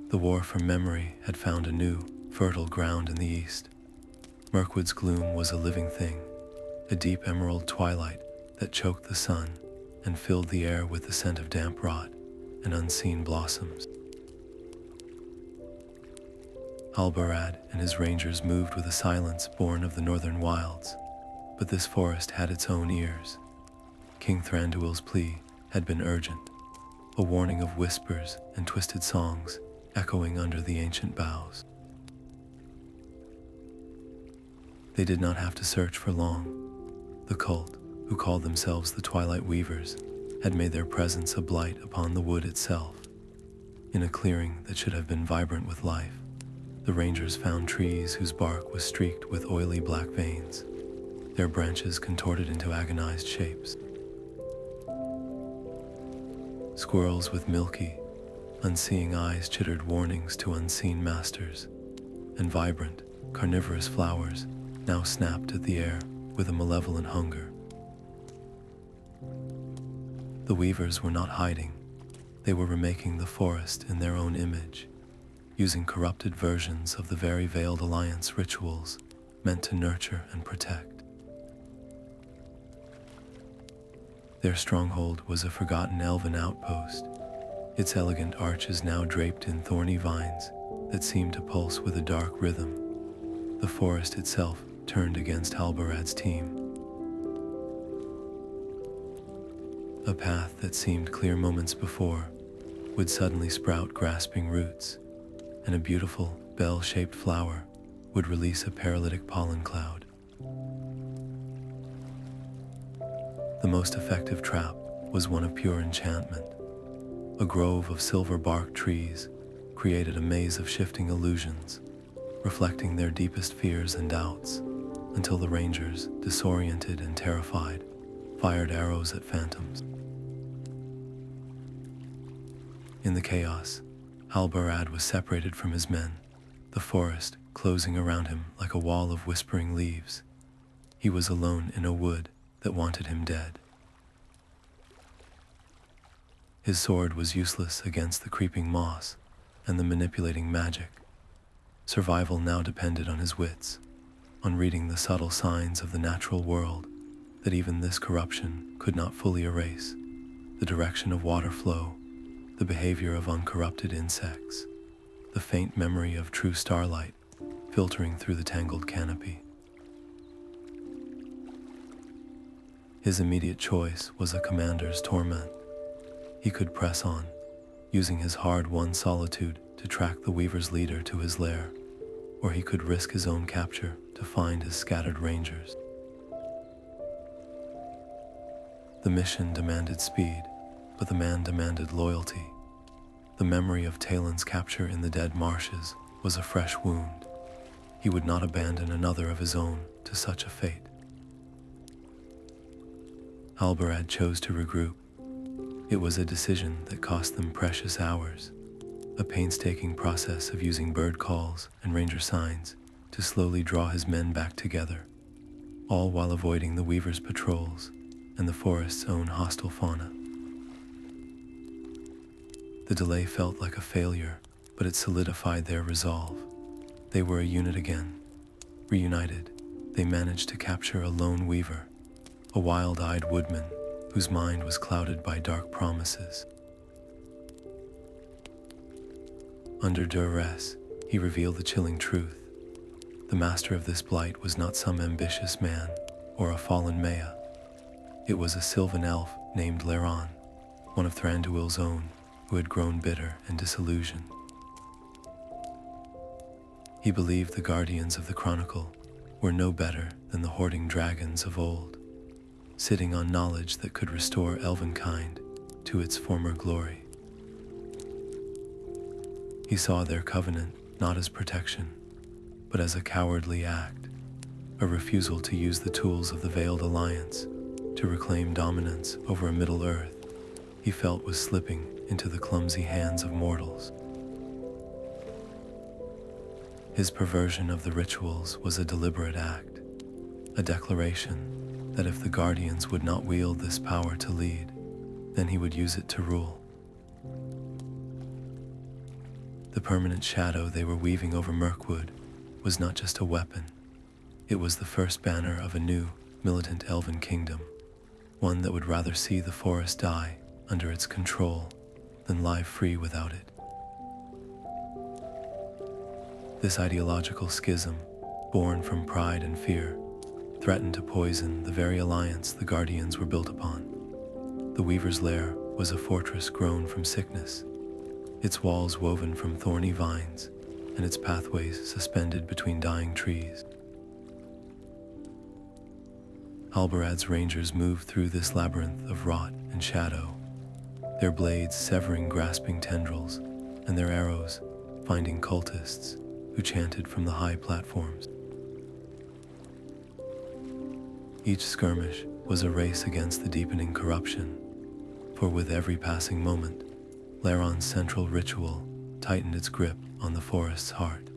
[SPEAKER 1] The war for memory had found a new, fertile ground in the east. Mirkwood's gloom was a living thing, a deep emerald twilight that choked the sun and filled the air with the scent of damp rot and unseen blossoms. Halbarad and his rangers moved with a silence born of the northern wilds, but this forest had its own ears. King Thranduil's plea had been urgent, a warning of whispers and twisted songs echoing under the ancient boughs. They did not have to search for long. The cult, who called themselves the Twilight Weavers, had made their presence a blight upon the wood itself. In a clearing that should have been vibrant with life, the rangers found trees whose bark was streaked with oily black veins, their branches contorted into agonized shapes. Squirrels with milky, unseeing eyes chittered warnings to unseen masters, and vibrant, carnivorous flowers now snapped at the air with a malevolent hunger. The weavers were not hiding. They were remaking the forest in their own image, using corrupted versions of the very veiled alliance rituals meant to nurture and protect. Their stronghold was a forgotten elven outpost, its elegant arches now draped in thorny vines that seemed to pulse with a dark rhythm. The forest itself turned against Halbarad's team. A path that seemed clear moments before would suddenly sprout grasping roots, and a beautiful, bell-shaped flower would release a paralytic pollen cloud. The most effective trap was one of pure enchantment. A grove of silver-barked trees created a maze of shifting illusions, reflecting their deepest fears and doubts, until the rangers, disoriented and terrified, fired arrows at phantoms. In the chaos, Halbarad was separated from his men, the forest closing around him like a wall of whispering leaves. He was alone in a wood that wanted him dead. His sword was useless against the creeping moss and the manipulating magic. Survival now depended on his wits, on reading the subtle signs of the natural world that even this corruption could not fully erase: the direction of water flow, the behavior of uncorrupted insects, the faint memory of true starlight filtering through the tangled canopy. His immediate choice was a commander's torment. He could press on, using his hard-won solitude to track the Weaver's leader to his lair, or he could risk his own capture to find his scattered rangers. The mission demanded speed, but the man demanded loyalty. The memory of Talon's capture in the dead marshes was a fresh wound. He would not abandon another of his own to such a fate. Halbarad chose to regroup. It was a decision that cost them precious hours, a painstaking process of using bird calls and ranger signs to slowly draw his men back together, all while avoiding the Weaver's patrols and the forest's own hostile fauna. The delay felt like a failure, but it solidified their resolve. They were a unit again. Reunited, they managed to capture a lone weaver, a wild-eyed woodman whose mind was clouded by dark promises. Under duress, he revealed the chilling truth. The master of this blight was not some ambitious man or a fallen Mir-a. It was a sylvan elf named Elrond, one of Thranduil's own, who had grown bitter and disillusioned. He believed the guardians of the Chronicle were no better than the hoarding dragons of old, sitting on knowledge that could restore elvenkind to its former glory. He saw their covenant not as protection, but as a cowardly act, a refusal to use the tools of the Veiled Alliance to reclaim dominance over a Middle-earth he felt was slipping into the clumsy hands of mortals. His perversion of the rituals was a deliberate act, a declaration that if the Guardians would not wield this power to lead, then he would use it to rule. The permanent shadow they were weaving over Mirkwood was not just a weapon. It was the first banner of a new, militant elven kingdom, one that would rather see the forest die under its control than live free without it. This ideological schism, born from pride and fear, threatened to poison the very alliance the Guardians were built upon. The Weaver's lair was a fortress grown from sickness, its walls woven from thorny vines, and its pathways suspended between dying trees. Halbarad's rangers moved through this labyrinth of rot and shadow, their blades severing grasping tendrils, and their arrows finding cultists who chanted from the high platforms. Each skirmish was a race against the deepening corruption, for with every passing moment, Elrond's central ritual tightened its grip on the forest's heart.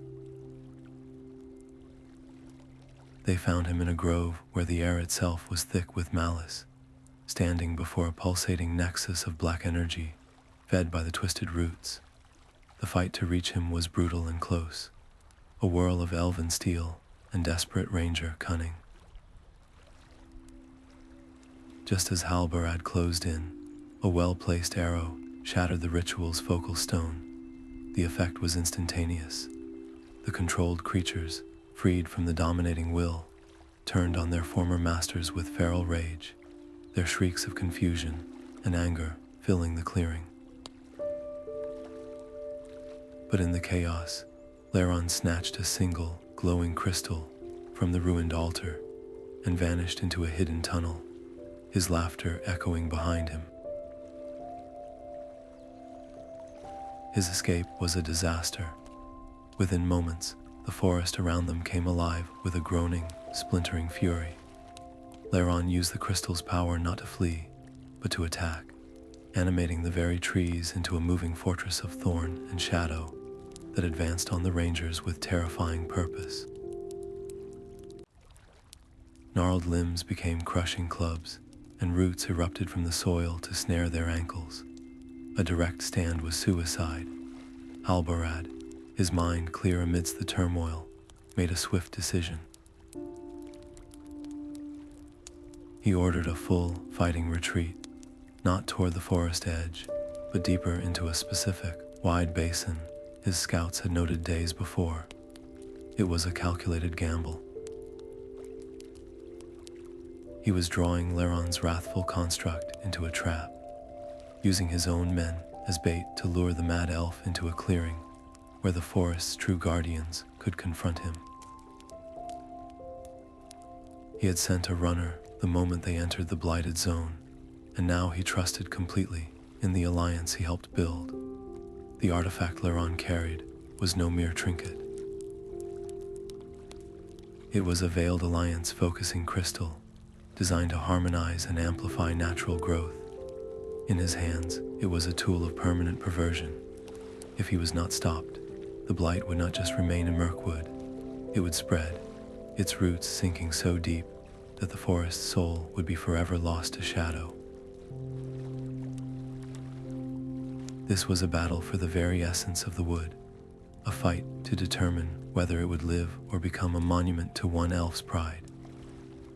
[SPEAKER 1] They found him in a grove where the air itself was thick with malice, standing before a pulsating nexus of black energy, fed by the twisted roots. The fight to reach him was brutal and close, a whirl of elven steel and desperate ranger cunning. Just as Halbarad closed in, a well-placed arrow shattered the ritual's focal stone. The effect was instantaneous. The controlled creatures, freed from the dominating will, turned on their former masters with feral rage, their shrieks of confusion and anger filling the clearing. But in the chaos, Elrond snatched a single, glowing crystal from the ruined altar and vanished into a hidden tunnel, his laughter echoing behind him. His escape was a disaster. Within moments, the forest around them came alive with a groaning, splintering fury. Elrond used the crystal's power not to flee, but to attack, animating the very trees into a moving fortress of thorn and shadow that advanced on the rangers with terrifying purpose. Gnarled limbs became crushing clubs, and roots erupted from the soil to snare their ankles. A direct stand was suicide. Halbarad, his mind clear amidst the turmoil, made a swift decision. He ordered a full, fighting retreat, not toward the forest edge, but deeper into a specific, wide basin his scouts had noted days before. It was a calculated gamble. He was drawing Elrond's wrathful construct into a trap, using his own men as bait to lure the mad elf into a clearing where the forest's true guardians could confront him. He had sent a runner the moment they entered the blighted zone, and now he trusted completely in the alliance he helped build. The artifact Elrond carried was no mere trinket. It was a veiled alliance focusing crystal, designed to harmonize and amplify natural growth. In his hands, it was a tool of permanent perversion. If he was not stopped, the blight would not just remain in Mirkwood, it would spread, its roots sinking so deep that the forest's soul would be forever lost to shadow. This was a battle for the very essence of the wood, a fight to determine whether it would live or become a monument to one elf's pride.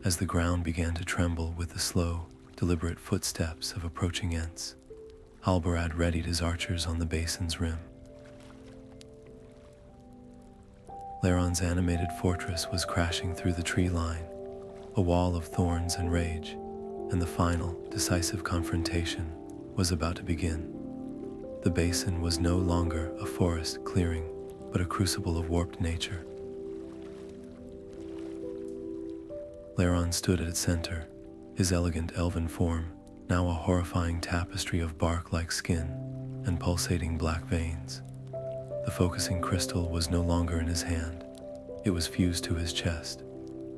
[SPEAKER 1] As the ground began to tremble with the slow, deliberate footsteps of approaching Ents, Halbarad readied his archers on the basin's rim. Elrond's animated fortress was crashing through the tree line, a wall of thorns and rage, and the final, decisive confrontation was about to begin. The basin was no longer a forest clearing, but a crucible of warped nature. Elrond stood at its center, his elegant elven form now a horrifying tapestry of bark-like skin and pulsating black veins. The focusing crystal was no longer in his hand. It was fused to his chest,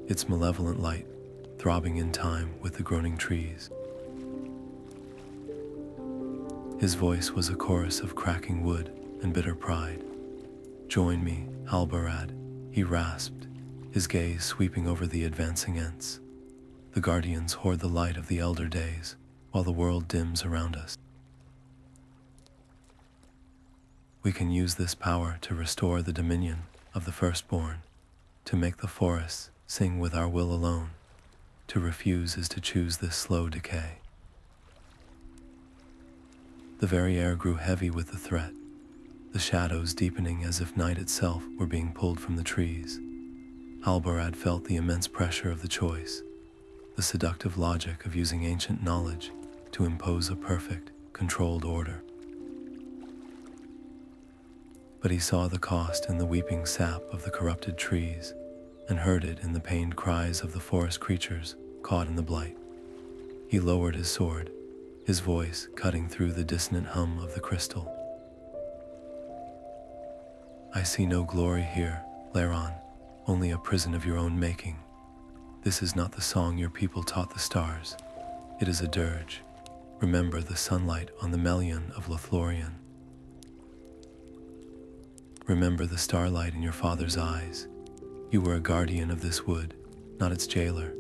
[SPEAKER 1] its malevolent light throbbing in time with the groaning trees. His voice was a chorus of cracking wood and bitter pride. "Join me, Halbarad," he rasped, his gaze sweeping over the advancing Ents. The guardians hoard the light of the elder days, while the world dims around us. We can use this power to restore the dominion of the firstborn, to make the forests sing with our will alone. To refuse is to choose this slow decay. The very air grew heavy with the threat, the shadows deepening as if night itself were being pulled from the trees. Halbarad felt the immense pressure of the choice, the seductive logic of using ancient knowledge to impose a perfect, controlled order. But he saw the cost in the weeping sap of the corrupted trees, and heard it in the pained cries of the forest creatures caught in the blight. He lowered his sword, his voice cutting through the dissonant hum of the crystal. "I see no glory here, Elrond, only a prison of your own making. This is not the song your people taught the stars. It is a dirge. Remember the sunlight on the Memory of Lothlórien. Remember the starlight in your father's eyes. You were a guardian of this wood, not its jailer.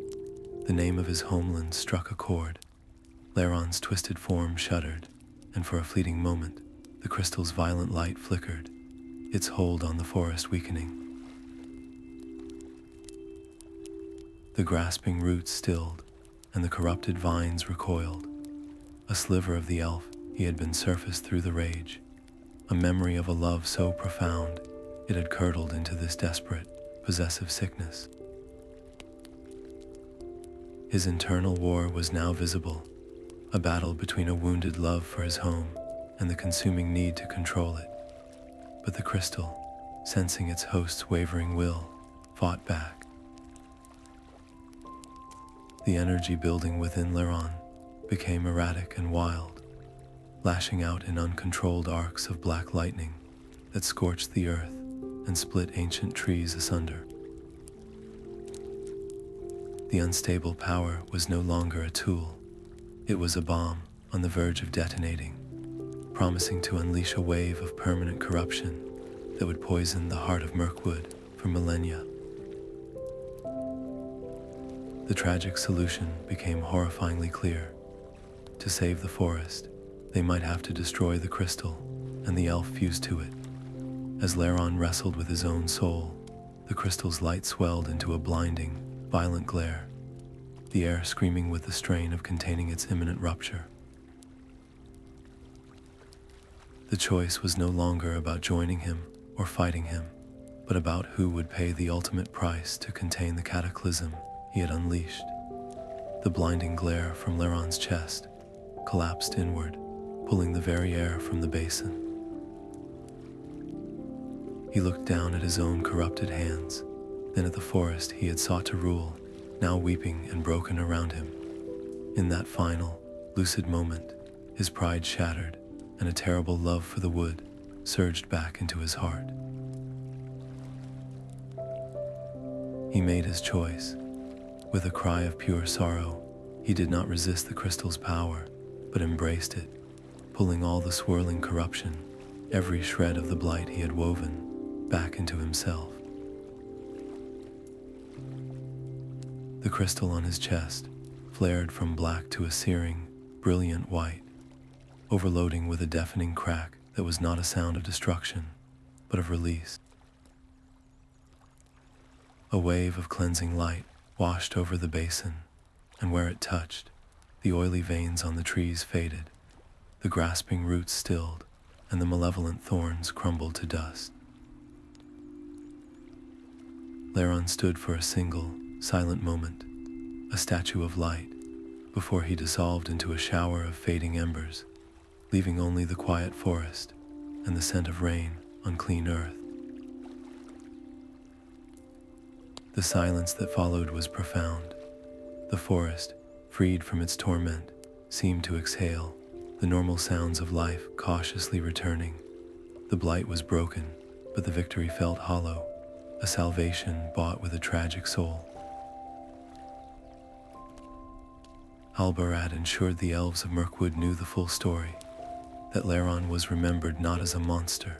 [SPEAKER 1] The name of his homeland struck a chord. Elrond's twisted form shuddered, and for a fleeting moment, the crystal's violent light flickered, its hold on the forest weakening. The grasping roots stilled, and the corrupted vines recoiled. A sliver of the elf he had been surfaced through the rage, a memory of a love so profound it had curdled into this desperate, possessive sickness. His internal war was now visible, a battle between a wounded love for his home and the consuming need to control it. But the crystal, sensing its host's wavering will, fought back. The energy building within Elrond became erratic and wild, lashing out in uncontrolled arcs of black lightning that scorched the earth and split ancient trees asunder. The unstable power was no longer a tool. It was a bomb on the verge of detonating, promising to unleash a wave of permanent corruption that would poison the heart of Mirkwood for millennia. The tragic solution became horrifyingly clear. To save the forest, they might have to destroy the crystal and the elf fused to it. As Elrond wrestled with his own soul, the crystal's light swelled into a blinding, violent glare, the air screaming with the strain of containing its imminent rupture. The choice was no longer about joining him or fighting him, but about who would pay the ultimate price to contain the cataclysm he had unleashed. The blinding glare from Elrond's chest collapsed inward, pulling the very air from the basin. He looked down at his own corrupted hands, then at the forest he had sought to rule, now weeping and broken around him. In that final, lucid moment, his pride shattered, and a terrible love for the wood surged back into his heart. He made his choice. With a cry of pure sorrow, he did not resist the crystal's power, but embraced it, pulling all the swirling corruption, every shred of the blight he had woven, back into himself. The crystal on his chest flared from black to a searing, brilliant white, overloading with a deafening crack that was not a sound of destruction, but of release. A wave of cleansing light washed over the basin, and where it touched, the oily veins on the trees faded, the grasping roots stilled, and the malevolent thorns crumbled to dust. Elrond stood for a single, silent moment, a statue of light, before he dissolved into a shower of fading embers, leaving only the quiet forest and the scent of rain on clean earth. The silence that followed was profound. The forest, freed from its torment, seemed to exhale, the normal sounds of life cautiously returning. The blight was broken, but the victory felt hollow, a salvation bought with a tragic soul. Halbarad ensured the elves of Mirkwood knew the full story, that Elrond was remembered not as a monster,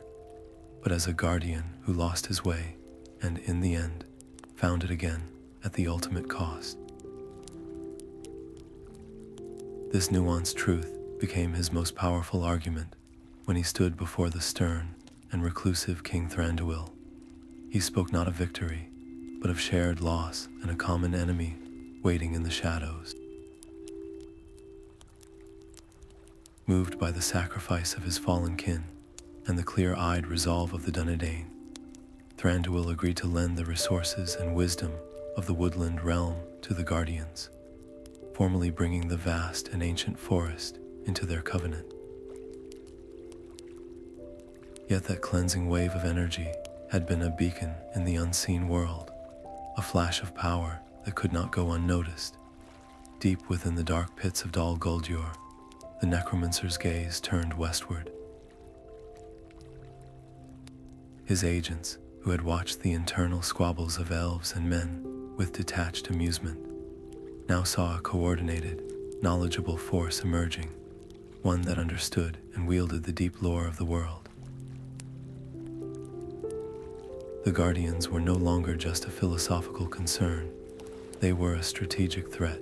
[SPEAKER 1] but as a guardian who lost his way, and in the end, found it again at the ultimate cost. This nuanced truth became his most powerful argument when he stood before the stern and reclusive King Thranduil. He spoke not of victory, but of shared loss and a common enemy waiting in the shadows. Moved by the sacrifice of his fallen kin and the clear-eyed resolve of the Dunedain, Thranduil agreed to lend the resources and wisdom of the woodland realm to the Guardians, formally bringing the vast and ancient forest into their covenant. Yet that cleansing wave of energy had been a beacon in the unseen world, a flash of power that could not go unnoticed. Deep within the dark pits of Dol Guldur, the necromancer's gaze turned westward. His agents, who had watched the internal squabbles of elves and men with detached amusement, now saw a coordinated, knowledgeable force emerging, one that understood and wielded the deep lore of the world. The Guardians were no longer just a philosophical concern. They were a strategic threat.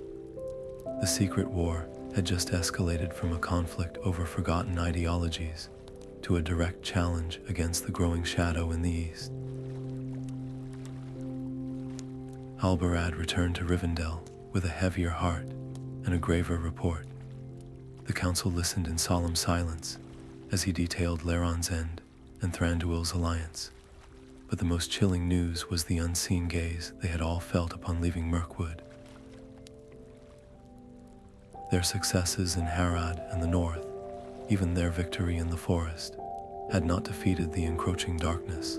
[SPEAKER 1] The secret war had just escalated from a conflict over forgotten ideologies to a direct challenge against the growing shadow in the east. Halbarad returned to Rivendell with a heavier heart and a graver report. The council listened in solemn silence as he detailed Laeron's end and Thranduil's alliance. But the most chilling news was the unseen gaze they had all felt upon leaving Mirkwood. Their successes in Harad and the north, even their victory in the forest, had not defeated the encroaching darkness.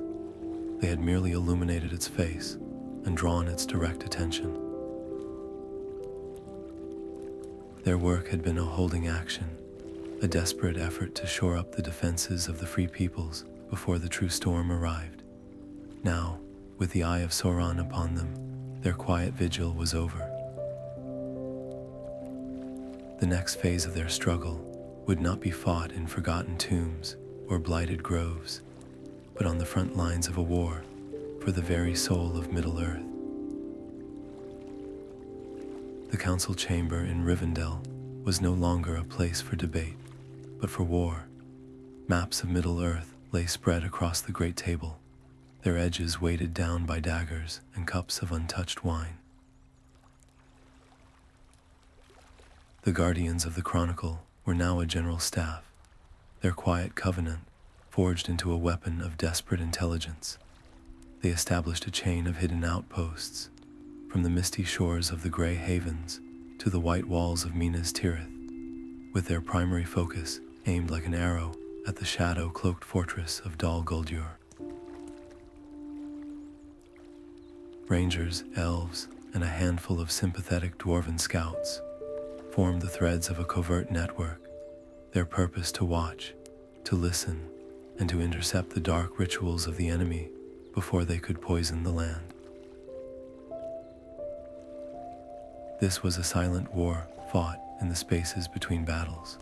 [SPEAKER 1] They had merely illuminated its face and drawn its direct attention. Their work had been a holding action, a desperate effort to shore up the defenses of the Free Peoples before the true storm arrived. Now, with the Eye of Sauron upon them, their quiet vigil was over. The next phase of their struggle would not be fought in forgotten tombs or blighted groves, but on the front lines of a war for the very soul of Middle-earth. The council chamber in Rivendell was no longer a place for debate, but for war. Maps of Middle-earth lay spread across the great table, their edges weighted down by daggers and cups of untouched wine. The guardians of the Chronicle were now a general staff, their quiet covenant forged into a weapon of desperate intelligence. They established a chain of hidden outposts, from the misty shores of the Grey Havens to the white walls of Minas Tirith, with their primary focus aimed like an arrow at the shadow-cloaked fortress of Dol Guldur. Rangers, elves, and a handful of sympathetic dwarven scouts formed the threads of a covert network, their purpose to watch, to listen, and to intercept the dark rituals of the enemy before they could poison the land. This was a silent war fought in the spaces between battles,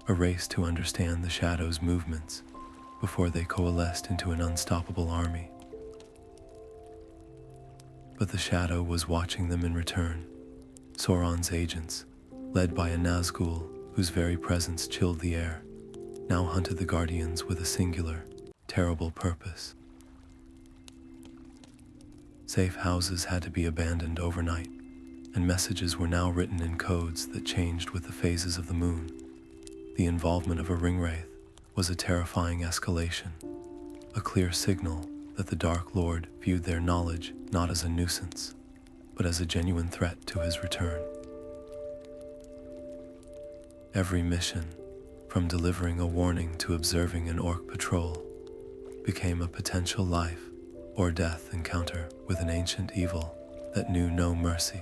[SPEAKER 1] a race to understand the Shadow's movements before they coalesced into an unstoppable army. But the Shadow was watching them in return. Sauron's agents, led by a Nazgul whose very presence chilled the air, now hunted the Guardians with a singular, terrible purpose. Safe houses had to be abandoned overnight, and messages were now written in codes that changed with the phases of the moon. The involvement of a ringwraith was a terrifying escalation, a clear signal that the Dark Lord viewed their knowledge not as a nuisance, but as a genuine threat to his return. Every mission, from delivering a warning to observing an orc patrol, became a potential life or death encounter with an ancient evil that knew no mercy.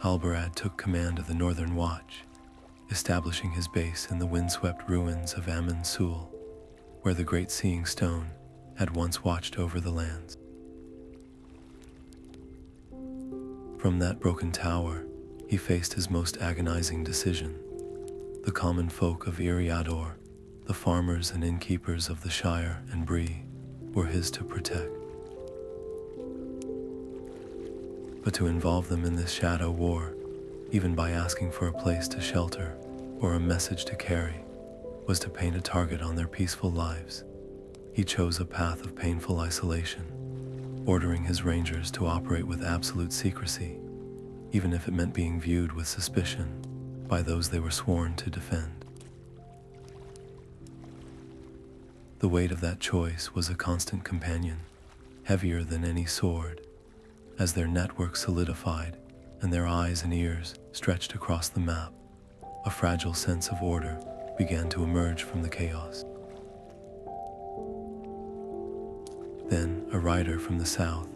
[SPEAKER 1] Halbarad took command of the Northern Watch, establishing his base in the windswept ruins of Amon Sul, where the Great Seeing Stone had once watched over the lands. From that broken tower, he faced his most agonizing decision. The common folk of Eriador, the farmers and innkeepers of the Shire and Bree, were his to protect. But to involve them in this shadow war, even by asking for a place to shelter or a message to carry, was to paint a target on their peaceful lives. He chose a path of painful isolation, ordering his rangers to operate with absolute secrecy, even if it meant being viewed with suspicion by those they were sworn to defend. The weight of that choice was a constant companion, heavier than any sword, as their network solidified and their eyes and ears stretched across the map. A fragile sense of order began to emerge from the chaos. Then a rider from the south,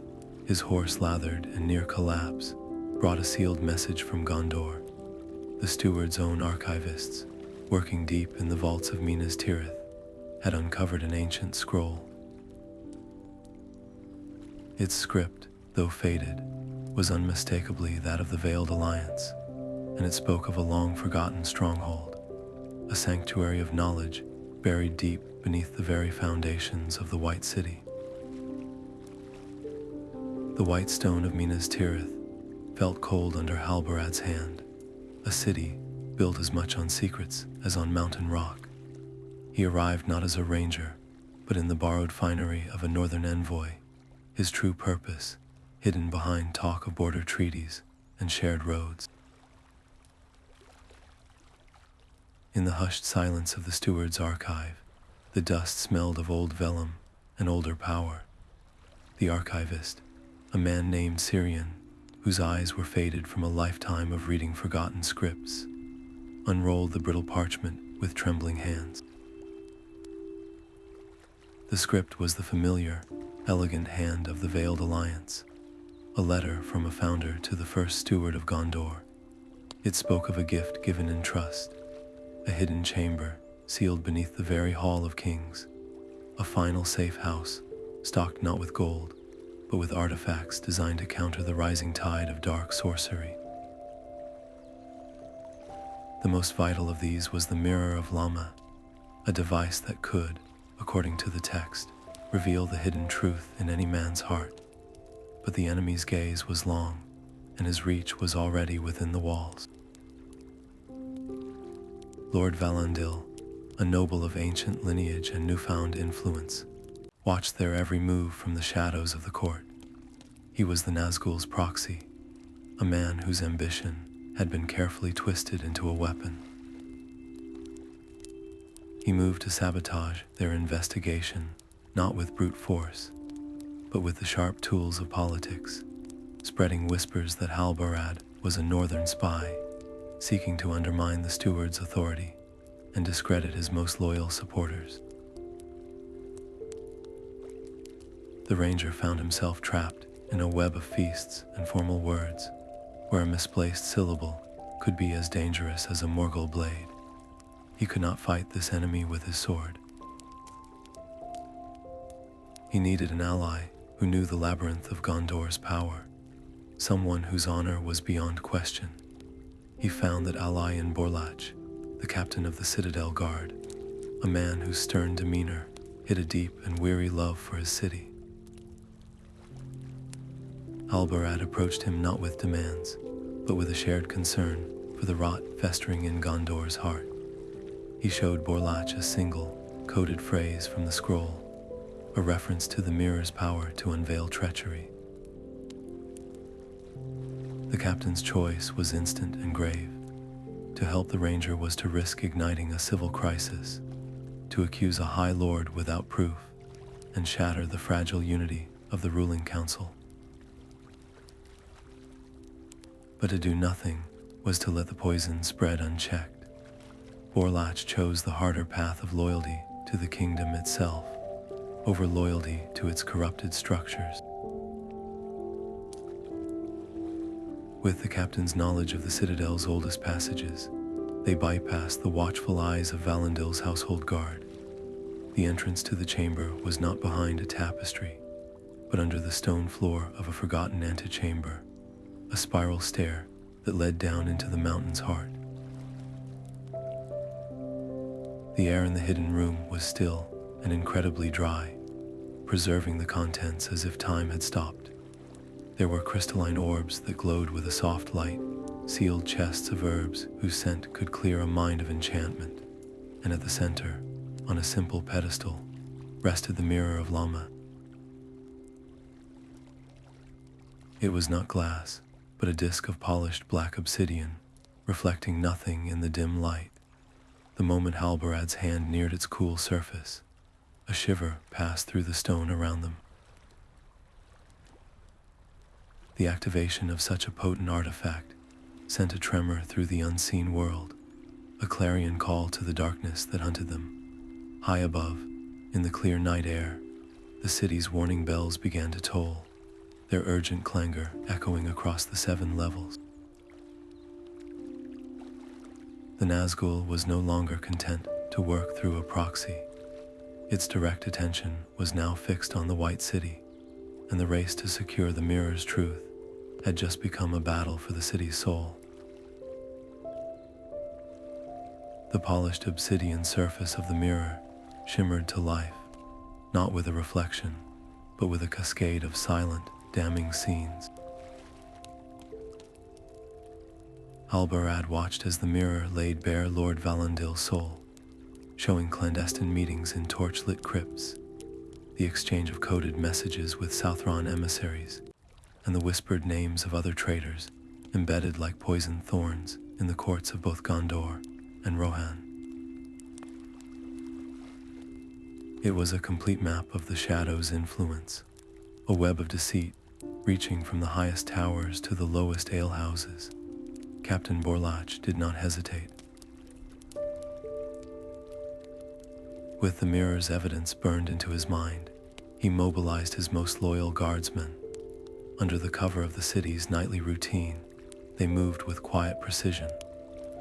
[SPEAKER 1] his horse lathered and near collapse, brought a sealed message from Gondor. The steward's own archivists, working deep in the vaults of Minas Tirith, had uncovered an ancient scroll. Its script, though faded, was unmistakably that of the Veiled Alliance, and it spoke of a long-forgotten stronghold, a sanctuary of knowledge buried deep beneath the very foundations of the White City. The white stone of Minas Tirith felt cold under Halbarad's hand, a city built as much on secrets as on mountain rock. He arrived not as a ranger, but in the borrowed finery of a northern envoy, his true purpose hidden behind talk of border treaties and shared roads. In the hushed silence of the steward's archive, the dust smelled of old vellum and older power. The archivist, a man named Syrian, whose eyes were faded from a lifetime of reading forgotten scripts, unrolled the brittle parchment with trembling hands. The script was the familiar, elegant hand of the Veiled Alliance, a letter from a founder to the first steward of Gondor. It spoke of a gift given in trust, a hidden chamber sealed beneath the very Hall of Kings, a final safe house stocked not with gold, but with artifacts designed to counter the rising tide of dark sorcery. The most vital of these was the Mirror of Lómen, a device that could, according to the text, reveal the hidden truth in any man's heart. But the enemy's gaze was long, and his reach was already within the walls. Lord Valandil, a noble of ancient lineage and newfound influence, watched their every move from the shadows of the court. He was the Nazgul's proxy, a man whose ambition had been carefully twisted into a weapon. He moved to sabotage their investigation, not with brute force, but with the sharp tools of politics, spreading whispers that Halbarad was a northern spy, seeking to undermine the steward's authority and discredit his most loyal supporters. The ranger found himself trapped in a web of feasts and formal words, where a misplaced syllable could be as dangerous as a Morgul blade. He could not fight this enemy with his sword. He needed an ally who knew the labyrinth of Gondor's power, someone whose honor was beyond question. He found that ally in Borlach, the captain of the Citadel Guard, a man whose stern demeanor hid a deep and weary love for his city. Halbarad approached him not with demands, but with a shared concern for the rot festering in Gondor's heart. He showed Borlach a single, coded phrase from the scroll, a reference to the mirror's power to unveil treachery. The captain's choice was instant and grave. To help the ranger was to risk igniting a civil crisis, to accuse a high lord without proof, and shatter the fragile unity of the ruling council. But to do nothing was to let the poison spread unchecked. Borlach chose the harder path of loyalty to the kingdom itself, over loyalty to its corrupted structures. With the captain's knowledge of the Citadel's oldest passages, they bypassed the watchful eyes of Valandil's household guard. The entrance to the chamber was not behind a tapestry, but under the stone floor of a forgotten antechamber, a spiral stair that led down into the mountain's heart. The air in the hidden room was still and incredibly dry, preserving the contents as if time had stopped. There were crystalline orbs that glowed with a soft light, sealed chests of herbs whose scent could clear a mind of enchantment, and at the center, on a simple pedestal, rested the Mirror of Lómen. It was not glass, but a disk of polished black obsidian, reflecting nothing in the dim light. The moment Halbarad's hand neared its cool surface, a shiver passed through the stone around them. The activation of such a potent artifact sent a tremor through the unseen world, a clarion call to the darkness that hunted them. High above, in the clear night air, the city's warning bells began to toll, their urgent clangor echoing across the 7 levels. The Nazgul was no longer content to work through a proxy. Its direct attention was now fixed on the White City, and the race to secure the mirror's truth had just become a battle for the city's soul. The polished obsidian surface of the mirror shimmered to life, not with a reflection, but with a cascade of silent, damning scenes. Halbarad watched as the mirror laid bare Lord Valandil's soul, showing clandestine meetings in torch-lit crypts, the exchange of coded messages with Southron emissaries, and the whispered names of other traitors embedded like poisoned thorns in the courts of both Gondor and Rohan. It was a complete map of the Shadow's influence, a web of deceit reaching from the highest towers to the lowest alehouses. Captain Borlach did not hesitate. With the mirror's evidence burned into his mind, he mobilized his most loyal guardsmen. Under the cover of the city's nightly routine, they moved with quiet precision,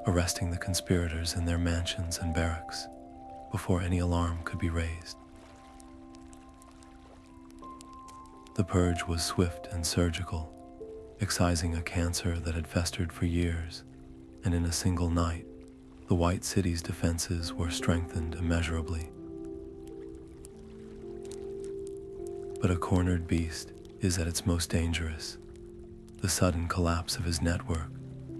[SPEAKER 1] arresting the conspirators in their mansions and barracks before any alarm could be raised. The purge was swift and surgical, excising a cancer that had festered for years, and in a single night, the White City's defenses were strengthened immeasurably. But a cornered beast is at its most dangerous. The sudden collapse of his network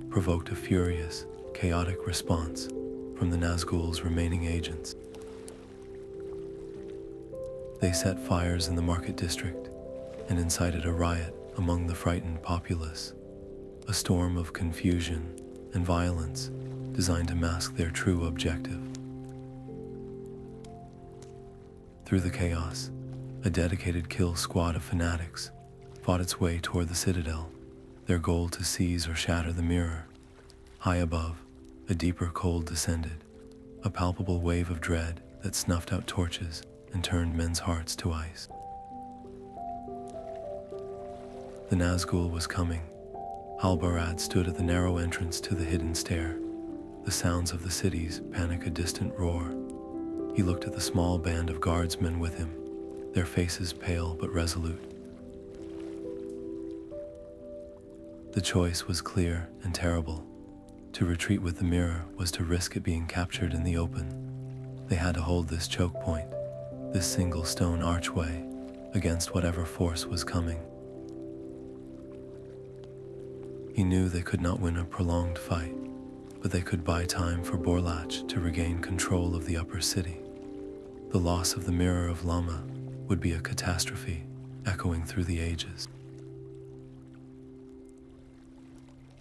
[SPEAKER 1] provoked a furious, chaotic response from the Nazgul's remaining agents. They set fires in the market district and incited a riot among the frightened populace, a storm of confusion and violence designed to mask their true objective. Through the chaos, a dedicated kill squad of fanatics fought its way toward the citadel, their goal to seize or shatter the mirror. High above, a deeper cold descended, a palpable wave of dread that snuffed out torches and turned men's hearts to ice. The Nazgul was coming. Halbarad stood at the narrow entrance to the hidden stair, the sounds of the city's panic a distant roar. He looked at the small band of guardsmen with him, their faces pale but resolute. The choice was clear and terrible. To retreat with the mirror was to risk it being captured in the open. They had to hold this choke point, this single stone archway, against whatever force was coming. He knew they could not win a prolonged fight, but they could buy time for Borlach to regain control of the upper city. The loss of the Mirror of Lómen would be a catastrophe echoing through the ages.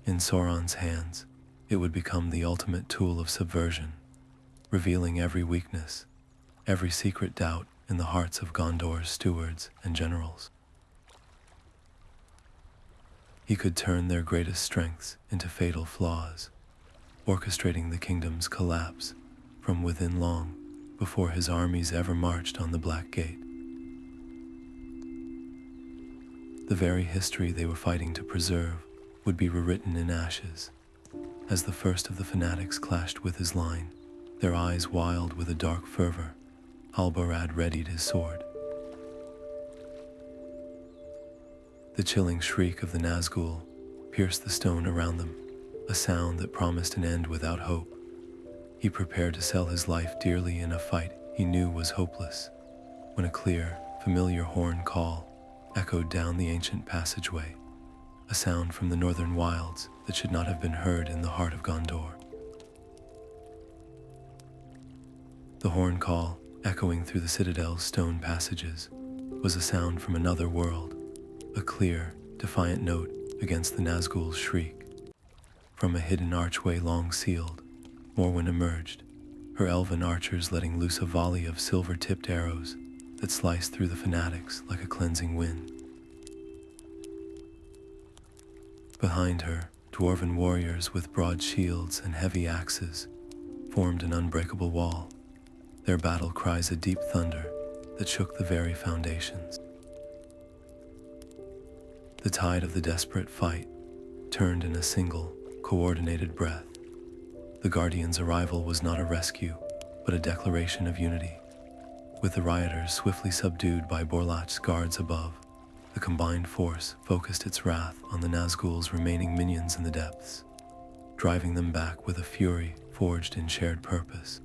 [SPEAKER 1] In Sauron's hands, it would become the ultimate tool of subversion, revealing every weakness, every secret doubt in the hearts of Gondor's stewards and generals. He could turn their greatest strengths into fatal flaws, orchestrating the kingdom's collapse from within long before his armies ever marched on the Black Gate. The very history they were fighting to preserve would be rewritten in ashes. As the first of the fanatics clashed with his line, their eyes wild with a dark fervor, Halbarad readied his sword. The chilling shriek of the Nazgul pierced the stone around them, a sound that promised an end without hope. He prepared to sell his life dearly in a fight he knew was hopeless, when a clear, familiar horn call echoed down the ancient passageway, a sound from the northern wilds that should not have been heard in the heart of Gondor. The horn call, echoing through the citadel's stone passages, was a sound from another world, a clear, defiant note against the Nazgul's shriek. From a hidden archway long sealed, Morwen emerged, her elven archers letting loose a volley of silver-tipped arrows that sliced through the fanatics like a cleansing wind. Behind her, dwarven warriors with broad shields and heavy axes formed an unbreakable wall, their battle cries a deep thunder that shook the very foundations. The tide of the desperate fight turned in a single, coordinated breath. The Guardian's arrival was not a rescue, but a declaration of unity. With the rioters swiftly subdued by Borlach's guards above, the combined force focused its wrath on the Nazgul's remaining minions in the depths, driving them back with a fury forged in shared purpose.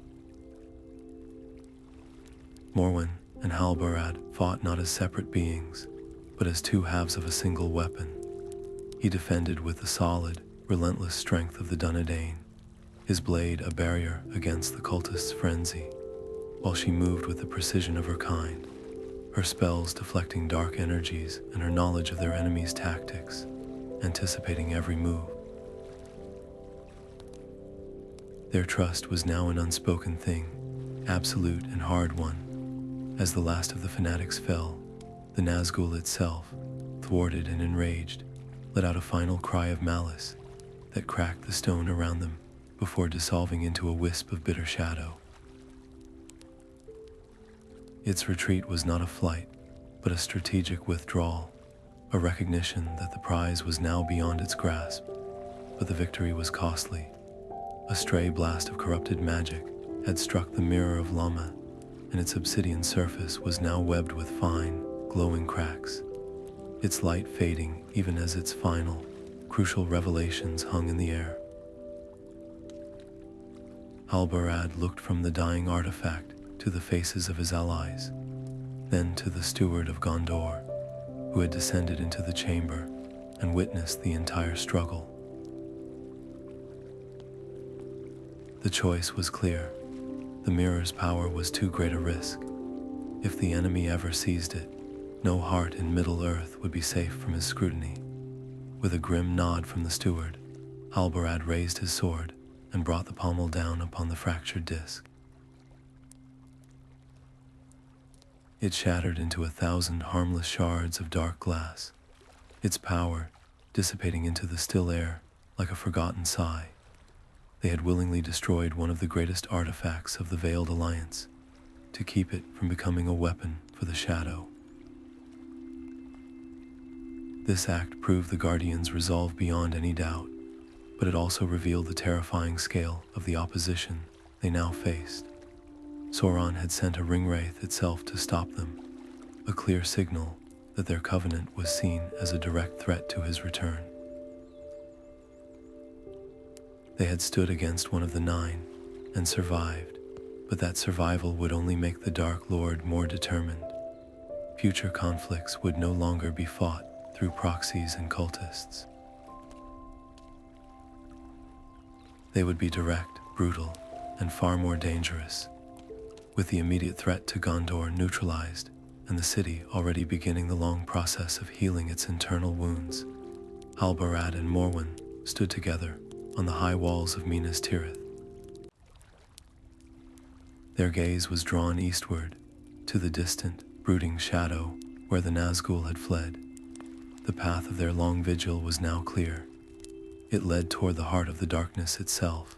[SPEAKER 1] Morwen and Halbarad fought not as separate beings, but as two halves of a single weapon. He defended with the solid, relentless strength of the Dunedain, his blade a barrier against the cultist's frenzy, while she moved with the precision of her kind, her spells deflecting dark energies and her knowledge of their enemies' tactics, anticipating every move. Their trust was now an unspoken thing, absolute and hard one. As the last of the fanatics fell, the Nazgul itself, thwarted and enraged, let out a final cry of malice that cracked the stone around them before dissolving into a wisp of bitter shadow. Its retreat was not a flight, but a strategic withdrawal, a recognition that the prize was now beyond its grasp, but the victory was costly. A stray blast of corrupted magic had struck the Mirror of Lómen, and its obsidian surface was now webbed with fine, glowing cracks, its light fading even as its final, crucial revelations hung in the air. Halbarad looked from the dying artifact to the faces of his allies, then to the steward of Gondor, who had descended into the chamber and witnessed the entire struggle. The choice was clear. The mirror's power was too great a risk. If the enemy ever seized it, no heart in Middle-earth would be safe from his scrutiny. With a grim nod from the steward, Halbarad raised his sword and brought the pommel down upon the fractured disc. It shattered into 1,000 harmless shards of dark glass, its power dissipating into the still air like a forgotten sigh. They had willingly destroyed one of the greatest artifacts of the Veiled Alliance to keep it from becoming a weapon for the Shadow. This act proved the Guardians' resolve beyond any doubt, but it also revealed the terrifying scale of the opposition they now faced. Sauron had sent a ringwraith itself to stop them, a clear signal that their covenant was seen as a direct threat to his return. They had stood against one of the nine and survived, but that survival would only make the Dark Lord more determined. Future conflicts would no longer be fought through proxies and cultists. They would be direct, brutal, and far more dangerous. With the immediate threat to Gondor neutralized and the city already beginning the long process of healing its internal wounds, Halbarad and Morwen stood together on the high walls of Minas Tirith. Their gaze was drawn eastward, to the distant, brooding shadow where the Nazgul had fled. The path of their long vigil was now clear. It led toward the heart of the darkness itself,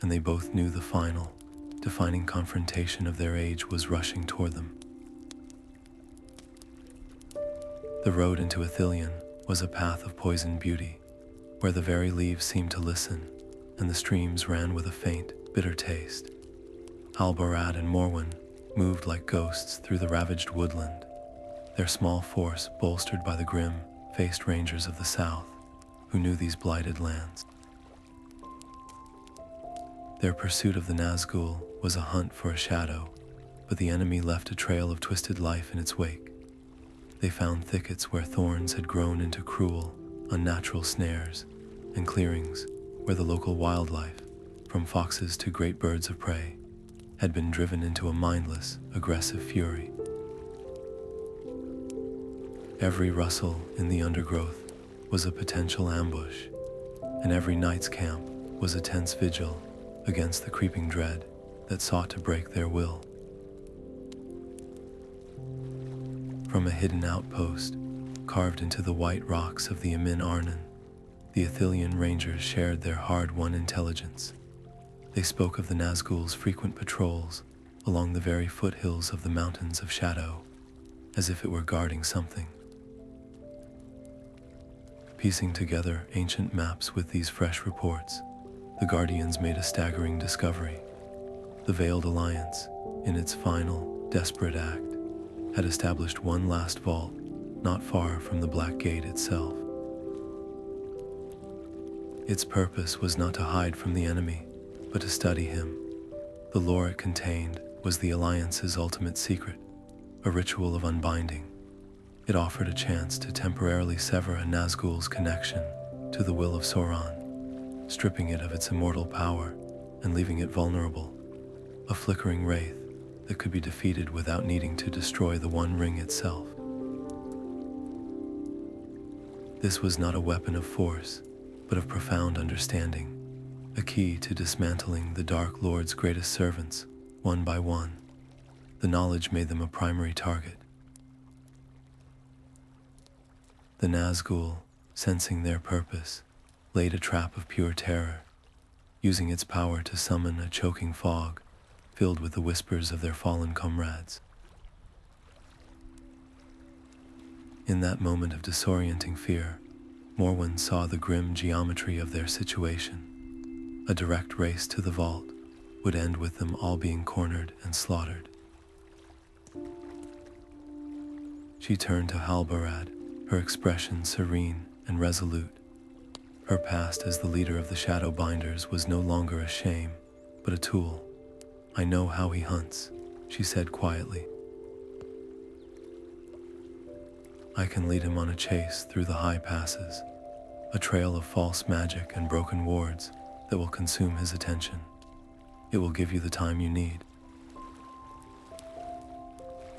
[SPEAKER 1] and they both knew the final, defining confrontation of their age was rushing toward them. The road into Ithilien was a path of poisoned beauty, where the very leaves seemed to listen, and the streams ran with a faint, bitter taste. Halbarad and Morwen moved like ghosts through the ravaged woodland, their small force bolstered by the grim-faced rangers of the south, who knew these blighted lands. Their pursuit of the Nazgul was a hunt for a shadow, but the enemy left a trail of twisted life in its wake. They found thickets where thorns had grown into cruel, unnatural snares, and clearings where the local wildlife, from foxes to great birds of prey, had been driven into a mindless, aggressive fury. Every rustle in the undergrowth was a potential ambush, and every night's camp was a tense vigil against the creeping dread that sought to break their will. From a hidden outpost, carved into the white rocks of the Amin Arnon, the Ithilien Rangers shared their hard-won intelligence. They spoke of the Nazgul's frequent patrols along the very foothills of the Mountains of Shadow, as if it were guarding something. Piecing together ancient maps with these fresh reports, the Guardians made a staggering discovery. The Veiled Alliance, in its final, desperate act, had established one last vault not far from the Black Gate itself. Its purpose was not to hide from the enemy, but to study him. The lore it contained was the Alliance's ultimate secret, a ritual of unbinding. It offered a chance to temporarily sever a Nazgul's connection to the will of Sauron, stripping it of its immortal power and leaving it vulnerable, a flickering wraith that could be defeated without needing to destroy the One Ring itself. This was not a weapon of force, but of profound understanding, a key to dismantling the Dark Lord's greatest servants, one by one. The knowledge made them a primary target. The Nazgul, sensing their purpose, laid a trap of pure terror, using its power to summon a choking fog filled with the whispers of their fallen comrades. In that moment of disorienting fear, Morwen saw the grim geometry of their situation. A direct race to the vault would end with them all being cornered and slaughtered. She turned to Halbarad, her expression serene and resolute. Her past as the leader of the Shadowbinders was no longer a shame, but a tool. "I know how he hunts," she said quietly. "I can lead him on a chase through the high passes, a trail of false magic and broken wards that will consume his attention. It will give you the time you need."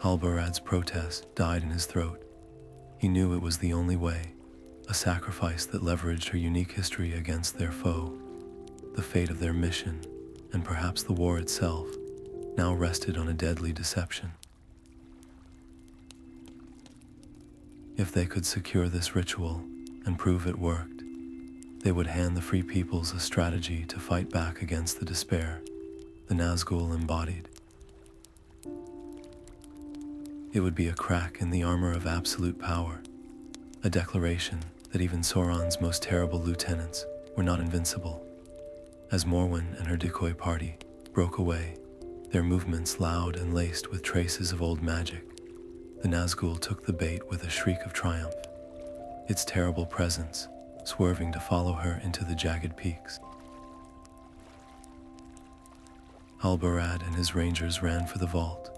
[SPEAKER 1] Halbarad's protest died in his throat. He knew it was the only way, a sacrifice that leveraged her unique history against their foe. The fate of their mission, and perhaps the war itself, now rested on a deadly deception. If they could secure this ritual and prove it worked, they would hand the Free Peoples a strategy to fight back against the despair the Nazgul embodied. It would be a crack in the armor of absolute power, a declaration that even Sauron's most terrible lieutenants were not invincible. As Morwen and her decoy party broke away, their movements loud and laced with traces of old magic, the Nazgul took the bait with a shriek of triumph, its terrible presence swerving to follow her into the jagged peaks. Halbarad and his rangers ran for the vault,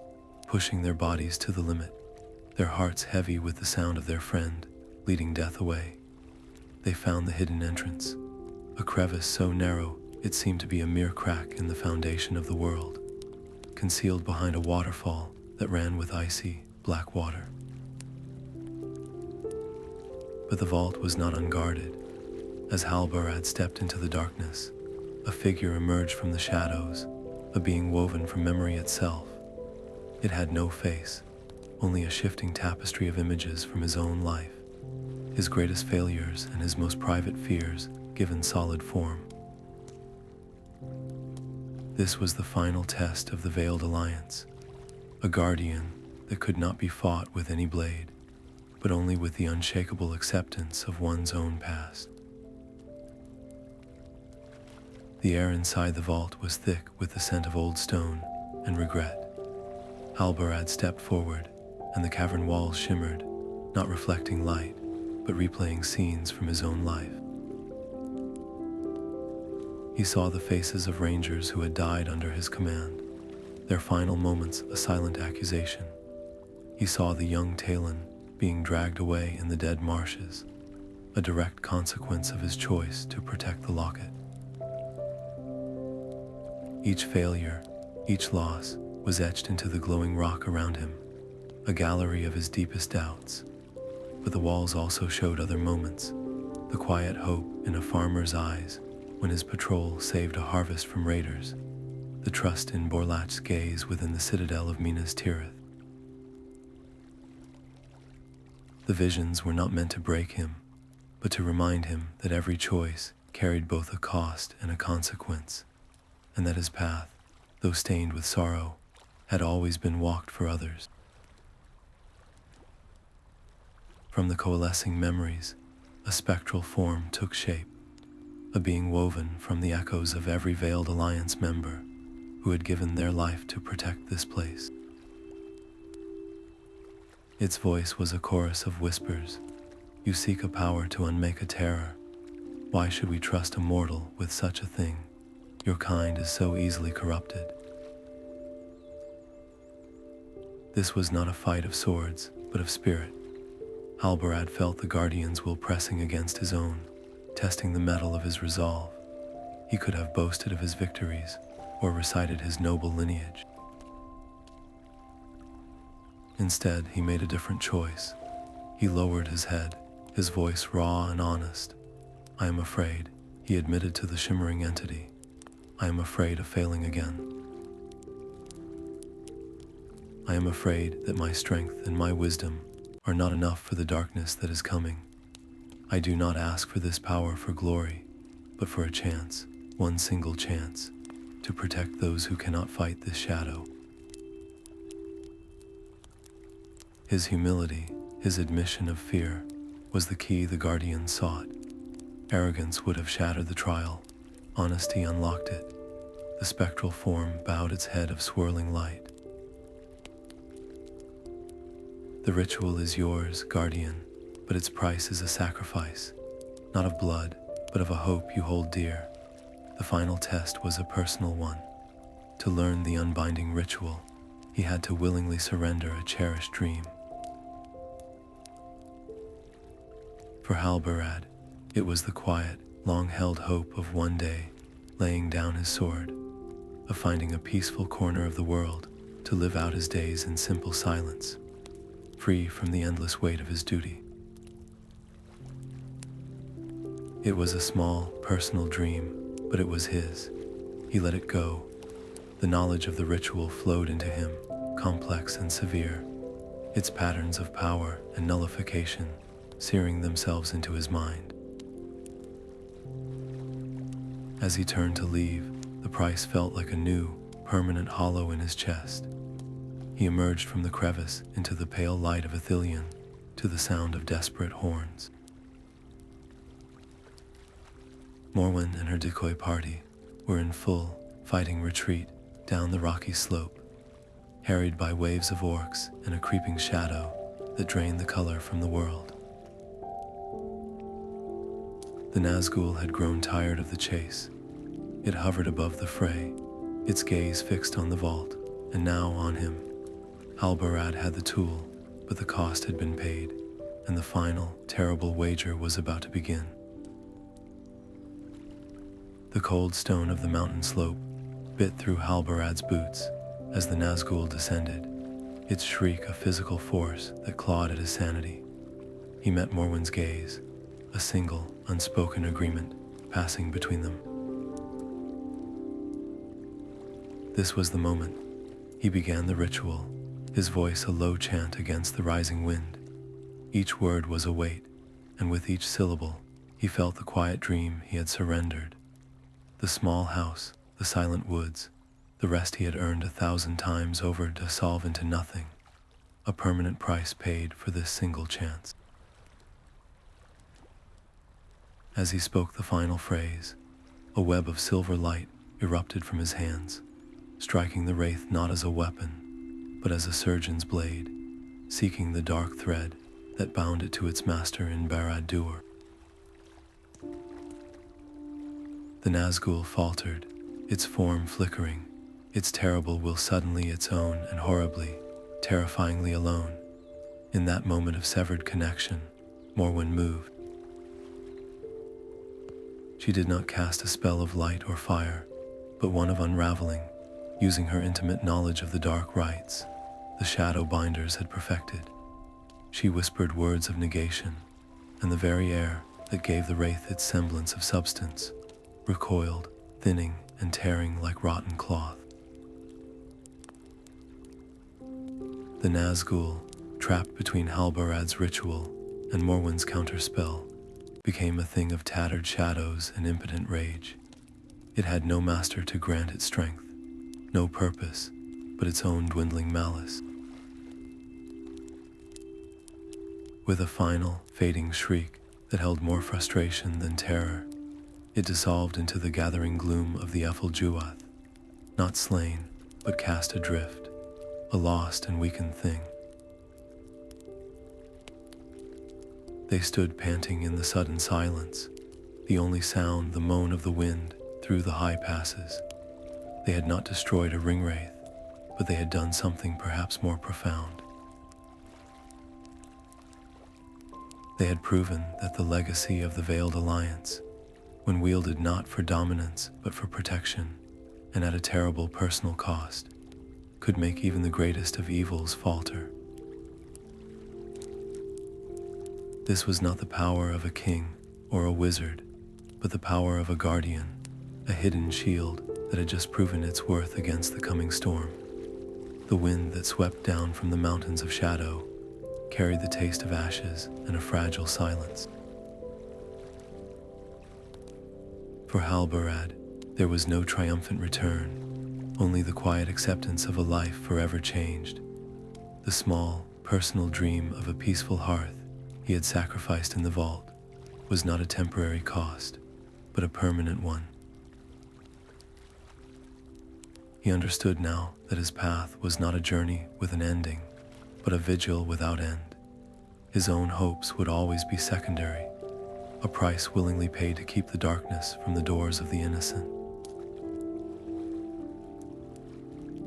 [SPEAKER 1] pushing their bodies to the limit, their hearts heavy with the sound of their friend leading death away. They found the hidden entrance, a crevice so narrow it seemed to be a mere crack in the foundation of the world, concealed behind a waterfall that ran with icy, black water. But the vault was not unguarded. As Halbarad stepped into the darkness, a figure emerged from the shadows, a being woven from memory itself. It had no face, only a shifting tapestry of images from his own life, his greatest failures and his most private fears given solid form. This was the final test of the Veiled Alliance, a guardian that could not be fought with any blade, but only with the unshakable acceptance of one's own past. The air inside the vault was thick with the scent of old stone and regret. Halbarad stepped forward, and the cavern walls shimmered, not reflecting light, but replaying scenes from his own life. He saw the faces of rangers who had died under his command, their final moments a silent accusation. He saw the young Talon being dragged away in the dead marshes, a direct consequence of his choice to protect the locket. Each failure, each loss, was etched into the glowing rock around him, a gallery of his deepest doubts. But the walls also showed other moments, the quiet hope in a farmer's eyes when his patrol saved a harvest from raiders, the trust in Borlach's gaze within the citadel of Minas Tirith. The visions were not meant to break him, but to remind him that every choice carried both a cost and a consequence, and that his path, though stained with sorrow, had always been walked for others. From the coalescing memories, a spectral form took shape, a being woven from the echoes of every Veiled Alliance member who had given their life to protect this place. Its voice was a chorus of whispers. "You seek a power to unmake a terror. Why should we trust a mortal with such a thing? Your kind is so easily corrupted." This was not a fight of swords, but of spirit, Halbarad felt the Guardian's will pressing against his own, testing the mettle of his resolve. He could have boasted of his victories, or recited his noble lineage. Instead, he made a different choice. He lowered his head, his voice raw and honest. "I am afraid," he admitted to the shimmering entity. "I am afraid of failing again. I am afraid that my strength and my wisdom are not enough for the darkness that is coming. I do not ask for this power for glory, but for a chance, one single chance, to protect those who cannot fight this shadow." His humility, his admission of fear, was the key the Guardian sought. Arrogance would have shattered the trial. Honesty unlocked it. The spectral form bowed its head of swirling light. "The ritual is yours, Guardian, but its price is a sacrifice, not of blood, but of a hope you hold dear." The final test was a personal one. To learn the unbinding ritual, he had to willingly surrender a cherished dream. For Halbarad, it was the quiet, long-held hope of one day laying down his sword, of finding a peaceful corner of the world to live out his days in simple silence, free from the endless weight of his duty. It was a small, personal dream, but it was his. He let it go. The knowledge of the ritual flowed into him, complex and severe, its patterns of power and nullification searing themselves into his mind. As he turned to leave, the price felt like a new, permanent hollow in his chest. He emerged from the crevice into the pale light of Ithilien, to the sound of desperate horns. Morwen and her decoy party were in full, fighting retreat down the rocky slope, harried by waves of orcs and a creeping shadow that drained the color from the world. The Nazgul had grown tired of the chase. It hovered above the fray, its gaze fixed on the vault, and now on him. Halbarad had the tool, but the cost had been paid, and the final, terrible wager was about to begin. The cold stone of the mountain slope bit through Halbarad's boots as the Nazgul descended, its shriek a physical force that clawed at his sanity. He met Morwen's gaze, a single, unspoken agreement passing between them. This was the moment. He began the ritual, his voice a low chant against the rising wind. Each word was a weight, and with each syllable, he felt the quiet dream he had surrendered. The small house, the silent woods, the rest he had earned 1,000 times over to dissolve into nothing, a permanent price paid for this single chance. As he spoke the final phrase, a web of silver light erupted from his hands, striking the wraith not as a weapon, but as a surgeon's blade, seeking the dark thread that bound it to its master in Barad-dûr. The Nazgul faltered, its form flickering, its terrible will suddenly its own and horribly, terrifyingly alone. In that moment of severed connection, Morwen moved. She did not cast a spell of light or fire, but one of unraveling, using her intimate knowledge of the dark rites the shadow binders had perfected. She whispered words of negation, and the very air that gave the wraith its semblance of substance recoiled, thinning and tearing like rotten cloth. The Nazgul, trapped between Halbarad's ritual and Morwen's counterspell, became a thing of tattered shadows and impotent rage. It had no master to grant it strength, no purpose, but its own dwindling malice. With a final, fading shriek that held more frustration than terror, it dissolved into the gathering gloom of the Ephel-Juath, not slain, but cast adrift, a lost and weakened thing. They stood panting in the sudden silence, the only sound the moan of the wind through the high passes. They had not destroyed a ringwraith, but they had done something perhaps more profound. They had proven that the legacy of the Veiled Alliance, when wielded not for dominance but for protection, and at a terrible personal cost, could make even the greatest of evils falter. This was not the power of a king or a wizard, but the power of a guardian, a hidden shield that had just proven its worth against the coming storm. The wind that swept down from the mountains of shadow carried the taste of ashes and a fragile silence. For Halbarad, there was no triumphant return, only the quiet acceptance of a life forever changed. The small, personal dream of a peaceful hearth he had sacrificed in the vault was not a temporary cost, but a permanent one. He understood now that his path was not a journey with an ending, but a vigil without end. His own hopes would always be secondary, a price willingly paid to keep the darkness from the doors of the innocent.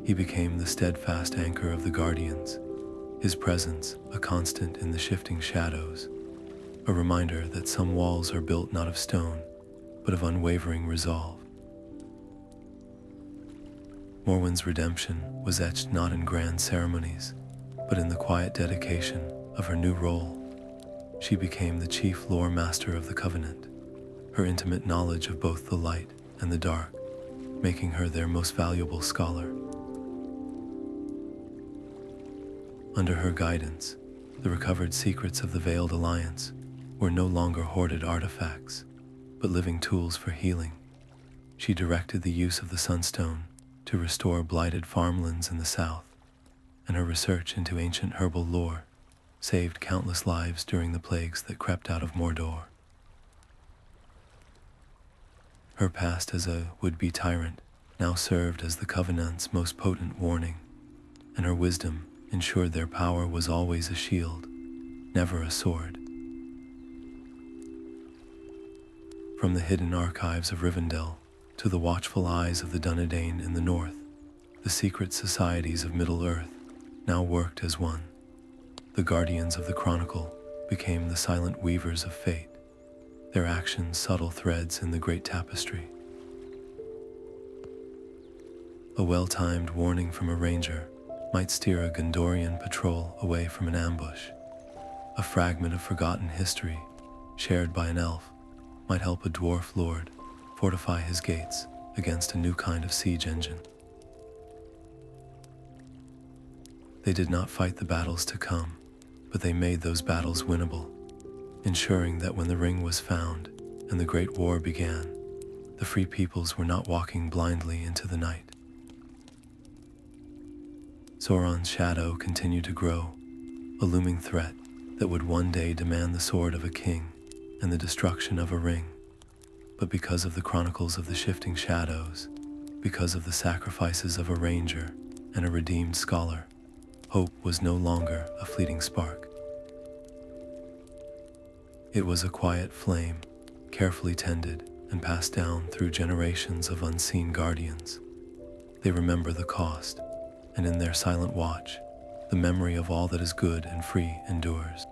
[SPEAKER 1] He became the steadfast anchor of the Guardians, his presence a constant in the shifting shadows, a reminder that some walls are built not of stone, but of unwavering resolve. Morwen's redemption was etched not in grand ceremonies, but in the quiet dedication of her new role. She became the chief lore master of the Covenant, her intimate knowledge of both the light and the dark, making her their most valuable scholar. Under her guidance, the recovered secrets of the Veiled Alliance were no longer hoarded artifacts, but living tools for healing. She directed the use of the Sunstone to restore blighted farmlands in the south, and her research into ancient herbal lore saved countless lives during the plagues that crept out of Mordor. Her past as a would-be tyrant now served as the Covenant's most potent warning, and her wisdom ensured their power was always a shield, never a sword. From the hidden archives of Rivendell to the watchful eyes of the Dunedain in the north, the secret societies of Middle-earth now worked as one. The guardians of the Chronicle became the silent weavers of fate, their actions subtle threads in the great tapestry. A well-timed warning from a ranger might steer a Gondorian patrol away from an ambush. A fragment of forgotten history, shared by an elf, might help a dwarf lord fortify his gates against a new kind of siege engine. They did not fight the battles to come, but they made those battles winnable, ensuring that when the ring was found and the Great War began, the free peoples were not walking blindly into the night. Sauron's shadow continued to grow, a looming threat that would one day demand the sword of a king and the destruction of a ring. But because of the chronicles of the shifting shadows, because of the sacrifices of a ranger and a redeemed scholar, hope was no longer a fleeting spark. It was a quiet flame, carefully tended and passed down through generations of unseen guardians. They remember the cost, and in their silent watch, the memory of all that is good and free endures.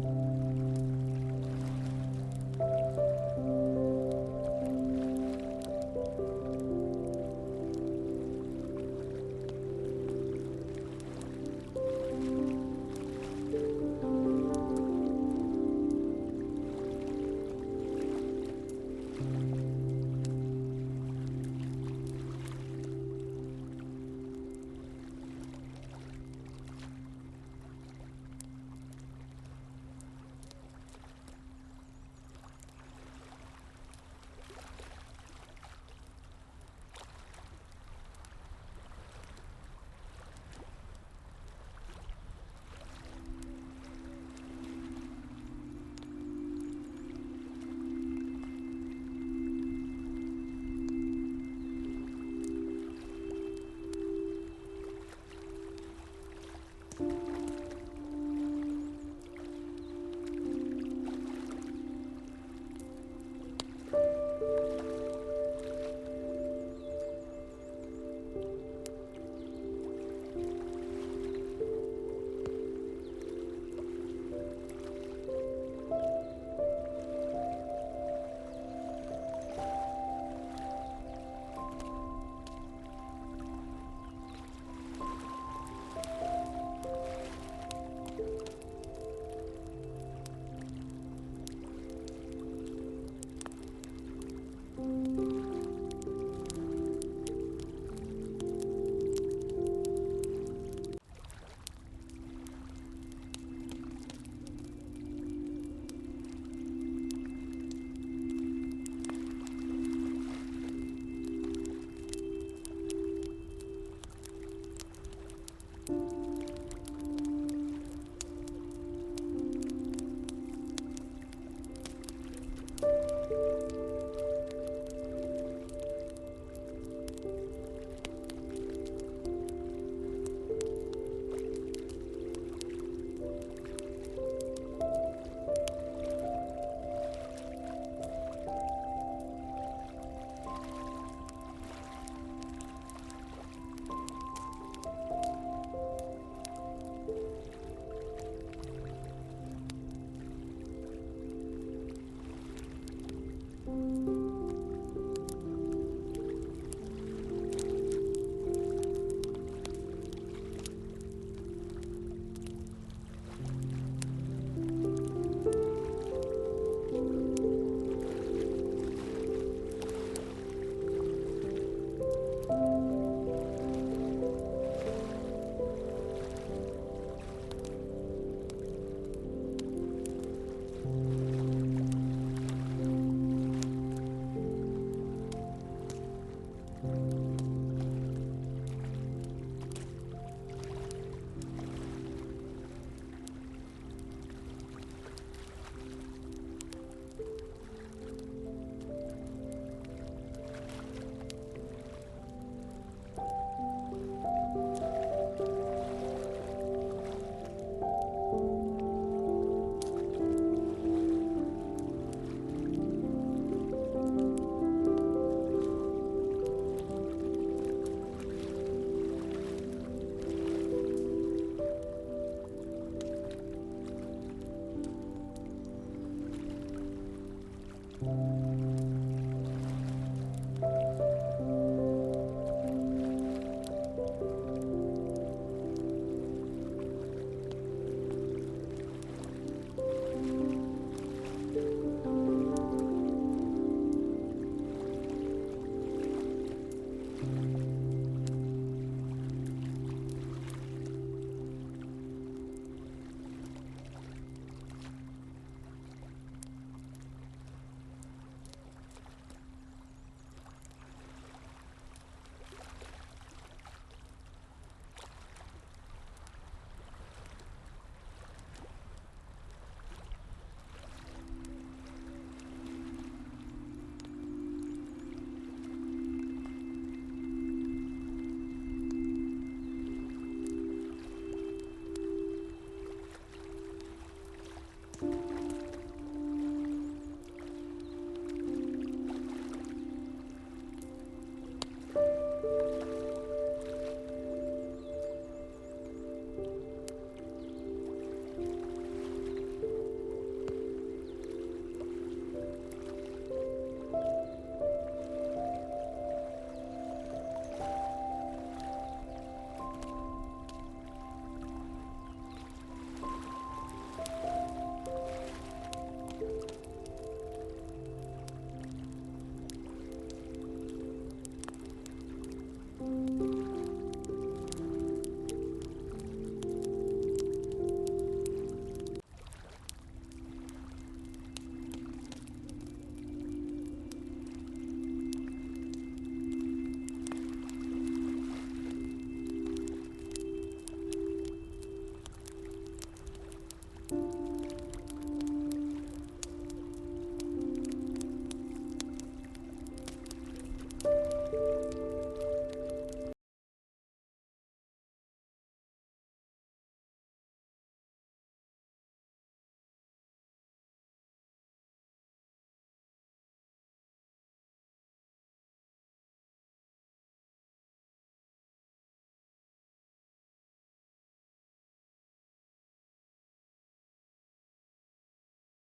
[SPEAKER 2] you.